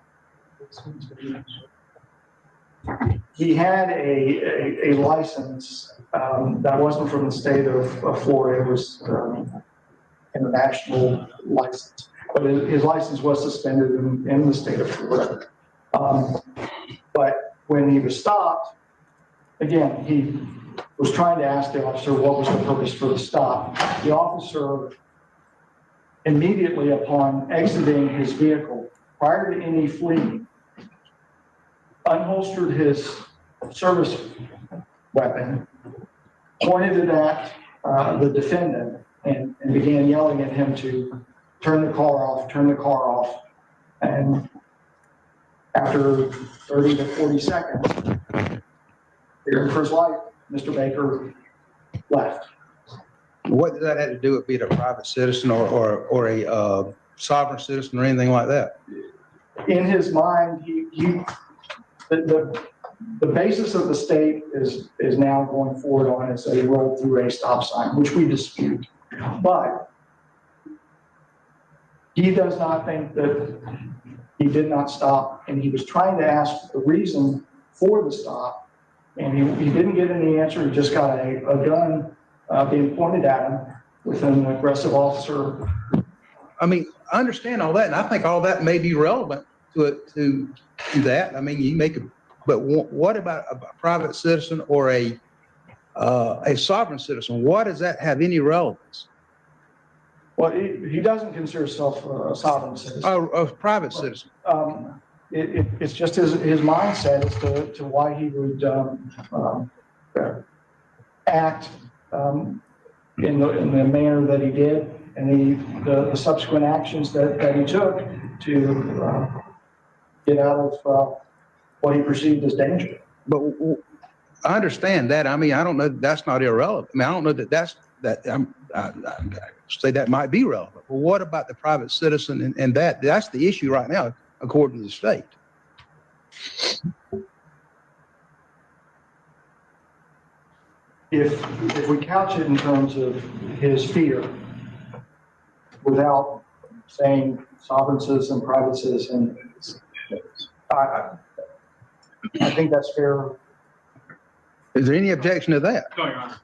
He had a license that wasn't from the state of Florida. It was international license, but his license was suspended in the state of Florida. But when he was stopped, again, he was trying to ask the officer what was the purpose for the stop. The officer, immediately upon exiting his vehicle, prior to any fleeing, unholstered his service weapon, pointed it at the defendant, and began yelling at him to turn the car off. And after 30 to 40 seconds, fearing for his life, Mr. Baker left. What does that have to do with being a private citizen or a sovereign citizen or anything like that? In his mind, the basis of the state is now going forward on is a roll through a stop sign, which we dispute. But he does not think that he did not stop, and he was trying to ask the reason for the stop, and he didn't get any answer. He just got a gun being pointed at him with an aggressive officer. I mean, I understand all that, and I think all that may be relevant to that. I mean, you make it, but what about a private citizen or a sovereign citizen? What does that have any relevance? Well, he doesn't consider himself a sovereign citizen. A private citizen. It's just his mindset as to why he would act in the manner that he did, and the subsequent actions that he took to get out of what he perceived as danger. But I understand that. I mean, I don't know that that's not irrelevant. I mean, I don't know I say that might be relevant. But what about the private citizen and that's the issue right now, according to the state. If we couch it in terms of his fear, without saying sovereign citizen, private citizen, I think that's fair. Is there any objection to that?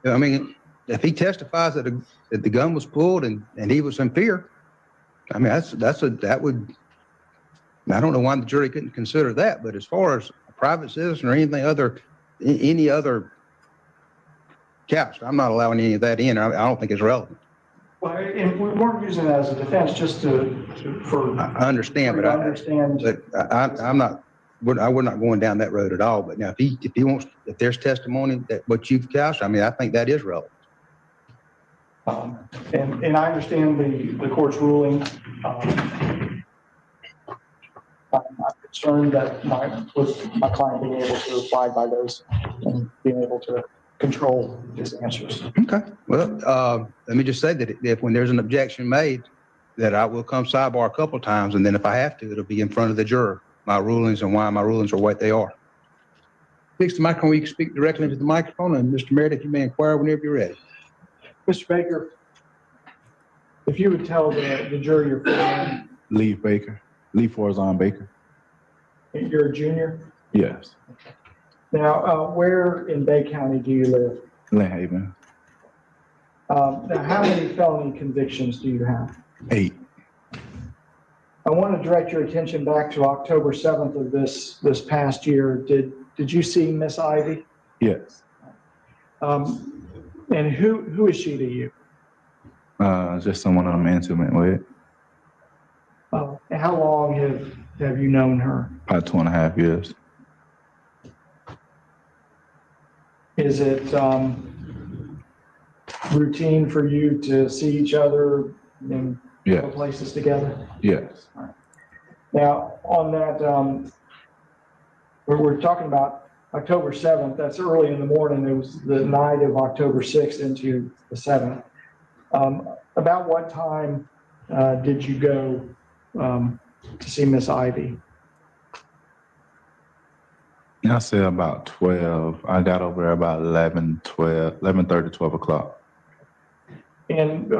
I mean, if he testifies that the gun was pulled and he was in fear, I mean, that would, I don't know why the jury couldn't consider that, but as far as a private citizen or any other couch, I'm not allowing any of that in. I don't think it's relevant. Well, and we weren't using that as a defense, just for. I understand, but I'm not. We're not going down that road at all. But now, if there's testimony that what you've couched, I mean, I think that is relevant. And I understand the court's ruling. I'm concerned that with my client being able to abide by those and being able to control his answers. Okay. Well, let me just say that if when there's an objection made, that I will come sidebar a couple of times, and then if I have to, it'll be in front of the juror, my rulings and why my rulings are what they are. Fix the microphone, you can speak directly into the microphone, and Mr. Meredith, you may inquire whenever you're ready. Mr. Baker, if you would tell the jury your full name. Lee Baker. Lee Forzon Baker. You're a junior? Yes. Now, where in Bay County do you live? Lynn Haven. Now, how many felony convictions do you have? 8. I want to direct your attention back to October 7th of this past year. Did you see Miss Ivy? Yes. And who is she to you? Just someone I'm intimate with. And how long have you known her? About 2.5 years. Is it routine for you to see each other and Yeah. couple places together? Yes. Now, on that, we're talking about October 7th, that's early in the morning. It was the night of October 6th into the 7th. About what time did you go to see Miss Ivy? I said about 12. I got over there about 11:30, 12 o'clock. And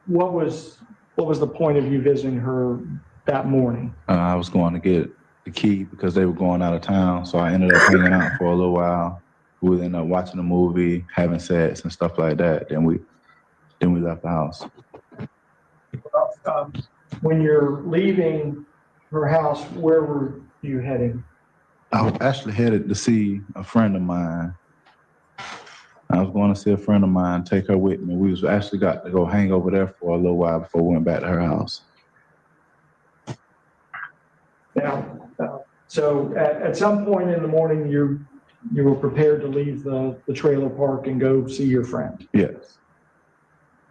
what was the point of you visiting her that morning? I was going to get the key because they were going out of town. So I ended up hanging out for a little while. We ended up watching a movie, having sex and stuff like that. Then we left the house. When you're leaving her house, where were you heading? I was actually headed to see a friend of mine. I was going to see a friend of mine, take her with me. We was actually got to go hang over there for a little while before we went back to her house. Now, so at some point in the morning, you were prepared to leave the trailer park and go see your friend. Yes.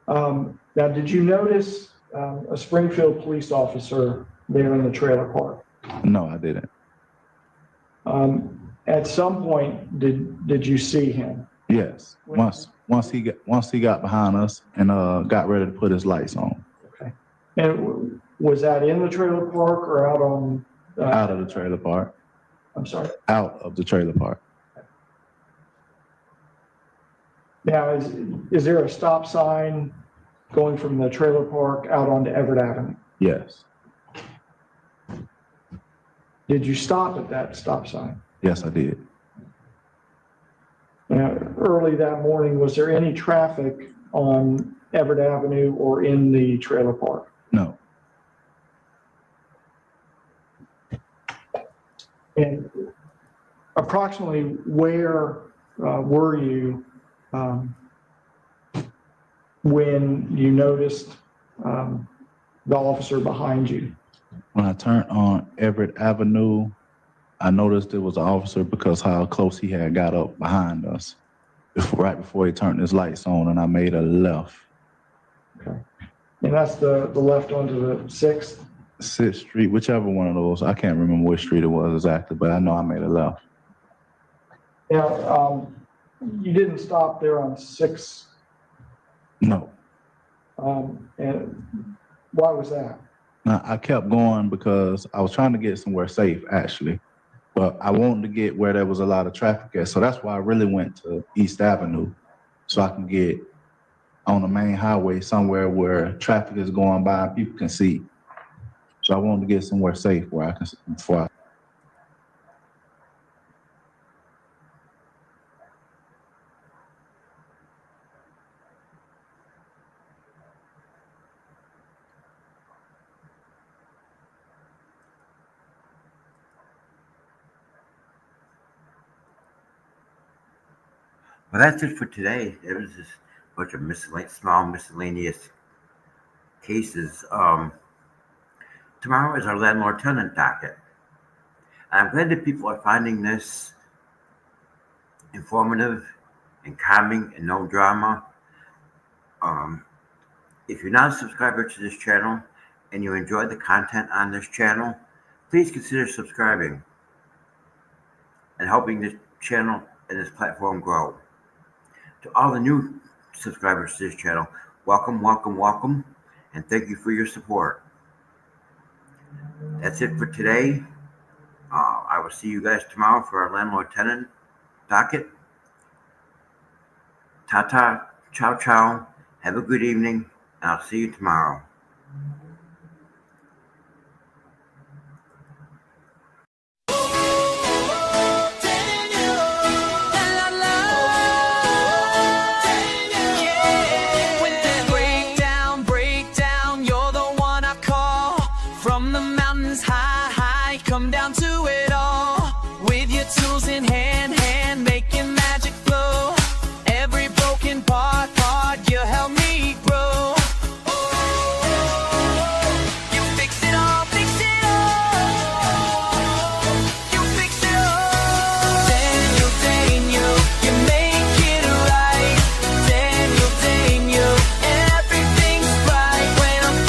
Now, did you notice a Springfield police officer there in the trailer park? No, I didn't. At some point, did you see him? Yes. Once he got behind us and got ready to put his lights on. Okay. And was that in the trailer park or out on? Out of the trailer park. I'm sorry? Out of the trailer park. Now, is there a stop sign going from the trailer park out onto Everett Avenue? Yes. Did you stop at that stop sign? Yes, I did. Now, early that morning, was there any traffic on Everett Avenue or in the trailer park? No. And approximately where were you when you noticed the officer behind you? When I turned on Everett Avenue, I noticed there was an officer because how close he had got up behind us right before he turned his lights on, and I made a left. Okay. And that's the left onto the 6th? 6th Street, whichever one of those. I can't remember which street it was exactly, but I know I made a left. Now, you didn't stop there on 6th? No. And why was that? Now, I kept going because I was trying to get somewhere safe, actually. But I wanted to get where there was a lot of traffic at. So that's why I really went to East Avenue, so I can get on the main highway somewhere where traffic is going by and people can see. So I wanted to get somewhere safe where I can, before I. Well, that's it for today. It was just a bunch of small miscellaneous cases. Tomorrow is our landlord-tenant docket. And I'm glad that people are finding this informative and calming and no drama. If you're not a subscriber to this channel and you enjoy the content on this channel, please consider subscribing and helping this channel and this platform grow. To all the new subscribers to this channel, welcome, welcome, welcome, and thank you for your support. That's it for today. I will see you guys tomorrow for our landlord-tenant docket. Ta-ta, ciao, ciao. Have a good evening, and I'll see you tomorrow. Come down to it all with your tools in hand, making magic flow. Every broken part, you help me grow. You fix it all, fix it all. You fix it all. Daniel, you make it right. Daniel, everything's right when I'm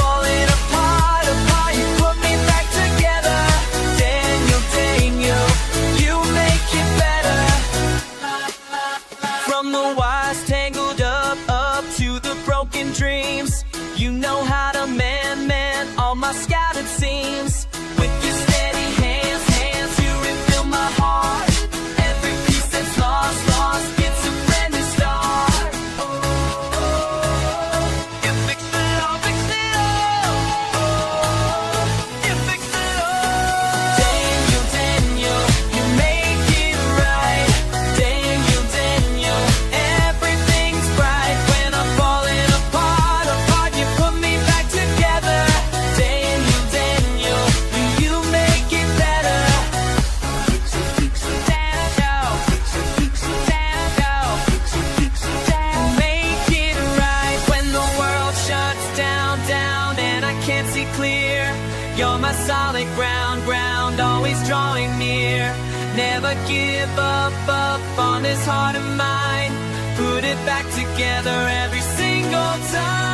down and I can't see clear. You're my solid ground, always drawing near. Never give up on this heart of mine. Put it back together every single time.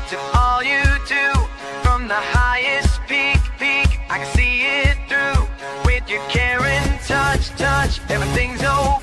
To all you do, from the highest peak, I can see it through. With your care and touch, everything's over.